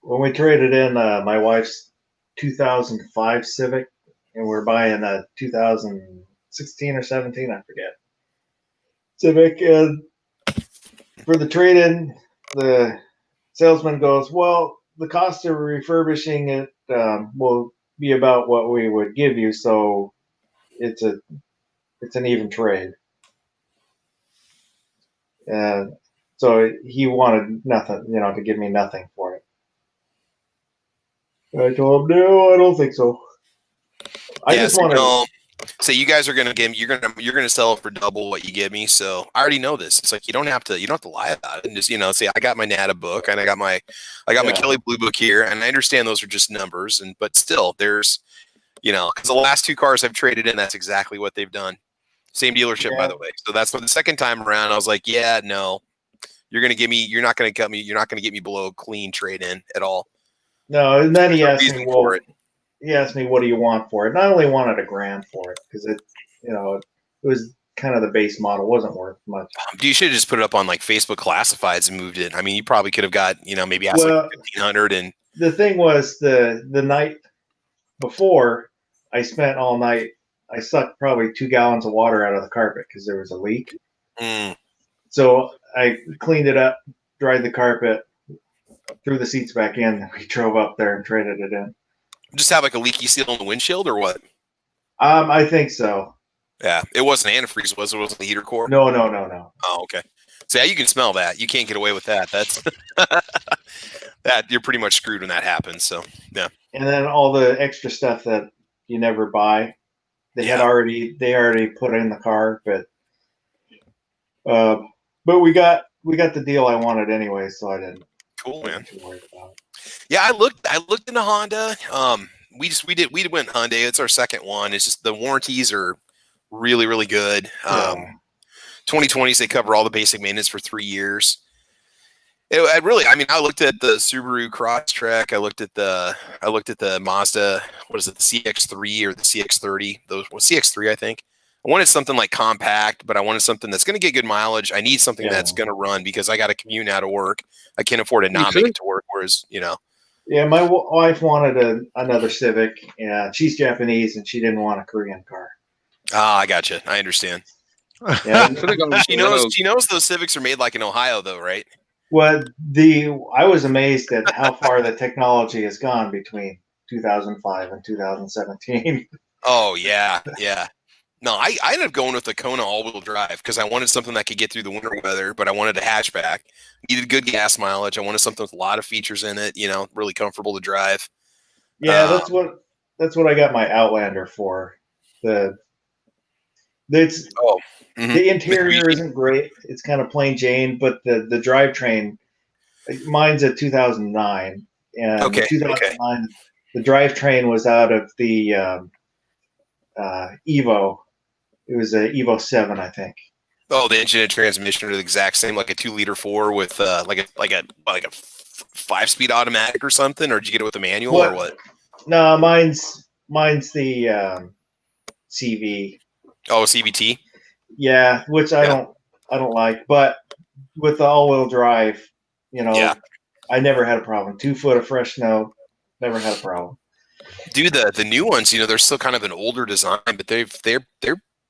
S4: When we traded in my wife's 2005 Civic, and we're buying a 2016 or 17, I forget, Civic, and for the trade-in, the salesman goes, well, the cost of refurbishing it will be about what we would give you, so it's an even trade. And so he wanted nothing, to give me nothing for it. I told him, no, I don't think so. I just want to.
S7: So you guys are gonna you're gonna sell it for double what you give me. So I already know this. It's like you don't have to lie about it and just say I got my NADA book and I got my Kelly Blue book here, and I understand those are just numbers, but still there's because the last 2 cars I've traded in, that's exactly what they've done. Same dealership, by the way. So that's when the second time around, I was like, yeah, no, you're not going to get me below a clean trade in at all.
S4: No, and then he
S7: There's no
S4: asked me,
S7: reason for it.
S4: he asked me, what do you want for it? And I only wanted $1,000 for it because it was kind of the base model, wasn't worth much.
S7: You should have just put it up on like Facebook Classifieds and moved it. I mean, you probably could have got, maybe asked like 1,500 and.
S4: The thing was the night before, I spent all night. I sucked probably 2 gallons of water out of the carpet because there was a leak. So I cleaned it up, dried the carpet, threw the seats back in, and we drove up there and traded it in.
S7: Just have like a leaky seal on the windshield or what?
S4: I think so.
S7: Yeah, it wasn't antifreeze, was it? It wasn't the heater core?
S4: No.
S7: Oh, okay. So yeah, you can smell that. You can't get away with that. That's that you're pretty much screwed when that happens. So yeah.
S4: And then all the extra stuff that you never buy, they already put in the car, but we got the deal I wanted anyway, so I didn't.
S7: Cool, man.
S4: Too worried about it.
S7: Yeah, I looked into Honda. We went Hyundai. It's our second one. It's just the warranties are really, really good. 2020s, they cover all the basic maintenance for 3 years. I looked at the Subaru Crosstrek. I looked at the Mazda. What is it? The CX-3 or the CX-30? CX-3, I think. I wanted something like compact, but I wanted something that's going to get good mileage. I need something that's going to run because I got to commute out of work. I can't afford to not make it to work. Whereas,
S4: Yeah, my wife wanted another Civic, and she's Japanese, and she didn't want a Korean car.
S7: Ah, I gotcha. I understand.
S4: Yeah.
S7: She knows those Civics are made like in Ohio, though, right?
S4: Well, I was amazed at how far the technology has gone between 2005 and 2017.
S7: Oh yeah. No, I ended up going with the Kona all-wheel drive because I wanted something that could get through the winter weather, but I wanted a hatchback. Needed good gas mileage. I wanted something with a lot of features in it. Really comfortable to drive.
S4: Yeah, that's what I got my Outlander for. The interior isn't great. It's kind of plain Jane, but the drivetrain, mine's a 2009, and the 2009 the drivetrain was out of the Evo. It was a Evo 7, I think.
S7: Oh, the engine and transmission are the exact same, like a 2-liter 4 with like a 5-speed automatic or something, or did you get it with a manual or what?
S4: No, mine's the CV.
S7: Oh, CVT.
S4: Yeah, which I don't like, but with the all-wheel drive, I never had a problem. 2 foot of fresh snow, never had a problem.
S7: Dude, the new ones, they're still kind of an older design, but they're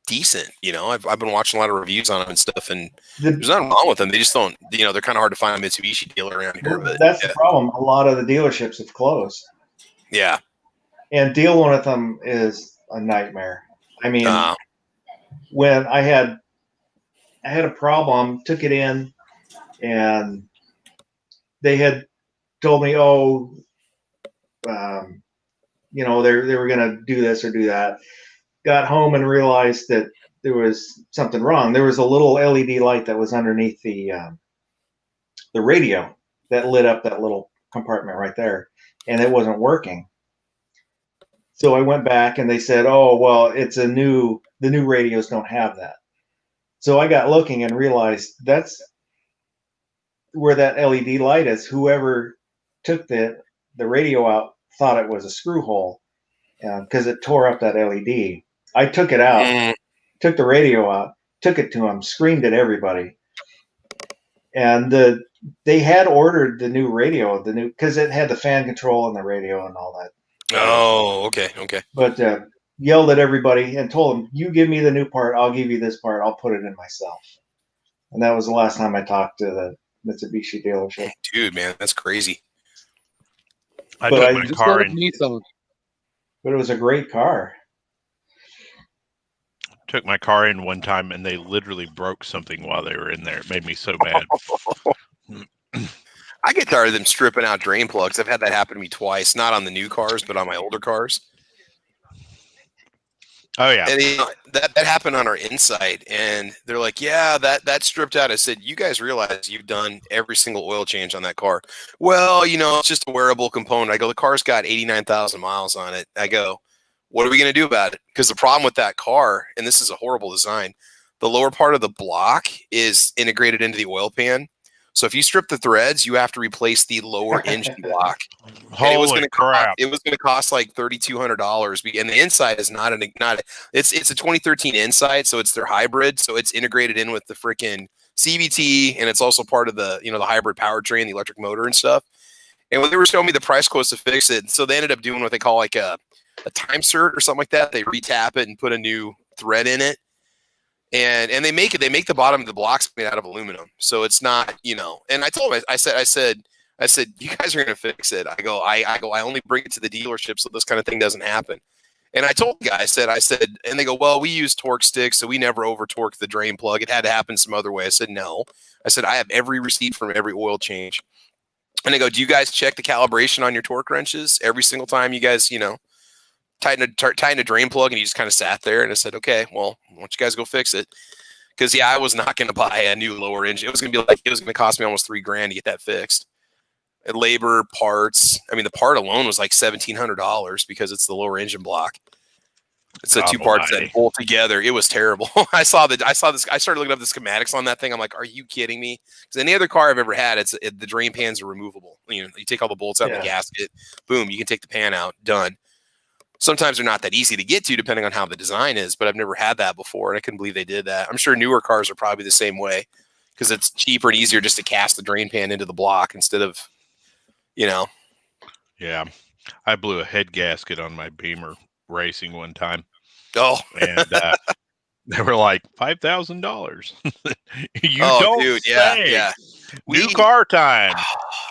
S7: decent. I've been watching a lot of reviews on them and stuff, and there's nothing wrong with them. They just don't, they're kind of hard to find a Mitsubishi dealer around here. But
S4: that's the problem. A lot of the dealerships have closed.
S7: Yeah,
S4: and dealing with them is a nightmare. I mean, when I had a problem, took it in, and they had told me, they were going to do this or do that. Got home and realized that there was something wrong. There was a little LED light that was underneath the radio that lit up that little compartment right there, and it wasn't working. So I went back and they said, "Oh, well, the new radios don't have that." So I got looking and realized that's where that LED light is. Whoever took the radio out thought it was a screw hole because it tore up that LED. I took it out, took the radio out, took it to them, screamed at everybody. And they had ordered the new radio, because it had the fan control and the radio and all that.
S7: Oh, okay.
S4: But yelled at everybody and told them, "You give me the new part, I'll give you this part, I'll put it in myself." And that was the last time I talked to the Mitsubishi dealership.
S7: Dude, man, that's crazy.
S2: I took my car in.
S4: But it was a great car.
S2: Took my car in one time and they literally broke something while they were in there. It made me so mad.
S7: I get tired of them stripping out drain plugs. I've had that happen to me twice, not on the new cars, but on my older cars.
S2: Oh yeah.
S7: And that happened on our Insight, and they're like, "Yeah, that stripped out." I said, "You guys realize you've done every single oil change on that car?" "Well, it's just a wearable component." I go, "The car's got 89,000 miles on it." I go, What are we going to do about it? Because the problem with that car, and this is a horrible design, the lower part of the block is integrated into the oil pan. So if you strip the threads, you have to replace the lower engine block.
S2: Holy crap!
S7: It was going to cost like $3,200, and the inside is not. It's a 2013 Insight, so it's their hybrid, so it's integrated in with the freaking CVT, and it's also part of the the hybrid powertrain, the electric motor and stuff. And when they were showing me the price quotes to fix it, so they ended up doing what they call like a time cert or something like that. They retap it and put a new thread in it. And they make the bottom of the blocks made out of aluminum. So it's not, and I told him, I said, you guys are going to fix it. I only bring it to the dealership so this kind of thing doesn't happen. And I told the guy, I said, and they go, well, we use torque sticks, so we never over torque the drain plug. It had to happen some other way. I said, no. I said, I have every receipt from every oil change. And they go, do you guys check the calibration on your torque wrenches every single time you guys, tighten a drain plug? And he just kind of sat there, and I said, okay, well, why don't you guys go fix it? Because I was not going to buy a new lower engine. It was going to cost me almost $3,000 to get that fixed. And labor, parts. I mean, the part alone was like $1,700 because it's the lower engine block. It's the two parts that bolt together. It was terrible. I started looking up the schematics on that thing. I'm like, are you kidding me? Because any other car I've ever had, the drain pans are removable. You take all the bolts out of the gasket, boom, you can take the pan out, done. Sometimes they're not that easy to get to depending on how the design is, but I've never had that before, and I couldn't believe they did that. I'm sure newer cars are probably the same way because it's cheaper and easier just to cast the drain pan into the block instead of,
S2: Yeah. I blew a head gasket on my Beamer racing one time.
S7: Oh.
S2: And they were like $5,000. Don't
S7: dude,
S2: say.
S7: Yeah.
S2: New car time.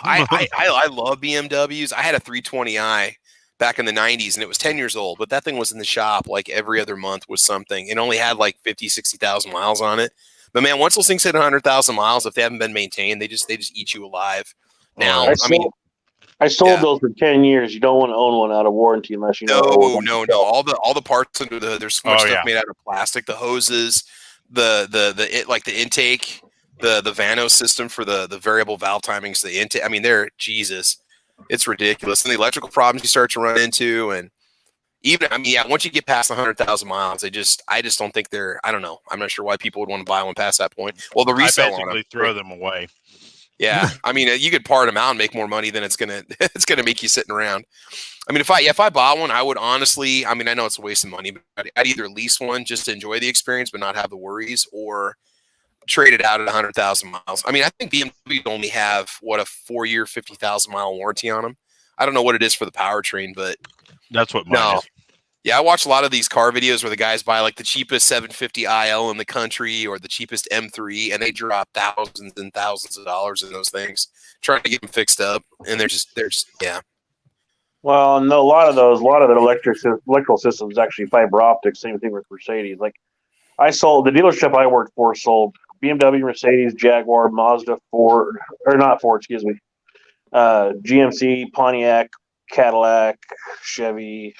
S7: I love BMWs. I had a 320i back in the 90s, and it was 10 years old, but that thing was in the shop like every other month was something. It only had like 50, 60,000 miles on it. But man, once those things hit 100,000 miles, if they haven't been maintained, they just eat you alive. Now,
S8: I sold those for 10 years. You don't want to own one out of warranty unless you know.
S7: No. All the parts under there's so much stuff made out of plastic. The hoses, the intake, the Vanos system for the variable valve timings, the intake. I mean, it's ridiculous. And the electrical problems you start to run into, and even once you get past 100,000 miles, I just don't think they're. I don't know. I'm not sure why people would want to buy one past that point. Well, the resale
S2: I basically throw them away.
S7: Yeah, I mean, you could part them out and make more money than it's gonna make you sitting around. I mean, if I bought one, I would honestly. I mean, I know it's a waste of money, but I'd either lease one just to enjoy the experience but not have the worries, or trade it out at 100,000 miles. I mean, I think BMW only have a 4-year, 50,000 mile warranty on them. I don't know what it is for the powertrain, but
S2: that's what mine is.
S7: Yeah, I watch a lot of these car videos where the guys buy like the cheapest 750 IL in the country or the cheapest M3, and they drop thousands and thousands of dollars in those things trying to get them fixed up, and they're just yeah.
S8: Well, no, a lot of the electrical systems actually fiber optic. Same thing with Mercedes. Like the dealership I worked for sold BMW, Mercedes, Jaguar, Mazda, Ford, or not Ford, excuse me, GMC, Pontiac, Cadillac, Chevy.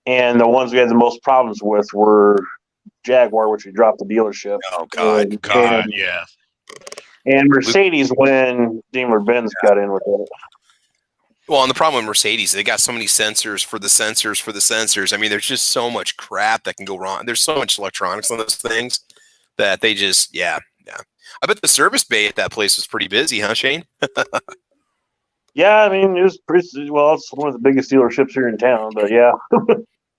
S8: And the ones we had the most problems with were Jaguar, which we dropped the dealership.
S7: Oh, God,
S2: yeah.
S8: And Mercedes when Daimler-Benz got in with it.
S7: Well, and the problem with Mercedes, they got so many sensors for the sensors. I mean, there's just so much crap that can go wrong. There's so much electronics on those things that they just, yeah. I bet the service bay at that place was pretty busy, huh, Shane?
S8: Yeah, I mean, it was pretty well. It's one of the biggest dealerships here in town, but yeah.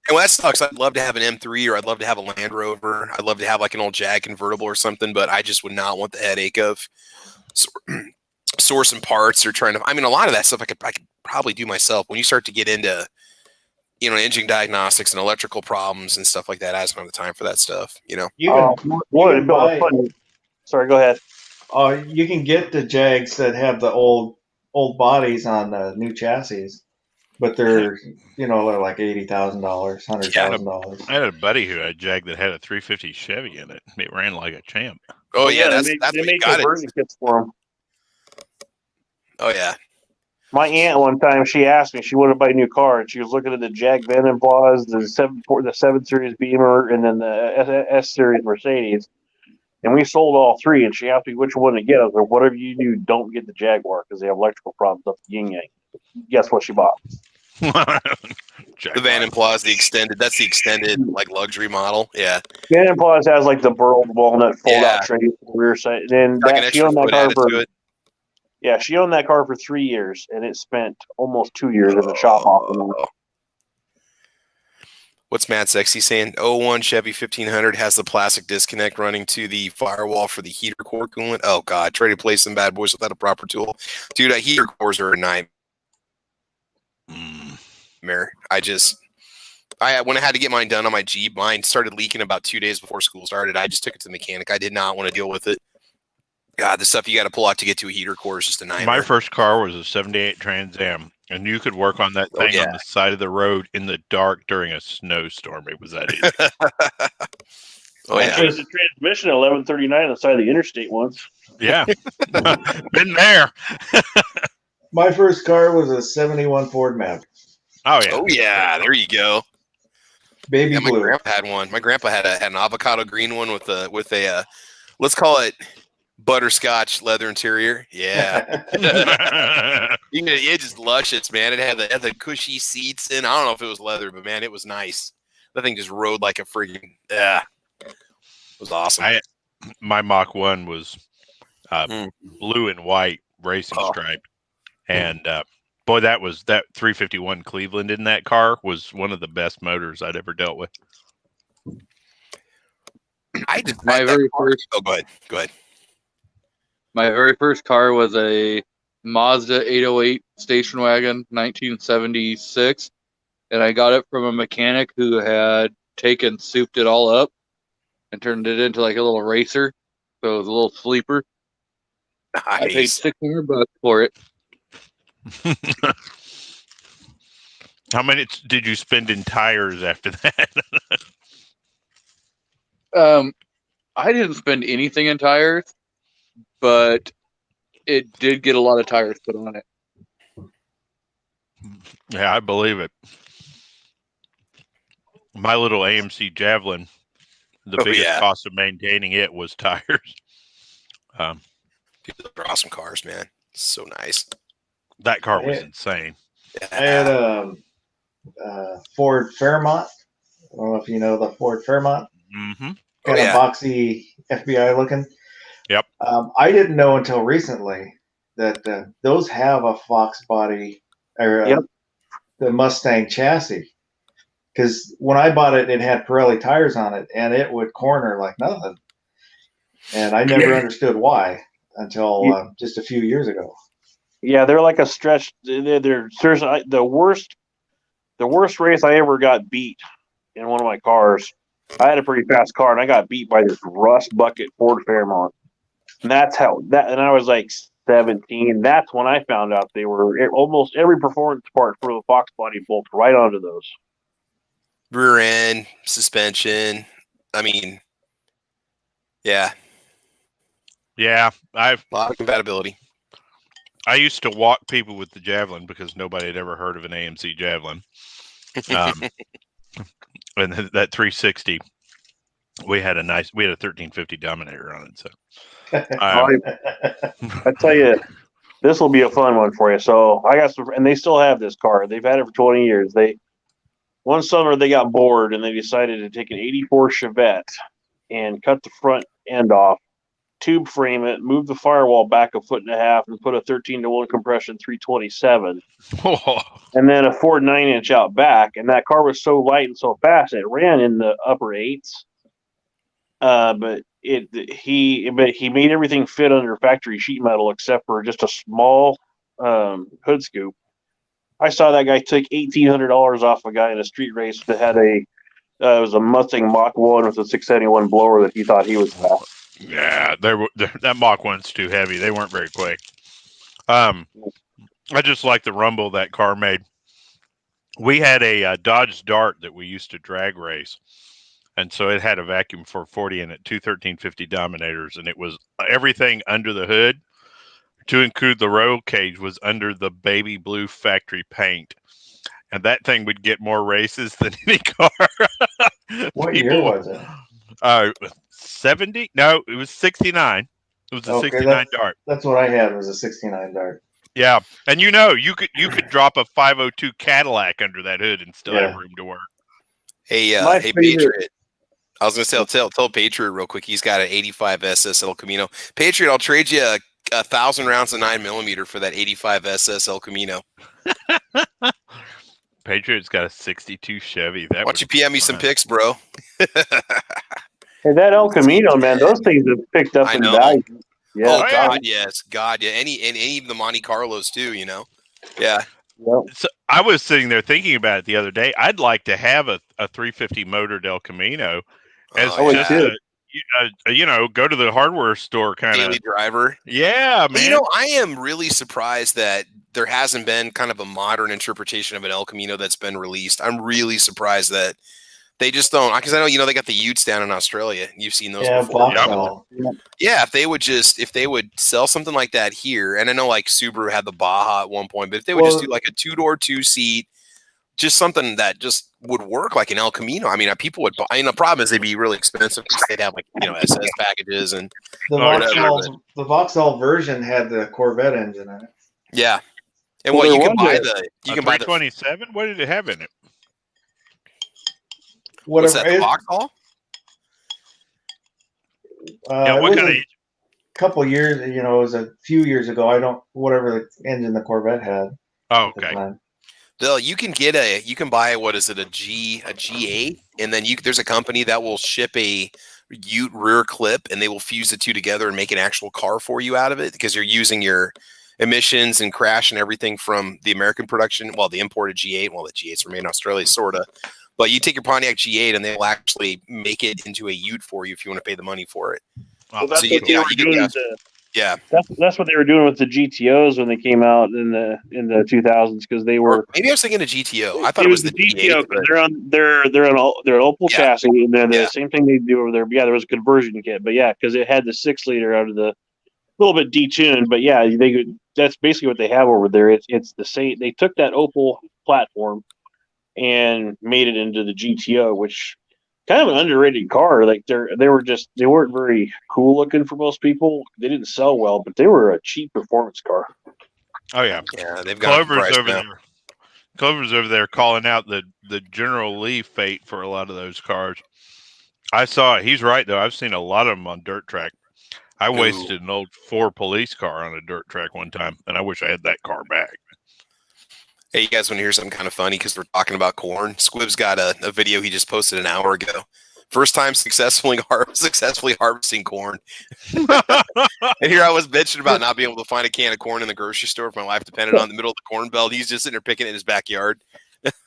S7: And that sucks. I'd love to have an M3, or I'd love to have a Land Rover. I'd love to have like an old Jag convertible or something, but I just would not want the headache of sourcing parts or trying to. I mean, a lot of that stuff I could probably do myself. When you start to get into, engine diagnostics and electrical problems and stuff like that, I just don't have the time for that stuff.
S8: Sorry, go ahead.
S4: You can get the Jags that have the old bodies on the new chassis, but they're like $80,000, $100,000.
S2: I had a buddy who had a Jag that had a 350 Chevy in it. It ran like a champ.
S7: Oh yeah, that's
S8: they make conversion kits for them.
S7: Oh yeah.
S8: My aunt one time, she asked me, she wanted to buy a new car, and she was looking at the Jag Van Plaus, the 7 Series Beamer, and then the S Series Mercedes. And we sold all three, and she asked me which one to get. I was like, whatever you do, don't get the Jaguar because they have electrical problems up the yin yang. Guess what she bought?
S7: The Van Plaza is the extended. That's the extended like luxury model. Yeah.
S8: Van Plaza has like the burled walnut fold out
S7: Yeah.
S8: tray for the rear side. And
S7: Like an
S8: that she
S7: extra
S8: owned that
S7: foot
S8: car
S7: added
S8: for
S7: to it.
S8: yeah, she owned that car for 3 years, and it spent almost 2 years in the shop off and on.
S7: What's Matt Sexy saying? 01 Chevy 1500 has the plastic disconnect running to the firewall for the heater core coolant. Oh God, try to play some bad boys without a proper tool, dude. Heater cores are a nightmare. When I had to get mine done on my Jeep, mine started leaking about 2 days before school started. I just took it to the mechanic. I did not want to deal with it. God, the stuff you got to pull out to get to a heater core is just a nightmare.
S2: My first car was a 78 Trans Am, and you could work on that thing on the side of the road in the dark during a snowstorm. It was that easy.
S8: I changed the transmission at 1139 on the side of the interstate once.
S2: Yeah. Been there.
S4: My first car was a 71 Ford Maverick.
S2: Oh, yeah.
S7: Oh, yeah. There you go.
S4: Baby
S7: my
S4: blue.
S7: grandpa had one. My grandpa had an avocado green one with a let's call it butterscotch leather interior. Yeah. It just luscious, man. It had the cushy seats in. I don't know if it was leather, but man, it was nice. That thing just rode like a friggin' it was awesome.
S2: My Mach 1 was blue and white racing stripe. And boy, that 351 Cleveland in that car was one of the best motors I'd ever dealt with.
S1: My very first.
S7: Oh, go ahead.
S1: My very first car was a Mazda 808 station wagon, 1976, and I got it from a mechanic who had souped it all up and turned it into like a little racer. So it was a little sleeper.
S7: Nice.
S1: I paid $600 for it.
S2: How many did you spend in tires after that?
S1: I didn't spend anything in tires, but it did get a lot of tires put on it.
S2: Yeah, I believe it. My little AMC Javelin, the biggest cost of maintaining it was tires.
S7: Those are awesome cars, man. So nice.
S2: That car was insane.
S4: I had a Ford Fairmont. I don't know if you know the Ford Fairmont.
S2: Mm-hmm.
S4: Kind of boxy FBI looking.
S2: Yep.
S4: I didn't know until recently that those have a Fox body or the Mustang chassis. Because when I bought it, it had Pirelli tires on it, and it would corner like nothing. And I never understood why until just a few years ago.
S8: Yeah, they're like a stretch. They're seriously the worst race I ever got beat in one of my cars. I had a pretty fast car, and I got beat by this rust bucket Ford Fairmont. And that's and I was like 17. That's when I found out they were almost every performance part for the Fox body bolts right onto those.
S7: Rear end, suspension. I mean, yeah.
S2: Yeah,
S7: a lot of compatibility.
S2: I used to walk people with the Javelin because nobody had ever heard of an AMC Javelin. And that 360, we had a 1350 Dominator on it. So
S8: I tell you, this will be a fun one for you. So I got and they still have this car. They've had it for 20 years. One summer they got bored and they decided to take an 84 Chevette and cut the front end off, tube frame it, move the firewall back 1.5 feet, and put a 13-to-1 compression 327, and then a Ford 9-inch out back. And that car was so light and so fast, it ran in the upper eights. But he made everything fit under factory sheet metal except for just a small hood scoop. I saw that guy take $1,800 off a guy in a street race that had it was a Mustang Mach 1 with a 671 blower that he thought he was fast.
S2: Yeah, that Mach 1's too heavy. They weren't very quick. I just like the rumble that car made. We had a Dodge Dart that we used to drag race, and so it had a vacuum 440 in it, two 1350 Dominators, and it was everything under the hood, to include the roll cage, was under the baby blue factory paint. And that thing would get more races than any car.
S4: What year was it?
S2: 70? No, it was 69. It was a 69 Dart.
S4: That's what I had, was a 69 Dart.
S2: Yeah, and you could drop a 502 Cadillac under that hood and still have room to work.
S7: Hey,
S8: My
S7: hey,
S8: favorite-
S7: Patriot. I was gonna say, tell Patriot real quick. He's got an 85 SS El Camino. Patriot, I'll trade you a 1,000 rounds of 9mm for that 85 SS El Camino.
S2: Patriot's got a 62 Chevy.
S7: Why don't you PM me some pics, bro?
S8: Hey, that El Camino, man, those things have picked up
S7: I
S8: in
S7: know.
S8: value. Yeah.
S7: Oh God, yes, God, yeah. Any of the Monte Carlos too, you know. Yeah.
S8: Yep.
S2: So I was sitting there thinking about it the other day. I'd like to have a 350 motored El Camino as just go to the hardware store kind
S7: daily
S2: of
S7: driver.
S2: Yeah, man.
S7: You know, I am really surprised that there hasn't been kind of a modern interpretation of an El Camino that's been released. I'm really surprised that they just don't, because I know, they got the Utes down in Australia. You've seen those before. Yeah, if they would sell something like that here, and I know like Subaru had the Baja at one point, but if they would just do like a 2-door, 2-seat, just something that just would work like an El Camino. I mean, people would buy. I mean, the problem is they'd be really expensive because they'd have like SS packages and
S4: the Vauxhall version had the Corvette engine in it.
S7: Yeah, and you can buy the
S2: 327. What did it have in it?
S7: What's that, the Vauxhall?
S2: What kind of?
S4: A couple years, it was a few years ago. Whatever the engine the Corvette had.
S2: Oh, okay.
S7: Bill, you can buy what is it, a G8, and then there's a company that will ship a Ute rear clip, and they will fuse the two together and make an actual car for you out of it because you're using your emissions and crash and everything from the American production, the imported G8. Well, the G8s were made in Australia, sorta. But you take your Pontiac G8 and they'll actually make it into a Ute for you if you want to pay the money for it.
S8: Well, that's what they were doing. That's what they were doing with the GTOs when they came out in the 2000s because they were.
S7: Maybe I was thinking a GTO. I thought it was the
S8: GTO because they're an Opel chassis and then the same thing they do over there. But yeah, there was a conversion kit, but yeah, because it had the 6-liter out of the little bit detuned, but yeah, that's basically what they have over there. It's the same. They took that Opel platform and made it into the GTO, which kind of an underrated car. Like they weren't very cool looking for most people. They didn't sell well, but they were a cheap performance car.
S2: Oh yeah,
S7: they've got
S2: Clover's over there. Clover's over there calling out the General Lee fate for a lot of those cars. I saw it. He's right though. I've seen a lot of them on dirt track. I wasted an old Ford police car on a dirt track one time, and I wish I had that car back.
S7: Hey, you guys want to hear something kind of funny because we're talking about corn? Squib's got a video he just posted an hour ago. First time successfully harvesting corn. And here I was bitching about not being able to find a can of corn in the grocery store if my life depended on the middle of the corn belt. He's just sitting there picking it in his backyard.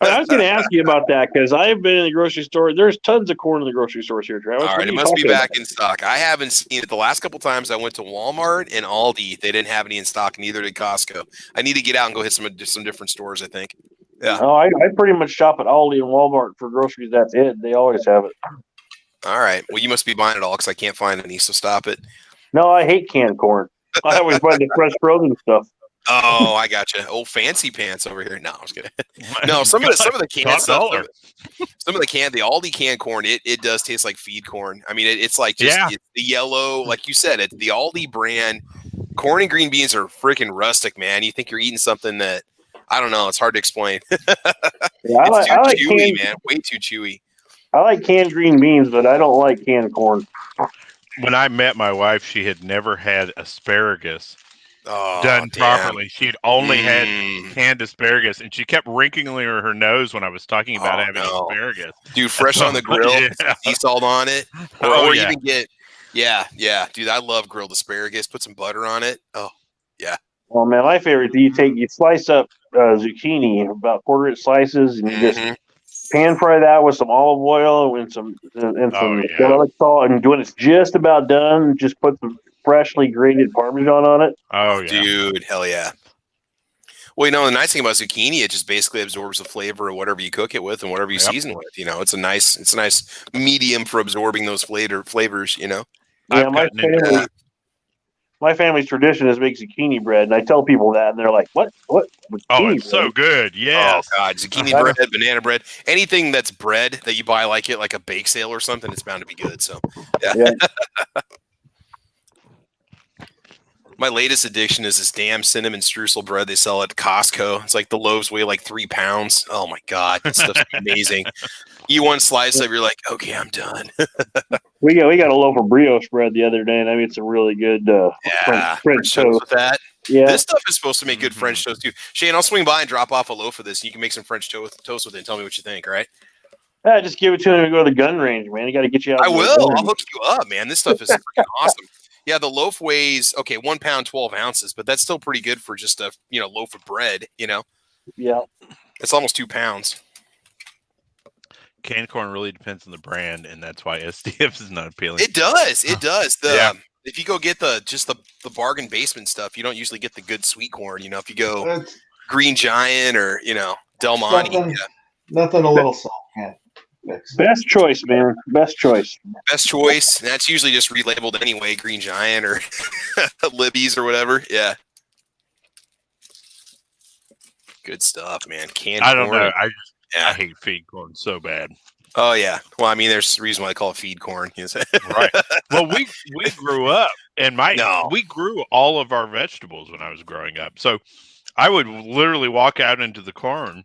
S8: I was going to ask you about that because I've been in the grocery store. There's tons of corn in the grocery stores here, Travis.
S7: All right, it must be back in stock. I haven't seen it. The last couple times I went to Walmart and Aldi, they didn't have any in stock, neither did Costco. I need to get out and go hit some different stores, I think. Yeah.
S8: Oh, I pretty much shop at Aldi and Walmart for groceries. That's it. They always have it.
S7: All right. Well, you must be buying it all because I can't find any, so stop it.
S8: No, I hate canned corn. I always buy the fresh frozen stuff.
S7: Oh, I gotcha. Old fancy pants over here. No, I was kidding. No, some of the canned stuff. Some of the Aldi canned corn, it does taste like feed corn. I mean, it's like just it's the yellow, like you said, the Aldi brand corn and green beans are freaking rustic, man. You think you're eating something that I don't know. It's hard to explain.
S8: I like
S7: chewy, man. Way too chewy.
S8: I like canned green beans, but I don't like canned corn.
S2: When I met my wife, she had never had asparagus done properly. She'd only had canned asparagus, and she kept wrinkling her nose when I was talking about having asparagus.
S7: Dude, fresh on the grill, sea salt on it, or even get dude. I love grilled asparagus. Put some butter on it. Oh, yeah.
S8: Well, man, my favorite. You slice up zucchini, about 1/4 slices, and you just pan fry that with some olive oil and some garlic salt. And when it's just about done, just put some freshly grated Parmesan on it.
S2: Oh yeah,
S7: dude, hell yeah. Well, the nice thing about zucchini, it just basically absorbs the flavor of whatever you cook it with and whatever you season with. It's a nice medium for absorbing those flavors.
S8: Yeah, my family's tradition is make zucchini bread, and I tell people that, and they're like, "What?
S2: Oh, it's so good! Yes.
S7: Oh God, zucchini bread, banana bread, anything that's bread that you buy like a bake sale or something, it's bound to be good. So, yeah. My latest addiction is this damn cinnamon streusel bread they sell at Costco. It's like the loaves weigh like 3 pounds. Oh my god, that stuff's amazing. Eat one slice of, you're like, okay, I'm done.
S8: We got a loaf of brioche bread the other day, and I made some really good French toast
S7: with that.
S8: Yeah,
S7: This stuff is supposed to make good French toast too. Shane, I'll swing by and drop off a loaf of this. And you can make some French toast with it and tell me what you think, all right?
S8: yeah. Just give it to him and go to the gun range, man. You got to get you out.
S7: I will. I'll hook you up, man. This stuff is freaking awesome. Yeah, the loaf weighs 1 pound 12 ounces, but that's still pretty good for just a loaf of bread.
S8: Yeah,
S7: it's almost 2 pounds.
S2: Canned corn really depends on the brand, and that's why SDF is not appealing.
S7: It does. If you go get the bargain basement stuff, you don't usually get the good sweet corn. If you go Green Giant or Del Monte,
S4: nothing a little salt can't fix.
S8: Best choice, man. Best choice.
S7: Best choice. And that's usually just relabeled anyway, Green Giant or Libby's or whatever. Yeah. Good stuff, man. Canned corn.
S2: I don't know. I hate feed corn so bad.
S7: Oh yeah. Well, I mean, there's a reason why they call it feed corn.
S2: Right. Well, we grew up, and we grew all of our vegetables when I was growing up. So I would literally walk out into the corn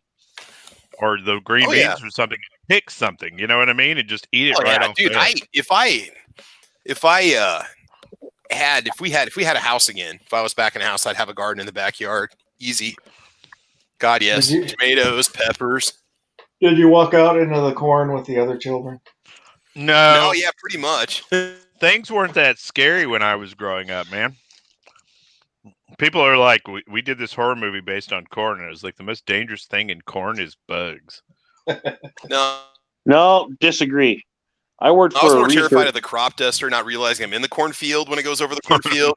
S2: or the green beans or something, and pick something. You know what I mean? And just eat it off.
S7: Dude, if we had a house again, if I was back in a house, I'd have a garden in the backyard. Easy. God, yes. Tomatoes, peppers.
S4: Did you walk out into the corn with the other children?
S2: No,
S7: yeah, pretty much.
S2: Things weren't that scary when I was growing up, man. People are like, we did this horror movie based on corn, and it was like the most dangerous thing in corn is bugs.
S8: No, disagree. I was
S7: more terrified of the crop duster, not realizing I'm in the cornfield when it goes over the cornfield.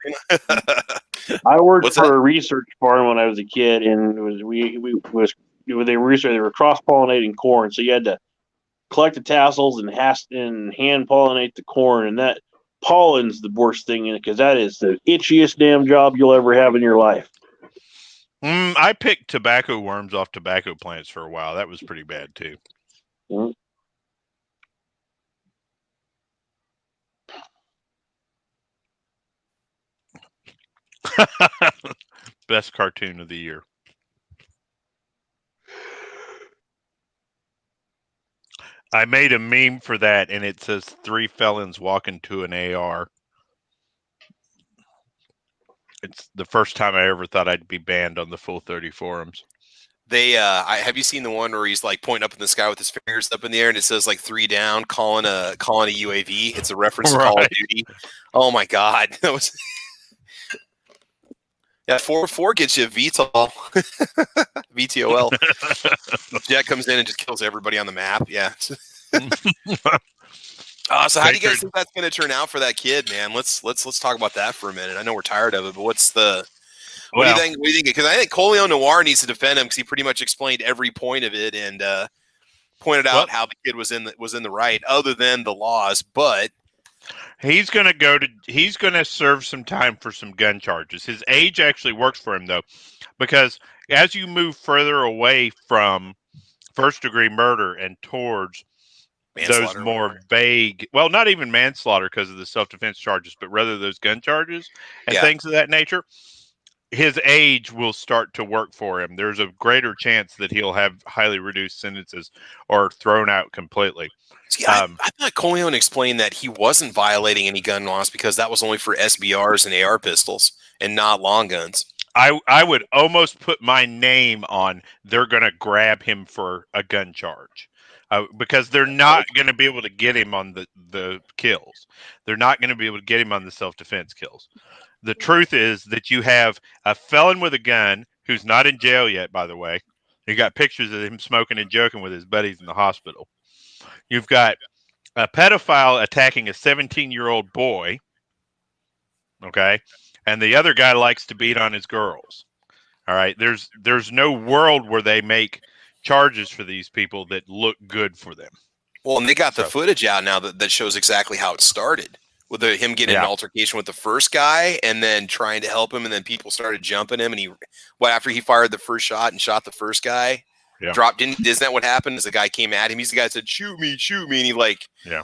S8: I worked for a research farm when I was a kid, and they were cross pollinating corn, so you had to collect the tassels and hand pollinate the corn, and that pollen's the worst thing in it because that is the itchiest damn job you'll ever have in your life.
S2: I picked tobacco worms off tobacco plants for a while. That was pretty bad too.
S8: Mm-hmm.
S2: Best cartoon of the year. I made a meme for that, and it says 3 felons walk into an AR. It's the first time I ever thought I'd be banned on the Full 30 forums.
S7: Have you seen the one where he's like pointing up in the sky with his fingers up in the air, and it says like 3 down, calling a UAV? It's a reference to Call of Duty. Oh my god, that was. Yeah, 4 gets you a VTOL. VTOL. Jet comes in and just kills everybody on the map. Yeah. So how do you guys think that's going to turn out for that kid, man? Let's talk about that for a minute. I know we're tired of it, but what do you think? What do you think? Because I think Coleon Noir needs to defend him because he pretty much explained every point of it and pointed out how the kid was in the right, other than the laws, but.
S2: He's going to serve some time for some gun charges. His age actually works for him, though, because as you move further away from first-degree murder and towards those more vague, well, not even manslaughter because of the self-defense charges, but rather those gun charges and things of that nature, his age will start to work for him. There's a greater chance that he'll have highly reduced sentences or thrown out completely.
S7: See, I thought Coleon explained that he wasn't violating any gun laws because that was only for SBRs and AR pistols and not long guns.
S2: I would almost put my name on they're going to grab him for a gun charge because they're not going to be able to get him on the kills. They're not going to be able to get him on the self-defense kills. The truth is that you have a felon with a gun who's not in jail yet, by the way. You got pictures of him smoking and joking with his buddies in the hospital. You've got a pedophile attacking a 17-year-old boy, okay? And the other guy likes to beat on his girls, all right? There's no world where they make charges for these people that look good for them.
S7: Well, and they got the footage out now that shows exactly how it started. With him getting an altercation with the first guy and then trying to help him, and then people started jumping him, and after he fired the first shot and shot the first guy, dropped in. Isn't that what happened? As the guy came at him, he's the guy that said, shoot me, and he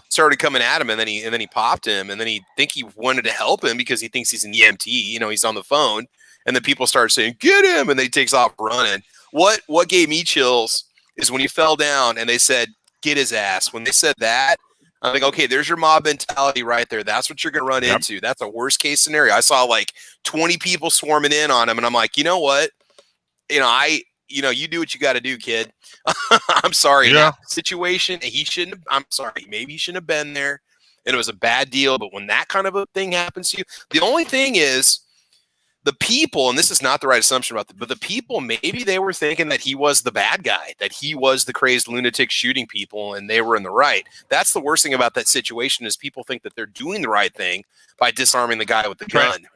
S7: started coming at him, and then he popped him, and then he wanted to help him because he thinks he's an EMT. He's on the phone, and then people start saying, get him, and then he takes off running. What gave me chills is when he fell down and they said, get his ass. When they said that, I'm like, okay, there's your mob mentality right there. That's what you're going to run into. That's a worst case scenario. I saw like 20 people swarming in on him, and I'm like, you know what? You do what you got to do, kid. I'm sorry. In that situation, I'm sorry. Maybe he shouldn't have been there, and it was a bad deal. But when that kind of a thing happens to you, the only thing is the people, and this is not the right assumption but the people, maybe they were thinking that he was the bad guy, that he was the crazed lunatic shooting people, and they were in the right. That's the worst thing about that situation is people think that they're doing the right thing by disarming the guy with the gun.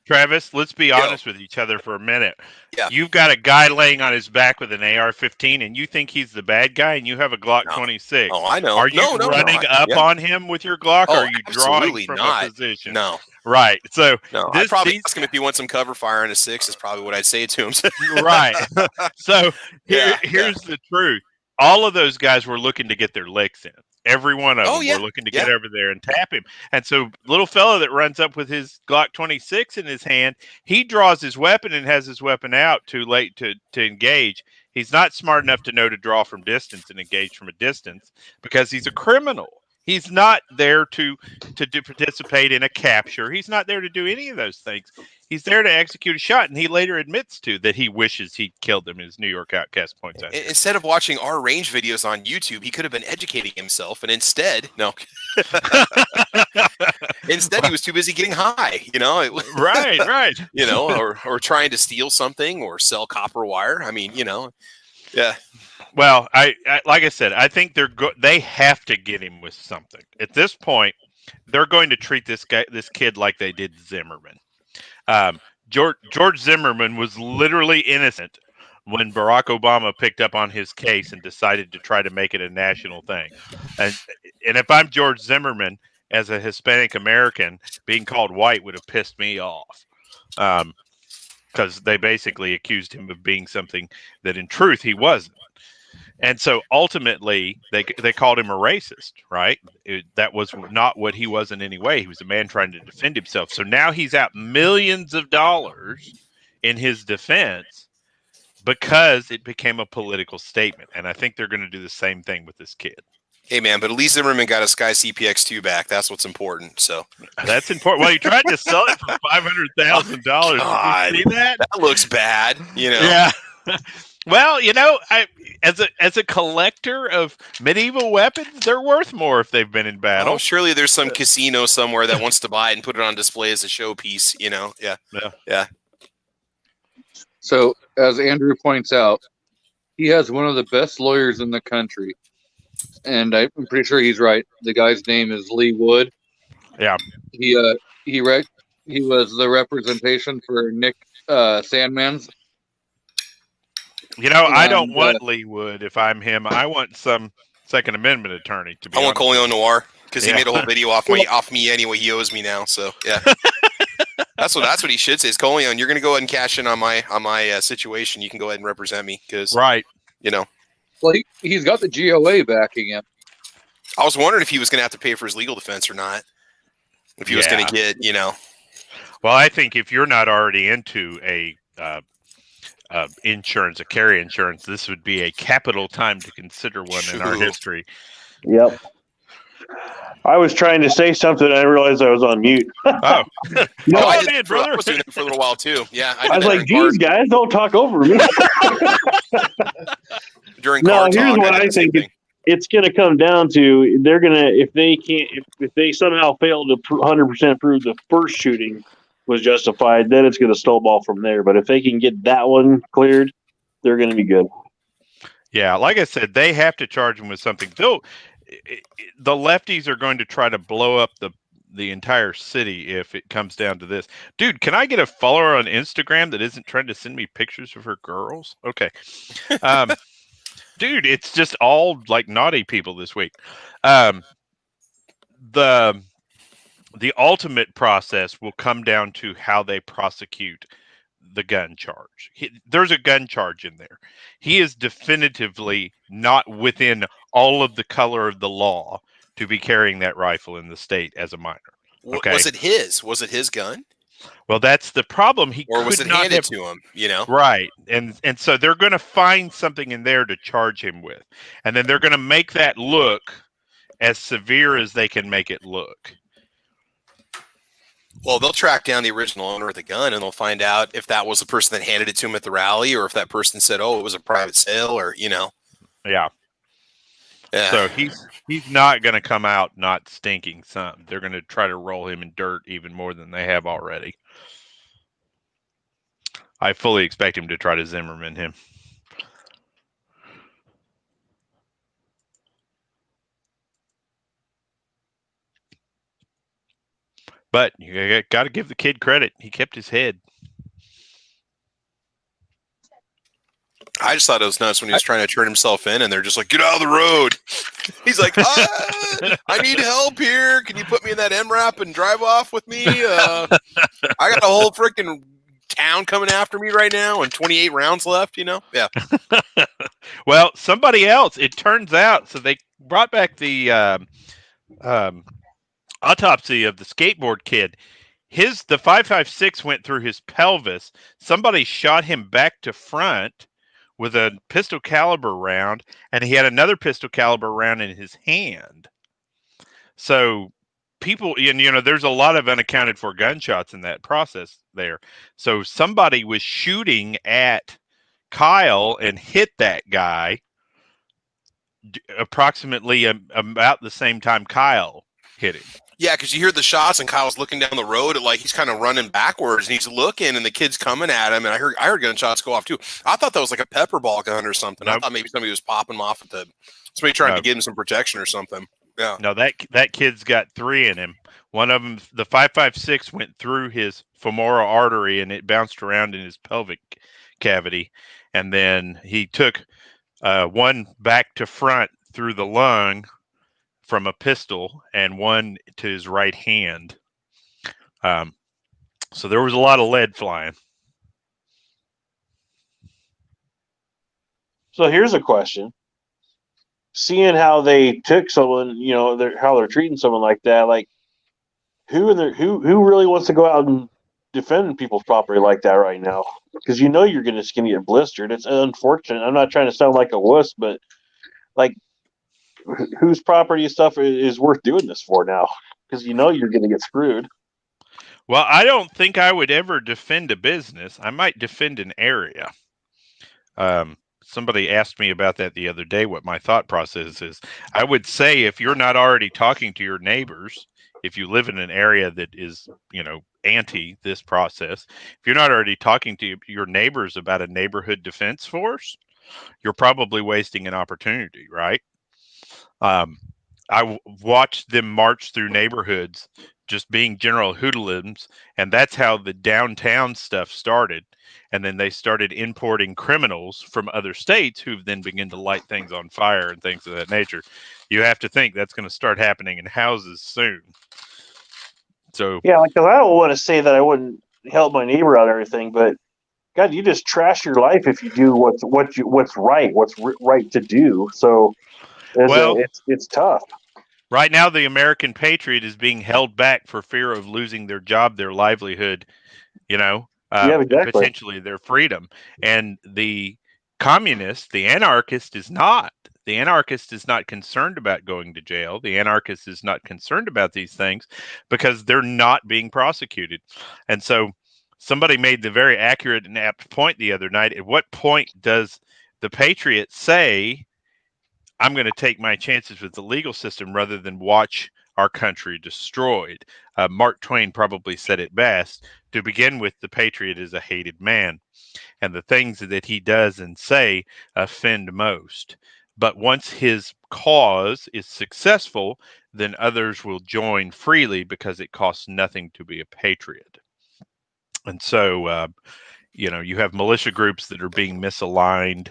S2: Travis, let's be honest with each other for a minute.
S7: Yeah.
S2: You've got a guy laying on his back with an AR-15, and you think he's the bad guy, and you have a Glock 26.
S7: Oh, I know.
S2: Are you running up on him with your Glock, or are you drawing from a position?
S7: No.
S2: Right. So
S7: I'd probably ask him if he wants some cover fire in a 6 is probably what I'd say to him.
S2: Right. So here's the truth. All of those guys were looking to get their licks in. Every one of them were looking to get over there and tap him. And so little fellow that runs up with his Glock 26 in his hand, he draws his weapon and has his weapon out too late to engage. He's not smart enough to know to draw from distance and engage from a distance because he's a criminal. He's not there to participate in a capture. He's not there to do any of those things. He's there to execute a shot, and he later admits to that he wishes he killed them, as New York Outcast points out.
S7: Instead of watching our range videos on YouTube, he could have been educating himself, and instead, instead he was too busy getting high,
S2: Right.
S7: Or trying to steal something or sell copper wire. I mean, yeah.
S2: Well, I like I said, I think they have to get him with something. At this point, they're going to treat this kid like they did Zimmerman. George Zimmerman was literally innocent when Barack Obama picked up on his case and decided to try to make it a national thing. And if I'm George Zimmerman, as a Hispanic American, being called white would have pissed me off. Because they basically accused him of being something that in truth he wasn't. And so ultimately, they called him a racist, right? That was not what he was in any way. He was a man trying to defend himself. So now he's out millions of dollars in his defense because it became a political statement. And I think they're going to do the same thing with this kid.
S7: Hey, man, but at least Zimmerman got a Sky CPX2 back. That's what's important. So
S2: that's important. Well, he tried to sell it for $500,000. Did you see that?
S7: That looks bad,
S2: Yeah. Well, as a collector of medieval weapons, they're worth more if they've been in battle.
S7: Oh, surely there's some casino somewhere that wants to buy it and put it on display as a showpiece, Yeah.
S1: So, as Andrew points out, he has one of the best lawyers in the country. And I'm pretty sure he's right. The guy's name is Lee Wood.
S2: Yeah.
S1: He was the representation for Nick Sandman's.
S2: I don't want Lee Wood if I'm him. I want some Second Amendment attorney to be.
S7: I want Coleon Noir because he made a whole video off me anyway. He owes me now, so yeah. That's what he should say. Is Coleon, you're going to go ahead and cash in on my situation. You can go ahead and represent me because
S2: right.
S1: Well, he's got the GOA backing him.
S7: I was wondering if he was going to have to pay for his legal defense or not. If he was going to get,
S2: Well, I think if you're not already into a insurance, a carry insurance, this would be a capital time to consider one in our history.
S8: Yep. I was trying to say something, and I realized I was on mute.
S2: Oh,
S7: I did, brother. I was doing that for a little while too. Yeah,
S8: I was like, "Geez, guys, don't talk over me."
S7: During
S8: here's what I think it's going to come down to. They're going to, if they somehow fail to 100% prove the first shooting was justified, then it's going to snowball from there. But if they can get that one cleared, they're going to be good.
S2: Yeah, like I said, they have to charge him with something. The lefties are going to try to blow up the entire city if it comes down to this. Dude, can I get a follower on Instagram that isn't trying to send me pictures of her girls? Okay. Dude, it's just all like naughty people this week. The ultimate process will come down to how they prosecute the gun charge. There's a gun charge in there. He is definitively not within all of the color of the law to be carrying that rifle in the state as a minor. Okay.
S7: Was it his? Was it his gun?
S2: Well, that's the problem. He
S7: or was
S2: could
S7: it
S2: not
S7: handed
S2: have,
S7: to him? You know,
S2: right? And so they're going to find something in there to charge him with, and then they're going to make that look as severe as they can make it look.
S7: Well, they'll track down the original owner of the gun, and they'll find out if that was the person that handed it to him at the rally, or if that person said, "Oh, it was a private sale," or you know.
S2: Yeah.
S7: Yeah.
S2: So he's not going to come out not stinking something. They're going to try to roll him in dirt even more than they have already. I fully expect him to try to Zimmerman him. But you got to give the kid credit. He kept his head.
S7: I just thought it was nuts when he was trying to turn himself in, and they're just like, "Get out of the road." He's like, "I need help here. Can you put me in that MRAP and drive off with me? I got a whole freaking town coming after me right now, and 28 rounds left." You know? Yeah.
S2: Well, somebody else. It turns out. So they brought back the autopsy of the skateboard kid. The 5.56 went through his pelvis. Somebody shot him back to front with a pistol caliber round, and he had another pistol caliber round in his hand. So people, and there's a lot of unaccounted for gunshots in that process there. So somebody was shooting at Kyle and hit that guy approximately about the same time Kyle hit him.
S7: Yeah, because you hear the shots, and Kyle's looking down the road, like he's kind of running backwards, and he's looking, and the kid's coming at him, and I heard gunshots go off too. I thought that was like a pepper ball gun or something.
S2: Nope.
S7: I thought maybe somebody was popping him off at somebody trying to give him some protection or something. Yeah.
S2: No, that kid's got 3 in him. One of them, the 5.56, went through his femoral artery, and it bounced around in his pelvic cavity, and then he took one back to front through the lung from a pistol, and one to his right hand. So there was a lot of lead flying.
S8: So here's a question. Seeing how they took someone, how they're treating someone like that, like who really wants to go out and defend people's property like that right now? Because you're going to get blistered. It's unfortunate. I'm not trying to sound like a wuss, but like, whose property and stuff is worth doing this for now? Because you're going to get screwed.
S2: Well, I don't think I would ever defend a business. I might defend an area. Somebody asked me about that the other day, what my thought process is. I would say if you're not already talking to your neighbors, if you live in an area that is, anti this process, if you're not already talking to your neighbors about a neighborhood defense force, you're probably wasting an opportunity, right? I watched them march through neighborhoods just being general hoodlums, and that's how the downtown stuff started. And then they started importing criminals from other states who've then begun to light things on fire and things of that nature. You have to think that's going to start happening in houses soon. So
S8: yeah, because I don't want to say that I wouldn't help my neighbor out or everything, but God, you just trash your life if you do what's right to do. So it's tough.
S2: Right now, the American Patriot is being held back for fear of losing their job, their livelihood,
S8: exactly.
S2: Potentially their freedom. And the communist, the anarchist is not. The anarchist is not concerned about going to jail. The anarchist is not concerned about these things because they're not being prosecuted. And so somebody made the very accurate and apt point the other night. At what point does the Patriot say, I'm going to take my chances with the legal system rather than watch our country destroyed? Mark Twain probably said it best. To begin with, the Patriot is a hated man, and the things that he does and say offend most. But once his cause is successful, then others will join freely because it costs nothing to be a patriot. And so, you have militia groups that are being misaligned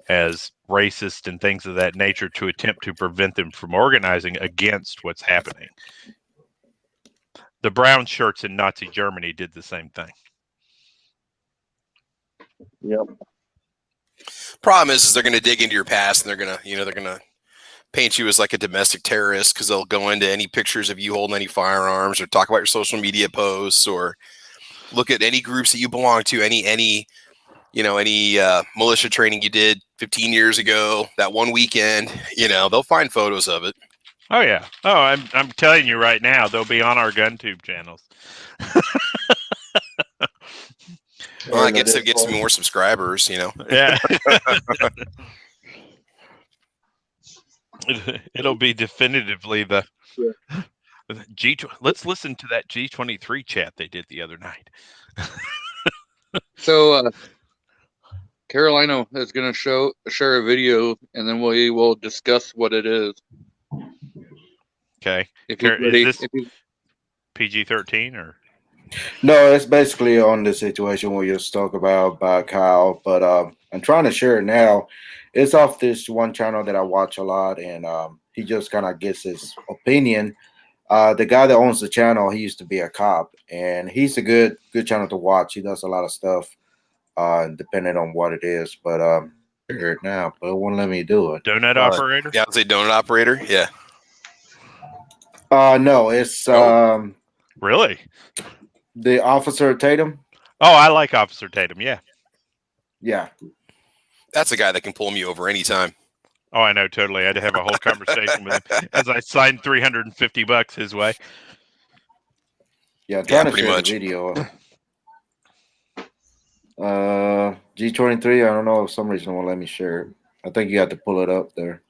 S2: as racist and things of that nature to attempt to prevent them from organizing against what's happening. The brown shirts in Nazi Germany did the same thing.
S8: Yep.
S7: Problem is they're going to dig into your past and they're going to paint you as like a domestic terrorist because they'll go into any pictures of you holding any firearms or talk about your social media posts or look at any groups that you belong to, any militia training you did 15 years ago, that one weekend, they'll find photos of it.
S2: Oh yeah. Oh, I'm telling you right now, they'll be on our GunTube channels.
S7: Well, I guess it gets me more subscribers,
S2: Yeah. It'll be definitively the G. Let's listen to that G23 chat they did the other night.
S1: So Carolina is going to share a video, and then we will discuss what it is.
S2: Okay.
S1: If he's ready,
S2: is this PG-13 or?
S6: No, it's basically on the situation we just talked about by Kyle, but I'm trying to share it now. It's off this one channel that I watch a lot, and he just kind of gets his opinion. The guy that owns the channel, he used to be a cop, and he's a good channel to watch. He does a lot of stuff, depending on what it is. But share it now, but it won't let me do it.
S2: Donut operator?
S7: Yeah, I'd say donut operator. Yeah.
S6: No, it's
S2: Really?
S6: the Officer Tatum.
S2: Oh, I like Officer Tatum. Yeah.
S6: Yeah.
S7: That's a guy that can pull me over anytime.
S2: Oh, I know, totally. I had to have a whole conversation with him as I signed $350 his way.
S6: Yeah, I'm trying to
S7: pretty
S6: share
S7: much.
S6: the video. G23, I don't know if some reason won't let me share it. I think you have to pull it up there.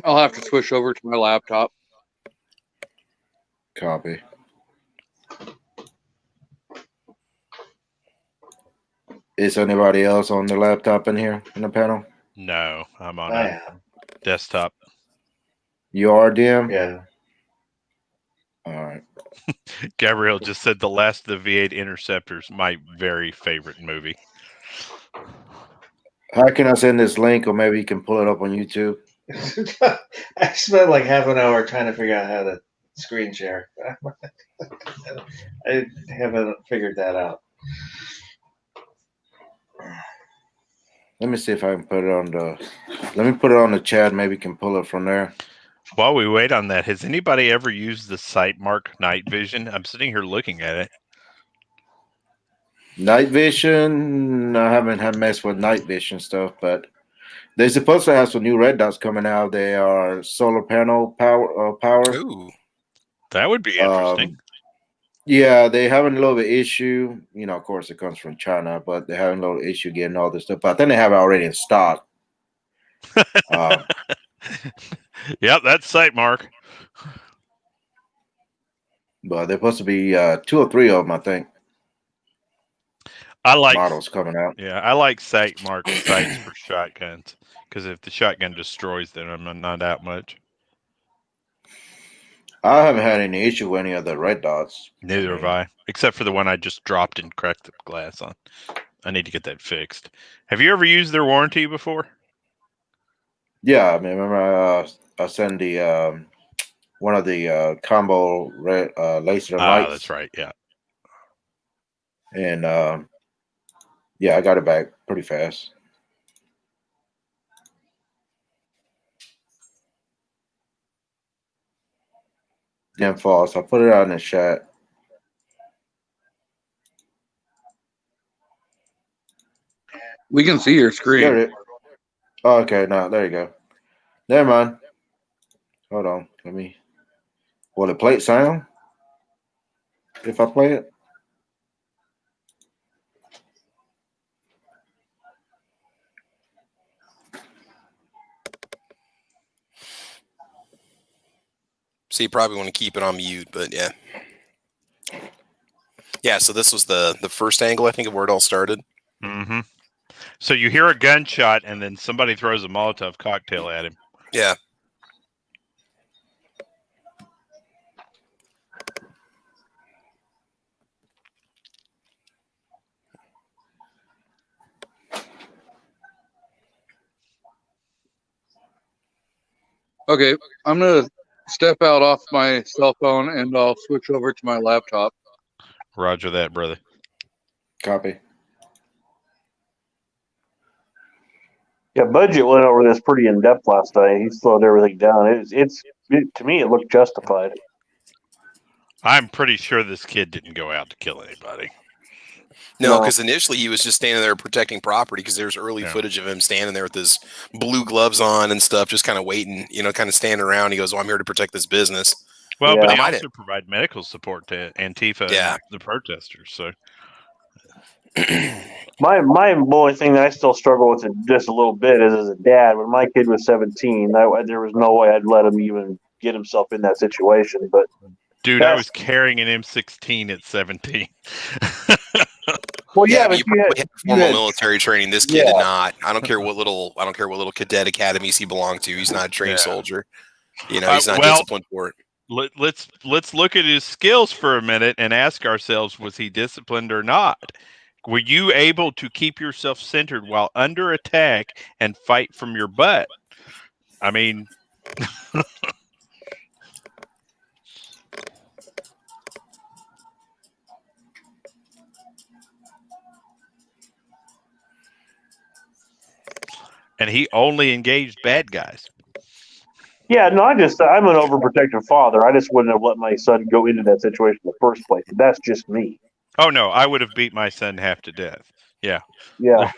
S1: I'll have to switch over to my laptop.
S6: Copy. Is anybody else on the laptop in here in the panel?
S2: No, I'm on
S4: I
S2: a
S4: am.
S2: desktop.
S6: You are, DM?
S4: Yeah.
S6: All right.
S2: Gabrielle just said The Last of the V8 Interceptors, my very favorite movie.
S6: How can I send this link, or maybe you can pull it up on YouTube?
S4: I spent like half an hour trying to figure out how to screen share. I haven't figured that out.
S6: Let me see if I can put it on the. Let me put it on the chat. Maybe you can pull it from there.
S2: While we wait on that, has anybody ever used the Sightmark Night Vision? I'm sitting here looking at it.
S6: Night vision. I haven't had messed with night vision stuff, but they're supposed to have some new red dots coming out. They are solar panel power.
S7: Ooh.
S2: That would be interesting.
S6: Yeah, they having a little bit issue. Of course, it comes from China, but they're having a little issue getting all this stuff. But I think they have it already in stock.
S2: Yep, that's Sightmark.
S6: But they're supposed to be 2 or 3 of them, I think.
S2: I like
S6: models coming out.
S2: Yeah, I like Sightmark sights for shotguns because if the shotgun destroys them, I'm not out much.
S6: I haven't had any issue with any of the red dots.
S2: Neither have I, except for the one I just dropped and cracked the glass on. I need to get that fixed. Have you ever used their warranty before?
S6: Yeah, I mean, remember I sent the one of the combo laser lights.
S2: That's right. Yeah.
S6: And yeah, I got it back pretty fast. Damn false. I put it out in the chat.
S1: We can see your screen.
S6: There it is. Oh, okay, no, there you go. Never mind. Hold on. Let me. Will it play it sound? If I play it?
S7: So you probably want to keep it on mute, but yeah. Yeah, so this was the first angle, I think, of where it all started.
S2: Mm-hmm. So you hear a gunshot, and then somebody throws a Molotov cocktail at him.
S7: Yeah.
S1: Okay, I'm gonna step out off my cell phone and I'll switch over to my laptop.
S2: Roger that, brother.
S6: Copy.
S8: Yeah, Budget went over this pretty in depth last night. He slowed everything down. To me, it looked justified.
S2: I'm pretty sure this kid didn't go out to kill anybody.
S7: No,
S8: No.
S7: because initially he was just standing there protecting property because there's early footage of him standing there with his blue gloves on and stuff, just kind of waiting, kind of standing around. He goes, well, I'm here to protect this business.
S2: Well,
S8: Yeah.
S2: but they
S7: Might
S2: also provide medical support to Antifa
S7: Yeah.
S2: and the protesters. So
S8: My only thing that I still struggle with it just a little bit is as a dad. When my kid was 17, there was no way I'd let him even get himself in that situation. But
S2: dude, I was carrying an M16 at 17.
S8: well,
S7: Yeah,
S8: yeah,
S7: but
S8: but
S7: you probably had formal
S8: had-
S7: military training. This kid did not. I don't care what little cadet academies he belonged to. He's not a trained soldier. He's not disciplined for it.
S2: Let's look at his skills for a minute and ask ourselves, was he disciplined or not? Were you able to keep yourself centered while under attack and fight from your butt? I mean, and he only engaged bad guys.
S8: Yeah, no, I'm an overprotective father. I just wouldn't have let my son go into that situation in the first place. That's just me.
S2: Oh no, I would have beat my son half to death. Yeah.
S8: Yeah.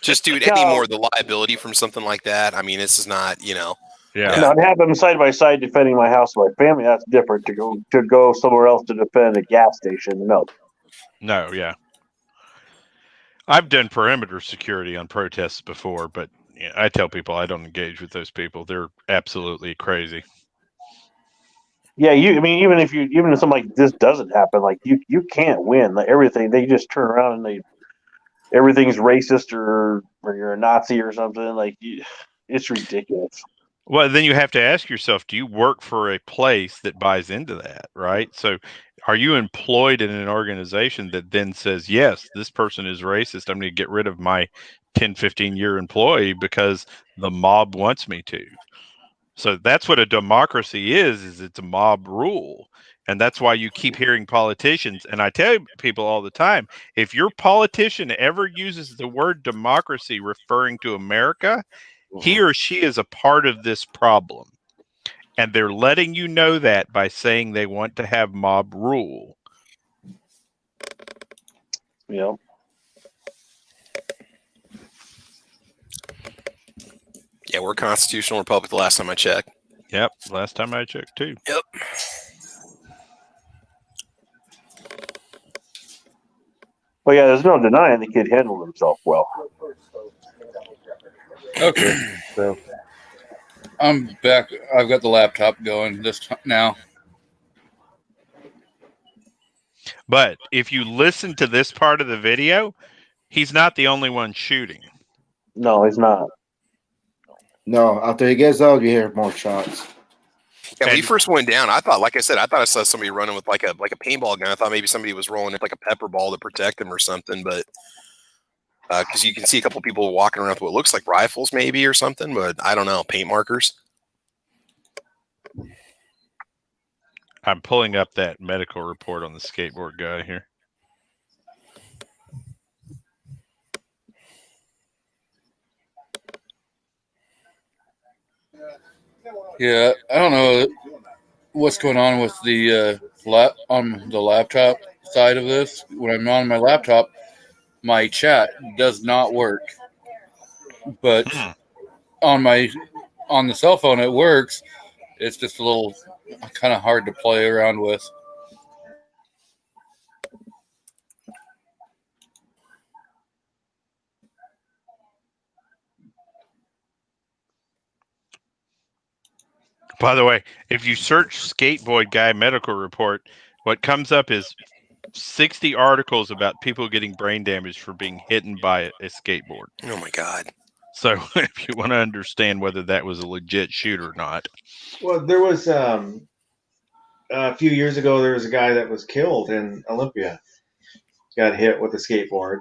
S7: Just, dude, any more of the liability from something like that. I mean, this is not,
S2: Yeah.
S8: Now, to have them side by side defending my house and my family, that's different. To go somewhere else to defend a gas station, no.
S2: No, yeah. I've done perimeter security on protests before, but I tell people I don't engage with those people. They're absolutely crazy.
S8: Yeah, even if something like this doesn't happen, like you can't win. Like everything, they just turn around and everything's racist or you're a Nazi or something. Like it's ridiculous.
S2: Well, then you have to ask yourself, do you work for a place that buys into that, right? So are you employed in an organization that then says, yes, this person is racist. I'm going to get rid of my 10, 15-year employee because the mob wants me to. So that's what a democracy is it's a mob rule. And that's why you keep hearing politicians. And I tell people all the time, if your politician ever uses the word democracy referring to America, he or she is a part of this problem. And they're letting you know that by saying they want to have mob rule.
S8: Yeah.
S7: Yeah, we're a constitutional republic the last time I checked.
S2: Yep, last time I checked too.
S7: Yep.
S8: Well, yeah, there's no denying the kid handled himself well.
S1: Okay, so I'm back. I've got the laptop going now.
S2: But if you listen to this part of the video, he's not the only one shooting.
S8: No, he's not.
S6: No, after he gets out, you hear more shots.
S7: Yeah, when he first went down, I thought I saw somebody running with like a paintball gun. I thought maybe somebody was rolling like a pepper ball to protect him or something, but because you can see a couple people walking around with what looks like rifles maybe or something, but I don't know, paint markers.
S2: I'm pulling up that medical report on the skateboard guy here.
S1: Yeah, I don't know what's going on with the on the laptop side of this. When I'm on my laptop, my chat does not work, but on the cell phone it works. It's just a little kind of hard to play around with.
S2: By the way, if you search skateboard guy medical report, what comes up is 60 articles about people getting brain damage for being hit by a skateboard.
S7: Oh my God.
S2: So if you want to understand whether that was a legit shoot or not.
S4: Well, there was a few years ago, there was a guy that was killed in Olympia. Got hit with a skateboard.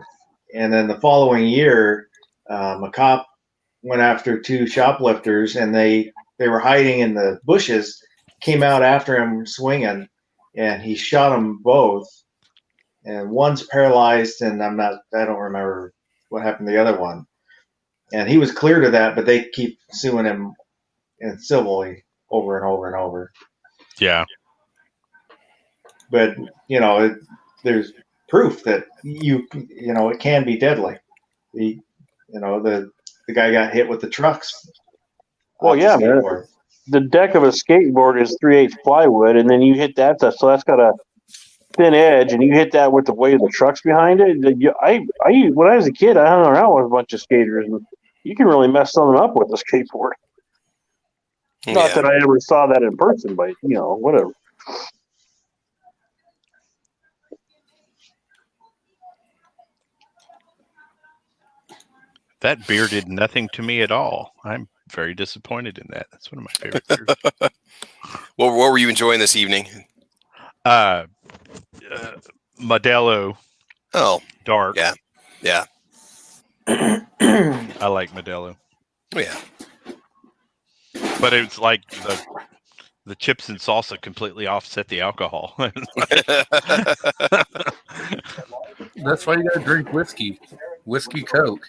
S4: And then the following year, a cop went after two shoplifters, and they were hiding in the bushes, came out after him swinging, and he shot them both. And one's paralyzed, and I don't remember what happened to the other one. And he was cleared of that, but they keep suing him civilly over and over and over.
S2: Yeah.
S4: But there's proof that it can be deadly. The guy got hit with the trucks.
S8: Well, yeah, man. The deck of a skateboard is 3/8 plywood, and then you hit that, so that's got a thin edge, and you hit that with the weight of the trucks behind it. When I was a kid, I hung around with a bunch of skaters, and you can really mess something up with a skateboard. Yeah. Not that I ever saw that in person, but whatever.
S2: That beer did nothing to me at all. I'm very disappointed in that. That's one of my favorite beers.
S7: What were you enjoying this evening?
S2: Modelo.
S7: Oh,
S2: dark.
S7: Yeah.
S2: I like Modelo.
S7: Oh, yeah.
S2: But it's like the chips and salsa completely offset the alcohol.
S9: That's why you gotta drink whiskey Coke.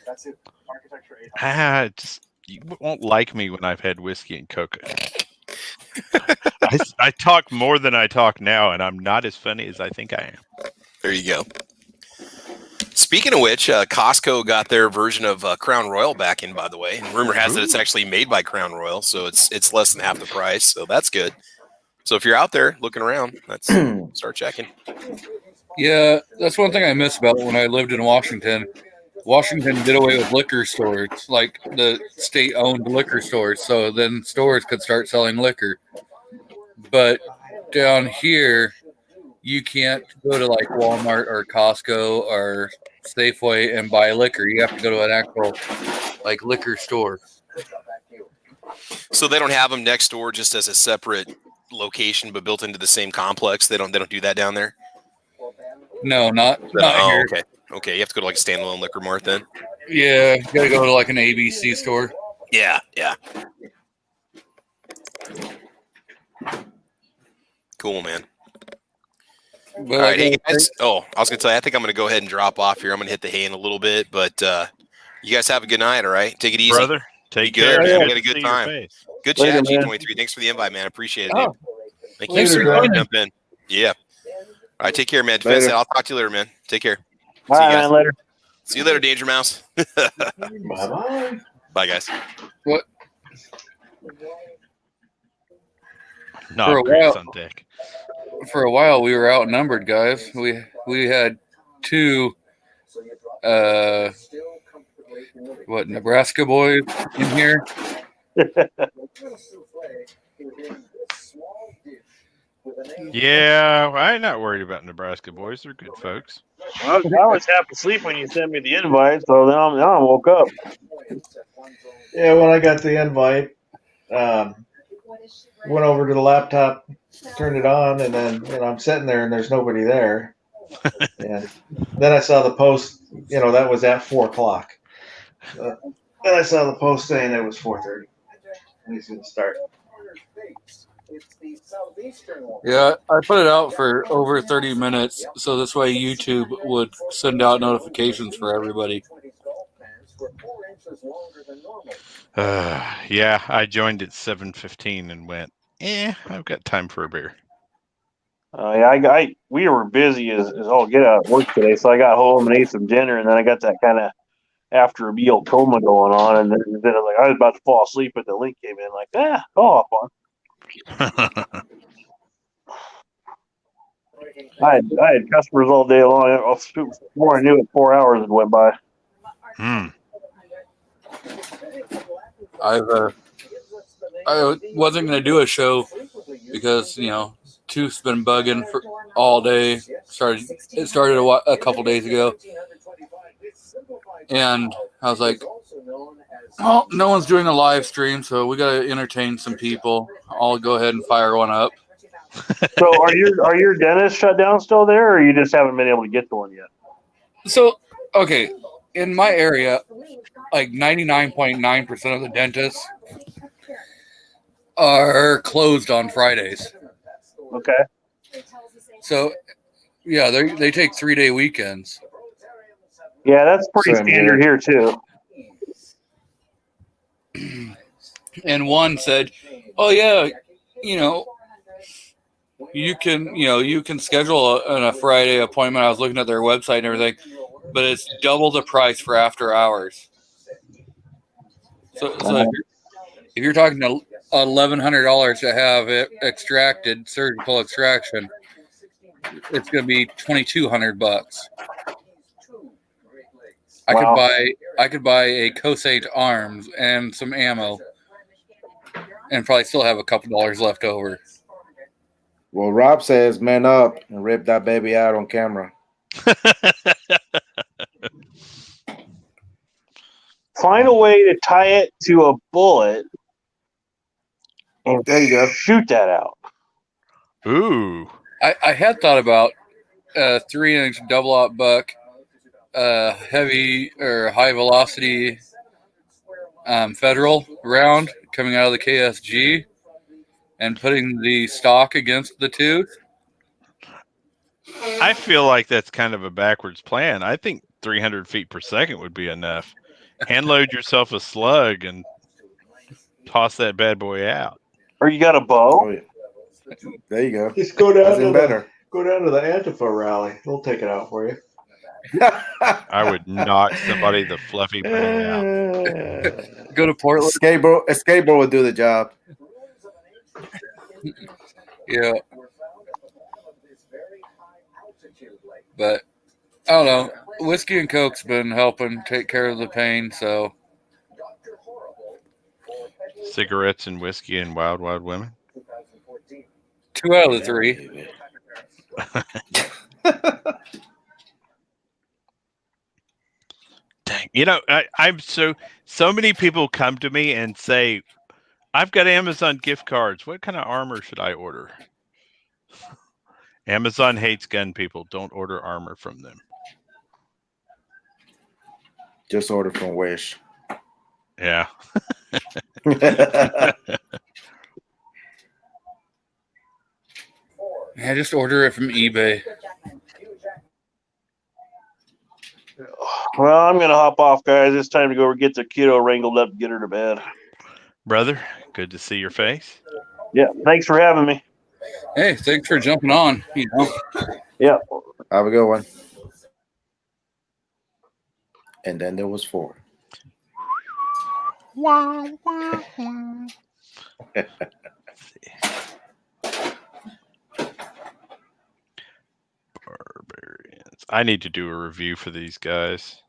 S2: You won't like me when I've had whiskey and Coke. I talk more than I talk now, and I'm not as funny as I think I am.
S7: There you go. Speaking of which, Costco got their version of Crown Royal back in, by the way. And rumor has it it's actually made by Crown Royal, so it's less than half the price. So that's good. So if you're out there looking around, let's start checking.
S9: Yeah, that's one thing I miss about when I lived in Washington. Washington did away with liquor stores, like the state-owned liquor stores, so then stores could start selling liquor. But down here, you can't go to like Walmart or Costco or Safeway and buy liquor. You have to go to an actual like liquor store.
S7: So they don't have them next door just as a separate location, but built into the same complex. They don't do that down there.
S9: No, not here.
S7: Okay, you have to go to like a standalone liquor mart then.
S9: Yeah, you gotta go to like an ABC store.
S7: Yeah. Cool, man.
S9: But
S7: all right, hey guys. Oh, I was gonna tell you, I think I'm gonna go ahead and drop off here. I'm gonna hit the hay in a little bit, but you guys have a good night. All right, take it easy,
S2: brother. Take care,
S7: good,
S2: man.
S7: We had a good time. Good chat, G23. Thanks for the invite, man. Appreciate it, dude. Thank you for jumping in. Yeah. All right, take care, man. Defense, I'll talk to you later, man. Take care.
S8: All right, man, later.
S7: See you later, Danger Mouse.
S4: Bye-bye.
S7: Bye, guys.
S9: What?
S2: No, on deck.
S9: For a while, we were outnumbered, guys. We had two, Nebraska boys in here.
S2: Yeah, I'm not worried about Nebraska boys. They're good folks.
S8: I was half asleep when you sent me the invite, so now I woke up.
S4: Yeah, when I got the invite, went over to the laptop, turned it on, and then I'm sitting there and there's nobody there. And then I saw the post, that was at 4:00. Then I saw the post saying it was 4:30. And he's going to start.
S9: Yeah, I put it out for over 30 minutes, so this way YouTube would send out notifications for everybody.
S2: Yeah, I joined at 7:15 and went, I've got time for a beer.
S8: We were busy as all get out at work today, so I got home and ate some dinner, and then I got that kind of after a meal coma going on, and then I was about to fall asleep, but the link came in go off on. I had customers all day long. Before I knew it, 4 hours had went by.
S9: I wasn't going to do a show because Tooth's been bugging for all day. It started a couple days ago, and I was like, "Oh, no one's doing a live stream, so we got to entertain some people. I'll go ahead and fire one up."
S8: So, are your dentists shut down still there, or you just haven't been able to get to one yet?
S9: So, okay, in my area, like 99.9% of the dentists are closed on Fridays.
S8: Okay.
S9: So, yeah, they take 3-day weekends.
S8: Yeah, that's pretty
S6: Same
S8: standard here too.
S9: And one said, "Oh yeah, you know, you can schedule a Friday appointment." I was looking at their website and everything, but it's double the price for after hours. So if you're talking to $1,100 to have it extracted, surgical extraction, it's going to be $2,200.
S8: Wow.
S9: I could buy a Cosate arms and some ammo, and probably still have a couple dollars left over.
S6: Well, Rob says, "Man up and rip that baby out on camera."
S8: Find a way to tie it to a bullet and
S6: There you go.
S8: shoot that out.
S2: Ooh.
S9: I had thought about a 3-inch double aught buck, heavy or high velocity federal round coming out of the KSG and putting the stock against the tooth.
S2: I feel like that's kind of a backwards plan. I think 300 feet per second would be enough. Hand load yourself a slug and toss that bad boy out.
S8: Or you got a bow?
S6: Oh, yeah. There you go.
S4: Just go down
S6: That's
S4: to
S6: even better.
S4: Go down to the Antifa rally. They'll take it out for you.
S2: I would knock somebody the fluffy brain out.
S9: Go to Portland.
S6: A skateboard would do the job.
S9: Yeah. But I don't know. Whiskey and Coke's been helping take care of the pain, so
S2: Cigarettes and whiskey and wild, wild women.
S9: 2 out of the 3.
S2: Dang. You know, I'm so many people come to me and say, I've got Amazon gift cards. What kind of armor should I order? Amazon hates gun people. Don't order armor from them.
S6: Just order from Wish.
S2: Yeah.
S9: Yeah, just order it from eBay.
S8: Well, I'm going to hop off, guys. It's time to go get the kiddo wrangled up and get her to bed.
S2: Brother, good to see your face.
S8: Yeah, thanks for having me.
S9: Hey, thanks for jumping on. You know.
S8: Yeah.
S6: Have a good one. And then there was 4.
S2: Barbarians. I need to do a review for these guys.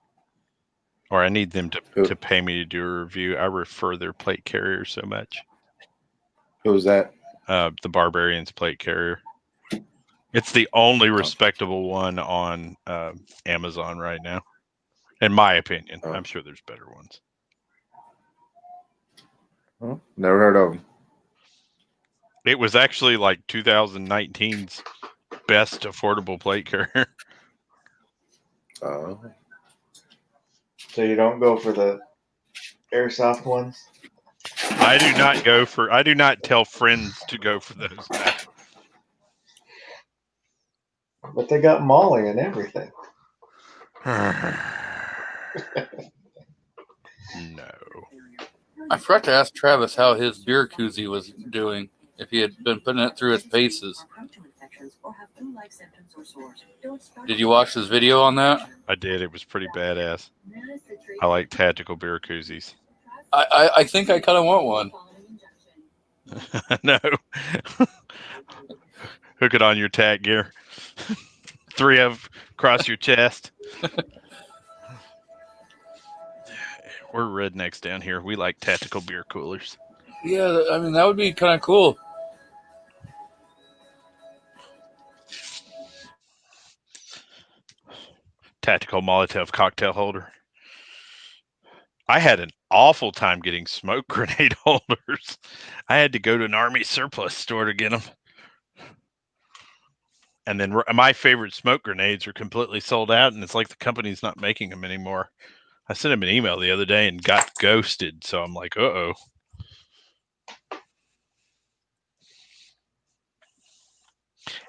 S2: Or I need them to pay me to do a review. I refer their plate carrier so much.
S6: Who's that?
S2: The Barbarians plate carrier. It's the only respectable one on Amazon right now. In my opinion. I'm sure there's better ones.
S6: Never heard of them.
S2: It was actually like 2019's best affordable plate carrier.
S6: Oh.
S4: So you don't go for the airsoft ones?
S2: I do not tell friends to go for those.
S4: But they got Molly and everything.
S2: No.
S9: I forgot to ask Travis how his beer koozie was doing, if he had been putting it through its paces. Did you watch this video on that?
S2: I did. It was pretty badass. I like tactical beer koozies.
S9: I think I kind of want one.
S2: No. Hook it on your tack gear. 3 of across your chest. We're rednecks down here. We like tactical beer coolers.
S9: Yeah, I mean, that would be kind of cool.
S2: Tactical Molotov cocktail holder. I had an awful time getting smoke grenade holders. I had to go to an army surplus store to get them. And then my favorite smoke grenades are completely sold out, and it's like the company's not making them anymore. I sent him an email the other day and got ghosted, so I'm like, uh-oh.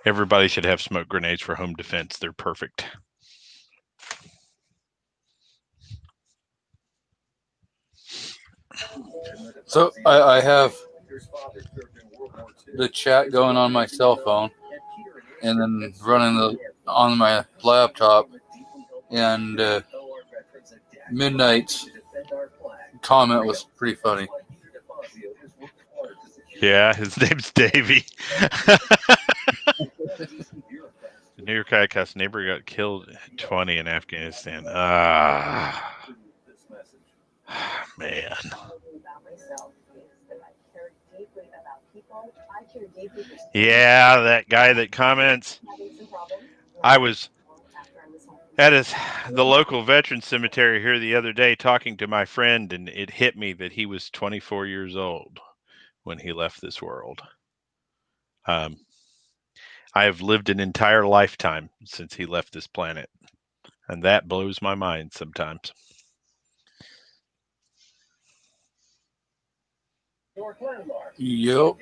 S2: Everybody should have smoke grenades for home defense. They're perfect.
S9: So I have the chat going on my cell phone and then running on my laptop, and Midnight's comment was pretty funny.
S2: Yeah, his name's Davey. The New York ICAS neighbor got killed at 20 in Afghanistan. Man. Yeah, that guy that comments. I was at the local veteran cemetery here the other day talking to my friend, and it hit me that he was 24 years old when he left this world. I have lived an entire lifetime since he left this planet, and that blows my mind sometimes.
S9: Yep.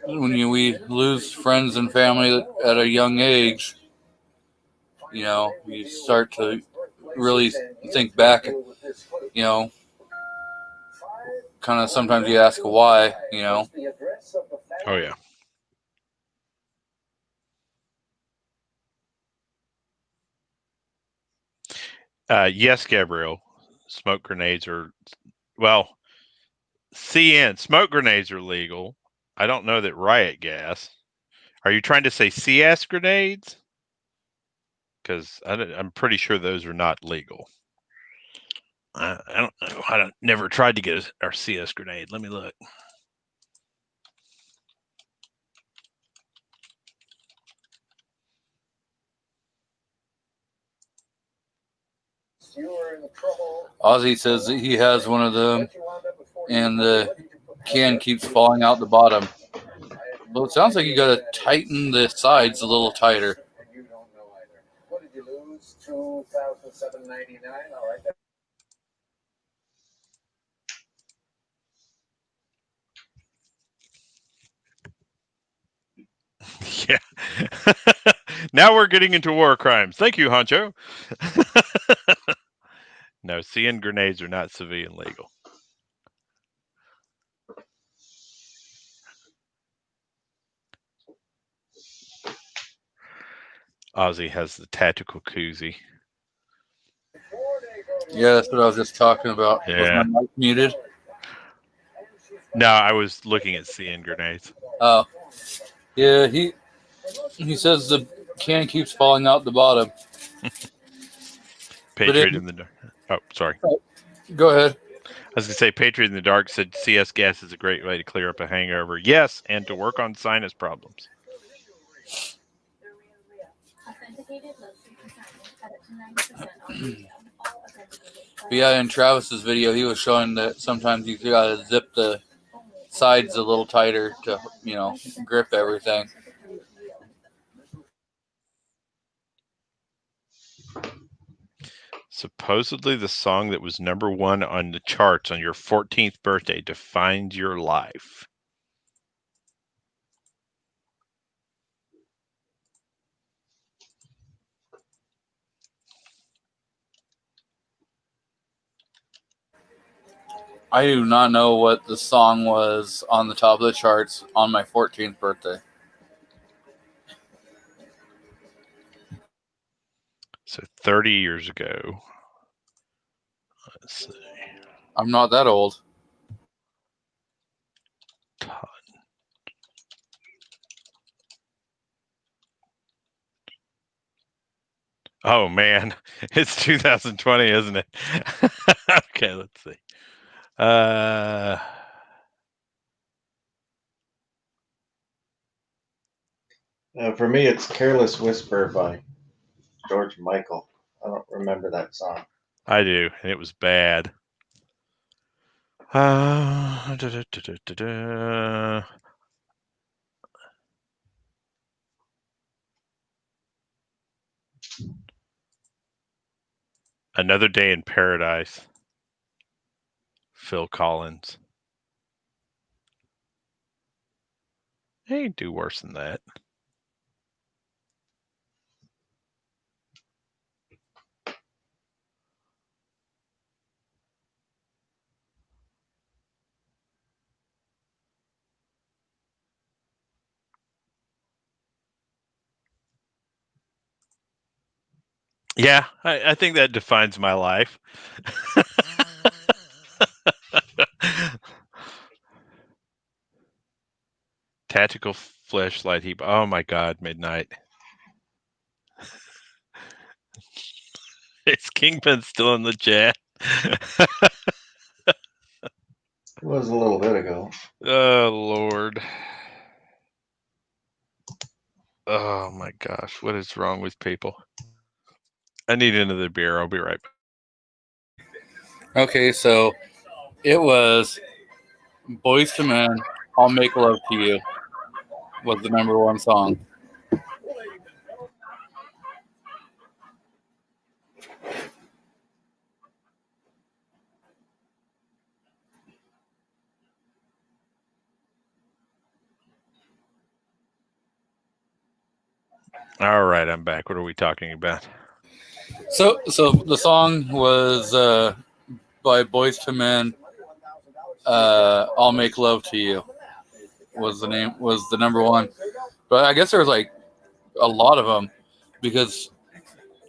S9: When we lose friends and family at a young age, you start to really think back, kind of sometimes you ask why,
S2: Oh, yeah. Yes, Gabriel. Smoke grenades are, well, CN. Smoke grenades are legal. I don't know that riot gas. Are you trying to say CS grenades? Because I'm pretty sure those are not legal. I don't know. I never tried to get our CS grenade. Let me look.
S9: Ozzy says that he has one of them, and the can keeps falling out the bottom. Well, it sounds like you got to tighten the sides a little tighter.
S2: Yeah. Now we're getting into war crimes. Thank you, Honcho. No, CN grenades are not civilian legal. Ozzy has the tactical koozie.
S9: Yeah, that's what I was just talking about.
S2: Yeah.
S9: Was my mic muted?
S2: No, I was looking at CN grenades.
S9: Oh. Yeah, he says the can keeps falling out the bottom.
S2: Patriot in the dark. Oh, sorry.
S9: Go ahead.
S2: I was going to say Patriot in the Dark said CS gas is a great way to clear up a hangover. Yes, and to work on sinus problems.
S9: But yeah, in Travis's video, he was showing that sometimes you gotta zip the sides a little tighter to, grip everything.
S2: Supposedly the song that was #1 on the charts on your 14th birthday defined your life.
S9: I do not know what the song was on the top of the charts on my 14th birthday.
S2: So 30 years ago. Let's see.
S9: I'm not that old.
S2: Oh man, it's 2020, isn't it? Okay, let's see.
S4: For me, it's "Careless Whisper" by George Michael. I don't remember that song.
S2: I do, and it was bad. Another Day in Paradise. Phil Collins. He ain't do worse than that. Yeah, I think that defines my life. Tactical flashlight heap. Oh my God, midnight. Is Kingpin still in the chat?
S4: It was a little bit ago.
S2: Oh Lord. Oh my gosh, what is wrong with people? I need another beer. I'll be right back.
S9: Okay, so it was Boys to Men, I'll Make Love to You was the number one song.
S2: All right, I'm back. What are we talking about?
S9: So the song was by Boys to Men, I'll Make Love to You was the number one. But I guess there was like a lot of them because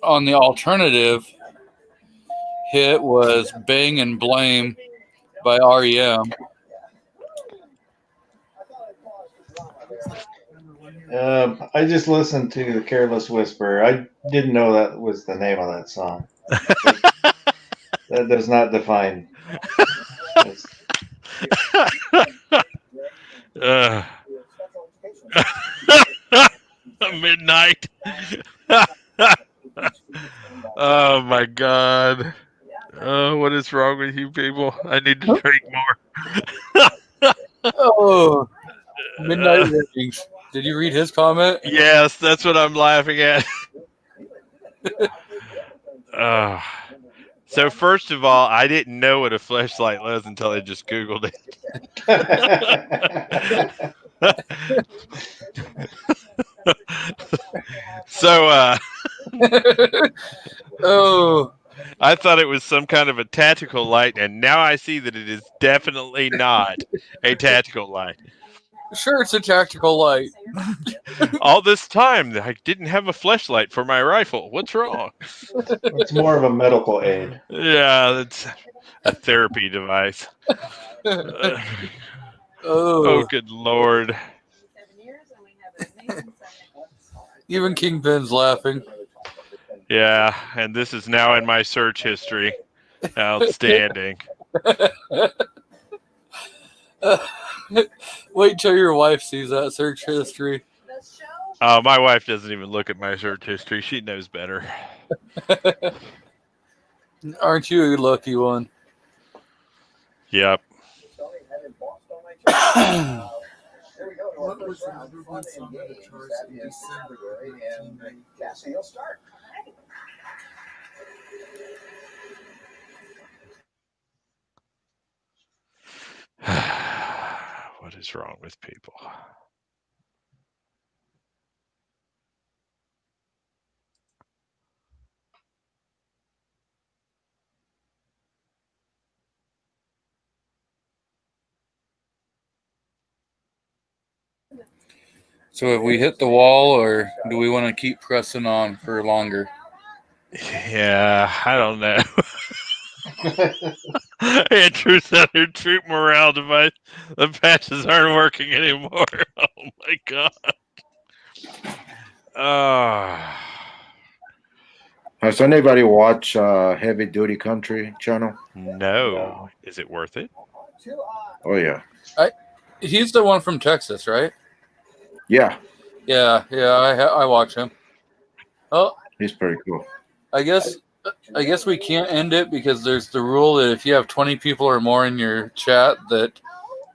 S9: on the alternative hit was Bang and Blame by REM.
S4: I just listened to The Careless Whisper. I didn't know that was the name of that song. That does not define.
S2: Midnight. Oh my God. What is wrong with you people? I need to drink more.
S9: Oh, Midnight Ratings. Did you read his comment?
S2: Yes, that's what I'm laughing at. So first of all, I didn't know what a fleshlight was until I just Googled it. So
S9: Oh,
S2: I thought it was some kind of a tactical light, and now I see that it is definitely not a tactical light.
S9: sure, it's a tactical light.
S2: All this time, I didn't have a fleshlight for my rifle. What's wrong?
S4: It's more of a medical aid.
S2: Yeah, that's a therapy device. Oh, good Lord.
S9: Even Kingpin's laughing.
S2: Yeah, and this is now in my search history. Outstanding.
S9: Wait till your wife sees that search history.
S2: My wife doesn't even look at my search history. She knows better.
S9: Aren't you a lucky one?
S2: Yep.
S10: What was the number one song on the charts in December of 1990?
S2: What is wrong with people?
S9: So have we hit the wall, or do we want to keep pressing on for longer?
S2: Yeah, I don't know. Andrew said her troop morale device, the patches aren't working anymore. Oh my God.
S6: Has anybody watched Heavy Duty Country channel?
S2: No. Is it worth it?
S6: Oh yeah.
S9: He's the one from Texas, right?
S6: Yeah.
S9: Yeah. I watch him. Oh,
S6: he's pretty cool.
S9: I guess we can't end it because there's the rule that if you have 20 people or more in your chat that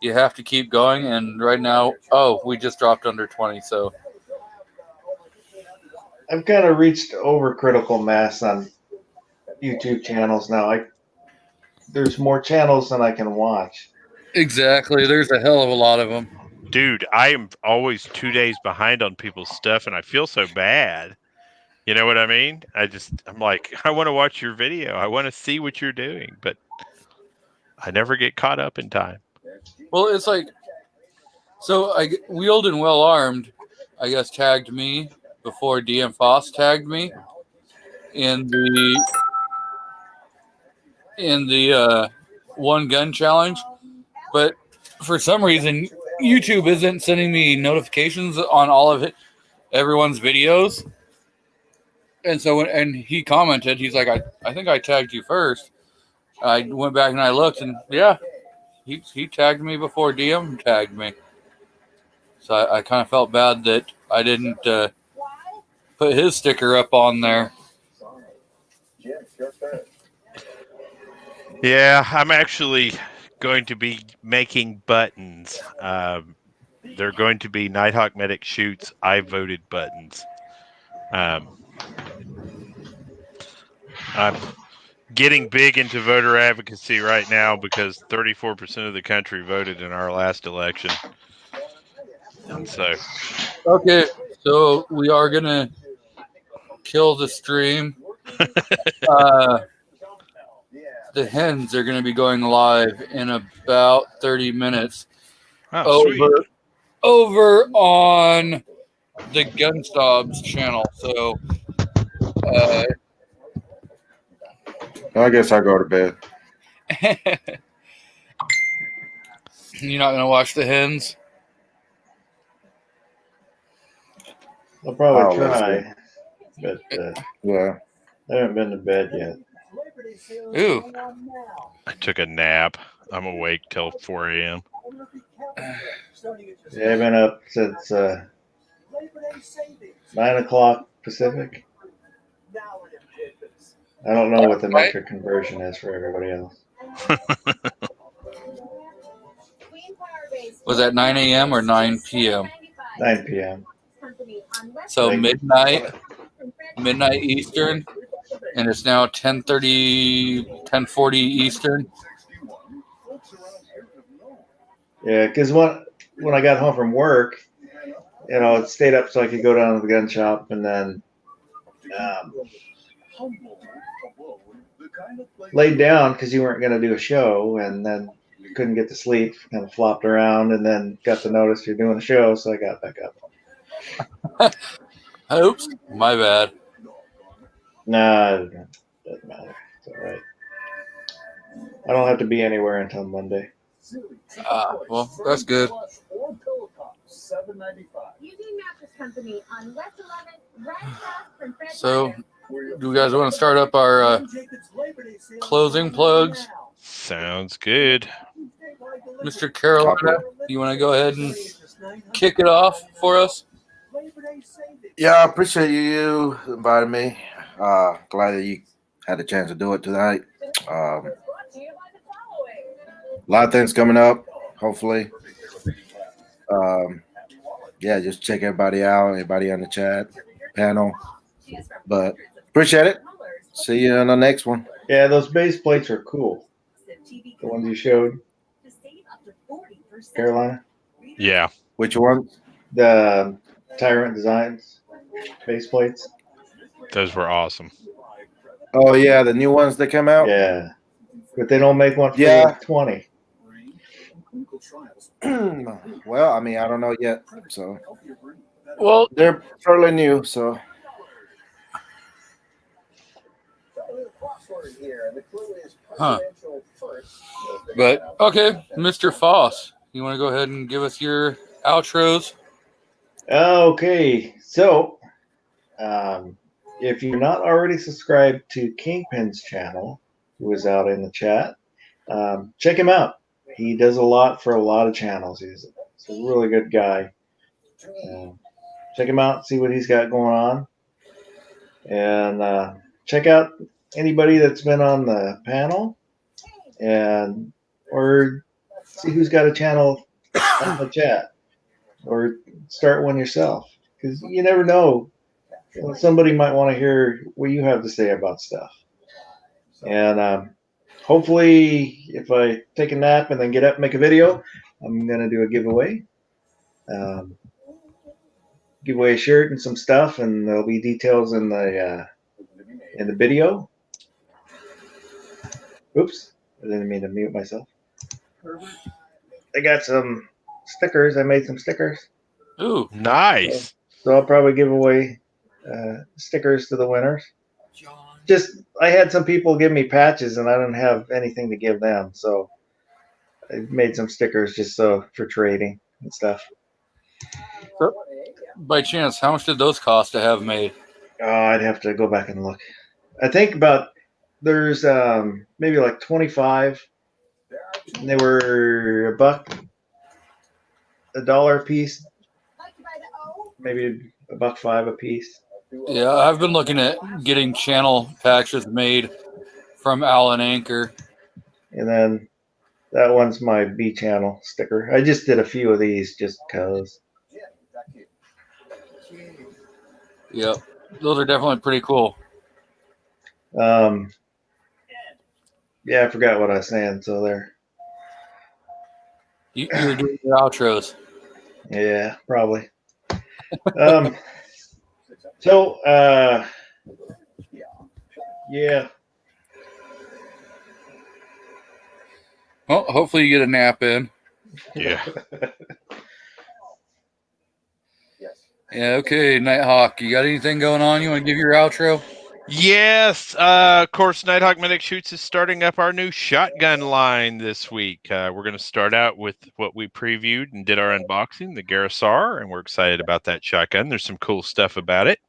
S9: you have to keep going. And right now, we just dropped under 20. So
S4: I've kind of reached overcritical mass on YouTube channels now. There's more channels than I can watch.
S9: exactly, there's a hell of a lot of them.
S2: dude, I am always 2 days behind on people's stuff, and I feel so bad. You know what I mean? I'm like, I want to watch your video. I want to see what you're doing, but I never get caught up in time.
S9: Well, it's like, so I Wheeled and Well Armed, I guess, tagged me before DM Faas tagged me in the one gun challenge, but for some reason YouTube isn't sending me notifications on all of everyone's videos. And so and he commented, he's like, I think I tagged you first. I went back and I looked, and yeah, he tagged me before DM tagged me. So I kind of felt bad that I didn't put his sticker up on there.
S2: Yeah, I'm actually going to be making buttons. They're going to be Nighthawk Medic Shoots I voted buttons. I'm getting big into voter advocacy right now because 34% of the country voted in our last election. And so,
S9: okay, so we are gonna kill the stream. The hens are gonna be going live in about 30 minutes.
S2: sweet.
S9: Over on the Gunstobs channel. So
S6: I guess I go to bed.
S9: You're not gonna watch the hens?
S4: I'll probably
S6: Oh,
S4: try, but
S6: Yeah.
S4: I haven't been to bed yet.
S9: Ooh.
S2: I took a nap. I'm awake till 4 a.m.
S4: Yeah, I've been up since 9 o'clock Pacific. I don't know what the metric conversion is for everybody else.
S9: Was that 9 a.m. or 9 p.m.?
S4: 9 p.m.
S9: So midnight Eastern, and it's now 10:40 Eastern.
S4: Yeah, because when I got home from work, it stayed up so I could go down to the gun shop, and then laid down because you weren't going to do a show, and then couldn't get to sleep, kind of flopped around, and then got the notice you're doing a show, so I got back up.
S9: Oops, my bad.
S4: Nah, it doesn't matter. It's all right. I don't have to be anywhere until Monday.
S9: Well, that's good. So, do you guys want to start up our closing plugs?
S2: Sounds good.
S9: Mr. Carolina, you want to go ahead and kick it off for us?
S6: Yeah, I appreciate you inviting me. Glad that you had a chance to do it tonight. A lot of things coming up, hopefully. Yeah, just check everybody out, everybody on the chat panel. But appreciate it. See you on the next one.
S4: Yeah, those base plates are cool. The ones you showed, Carolina.
S2: Yeah.
S6: Which one?
S4: The Tyrant Designs base plates.
S2: Those were awesome.
S6: Oh yeah, the new ones that came out.
S4: Yeah, but they don't make one for 20.
S6: Well, I mean, I don't know yet. So,
S9: well,
S6: they're fairly new. So,
S9: huh? But okay, Mr. Faas, you want to go ahead and give us your outros?
S4: Okay, so if you're not already subscribed to Kingpin's channel, who is out in the chat, check him out. He does a lot for a lot of channels. He's a really good guy. Check him out, see what he's got going on, and check out anybody that's been on the panel, or see who's got a channel on the chat, or start one yourself, because you never know. Somebody might want to hear what you have to say about stuff. And hopefully, if I take a nap and then get up and make a video, I'm going to do a giveaway. Give away a shirt and some stuff, and there'll be details in the video. Oops, I didn't mean to mute myself. I got some stickers. I made some stickers.
S2: Ooh, nice.
S4: So I'll probably give away stickers to the winners. Just, I had some people give me patches, and I don't have anything to give them, so I made some stickers just for trading and stuff.
S9: By chance, how much did those cost to have made?
S4: Oh, I'd have to go back and look. I think there's maybe like 25, and they were $1 a piece, maybe $1.05 a piece.
S9: Yeah, I've been looking at getting channel patches made from Allen Anchor.
S4: And then that one's my B channel sticker. I just did a few of these just because.
S9: Yep, those are definitely pretty cool.
S4: Yeah, I forgot what I was saying. So there.
S9: You're doing your outros.
S4: Yeah, probably. Yeah.
S9: Well, hopefully you get a nap in.
S2: Yeah.
S9: Yeah, okay, Nighthawk, you got anything going on? You want to give your outro?
S2: Yes. Of course, Nighthawk Medic Shoots is starting up our new shotgun line this week. We're going to start out with what we previewed and did our unboxing, the Garasar, and we're excited about that shotgun. There's some cool stuff about it.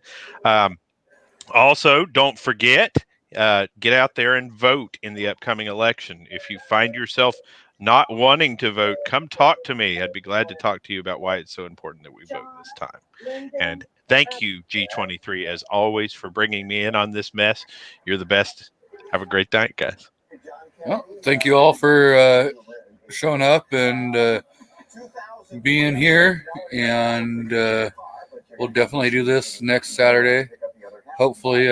S2: Also, don't forget, get out there and vote in the upcoming election. If you find yourself not wanting to vote, come talk to me. I'd be glad to talk to you about why it's so important that we vote this time. And thank you, G23, as always, for bringing me in on this mess. You're the best. Have a great night, guys.
S9: Well, thank you all for showing up and being here. And we'll definitely do this next Saturday. Hopefully,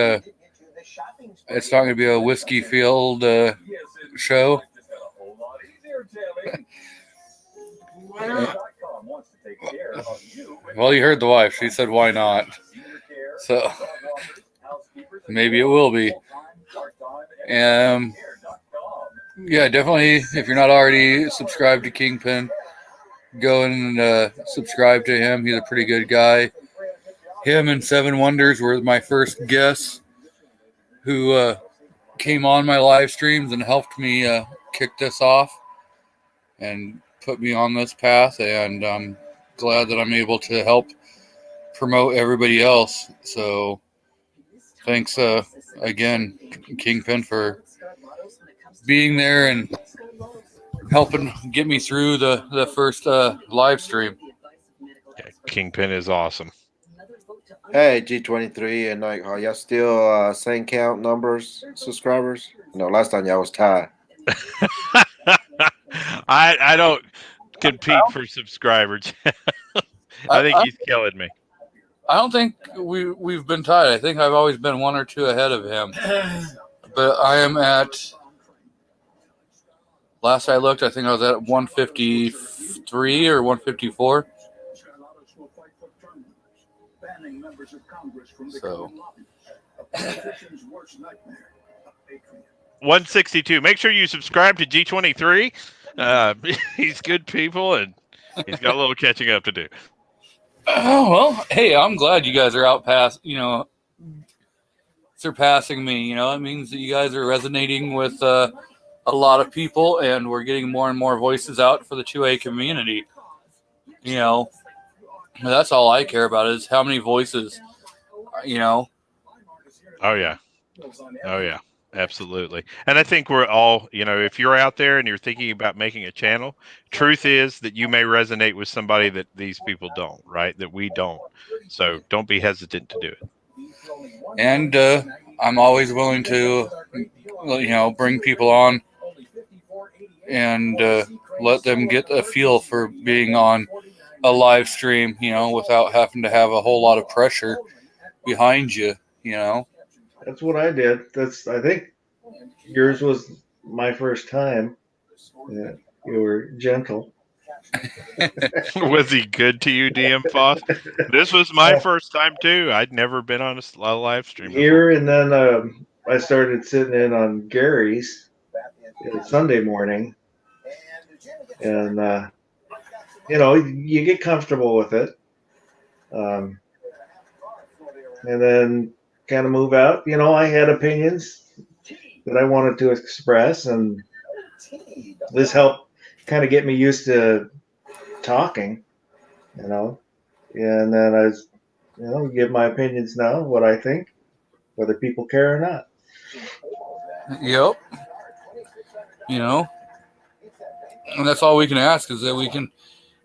S9: it's not going to be a whiskey-filled show. Well, you heard the wife. She said, why not? So, maybe it will be. Yeah, definitely, if you're not already subscribed to Kingpin, go and subscribe to him. He's a pretty good guy. Him and Seven Wonders were my first guests who came on my live streams and helped me kick this off and put me on this path. And I'm glad that I'm able to help promote everybody else. So thanks again, Kingpin, for being there and helping get me through the first live stream.
S2: Yeah, Kingpin is awesome.
S6: Hey, G23 and Nighthawk, y'all still same count numbers, subscribers? No, last time y'all was tied.
S2: I don't compete for subscribers. I think he's killing me.
S9: I don't think we've been tied. I think I've always been 1 or 2 ahead of him. But I am at, last I looked, I think I was at 153 or 154. So
S2: 162. Make sure you subscribe to G23. He's good people, and he's got a little catching up to do.
S9: Oh, well, hey, I'm glad you guys are out past, surpassing me. It means that you guys are resonating with a lot of people, and we're getting more and more voices out for the 2A community. That's all I care about is how many voices,
S2: Oh, yeah. Absolutely. And I think we're all, if you're out there and you're thinking about making a channel, truth is that you may resonate with somebody that these people don't, right? That we don't. So don't be hesitant to do it.
S9: And I'm always willing to, bring people on and let them get a feel for being on a live stream, without having to have a whole lot of pressure behind you,
S4: That's what I did. I think yours was my first time. Yeah, you were gentle.
S2: Was he good to you, DM Faas? This was my first time too. I'd never been on a live stream before.
S4: Here, and then I started sitting in on Gary's Sunday morning, and you get comfortable with it, and then kind of move out. I had opinions that I wanted to express, and this helped kind of get me used to talking, and then I give my opinions now, what I think, whether people care or not.
S9: Yep. And that's all we can ask, is that we can,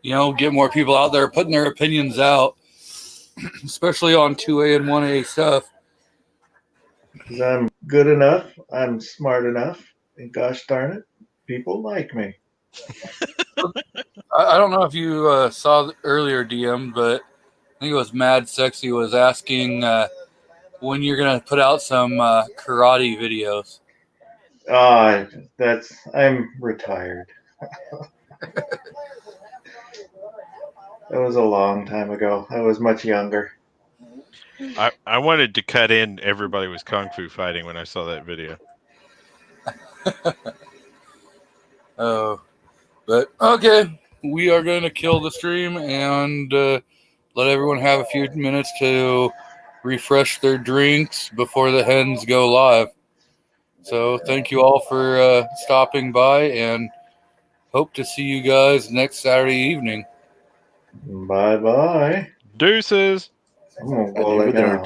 S9: get more people out there putting their opinions out, especially on 2A and 1A stuff.
S4: Because I'm good enough, I'm smart enough, and gosh darn it, people like me.
S9: I don't know if you saw the earlier DM, but I think it was Mad Sexy was asking when you're going to put out some karate videos.
S4: I'm retired. That was a long time ago. I was much younger.
S2: I wanted to cut in everybody was kung fu fighting when I saw that video.
S9: But okay, we are going to kill the stream and let everyone have a few minutes to refresh their drinks before the hens go live. So thank you all for stopping by, and hope to see you guys next Saturday evening.
S4: Bye-bye.
S2: Deuces.
S4: I'm going to go lay down.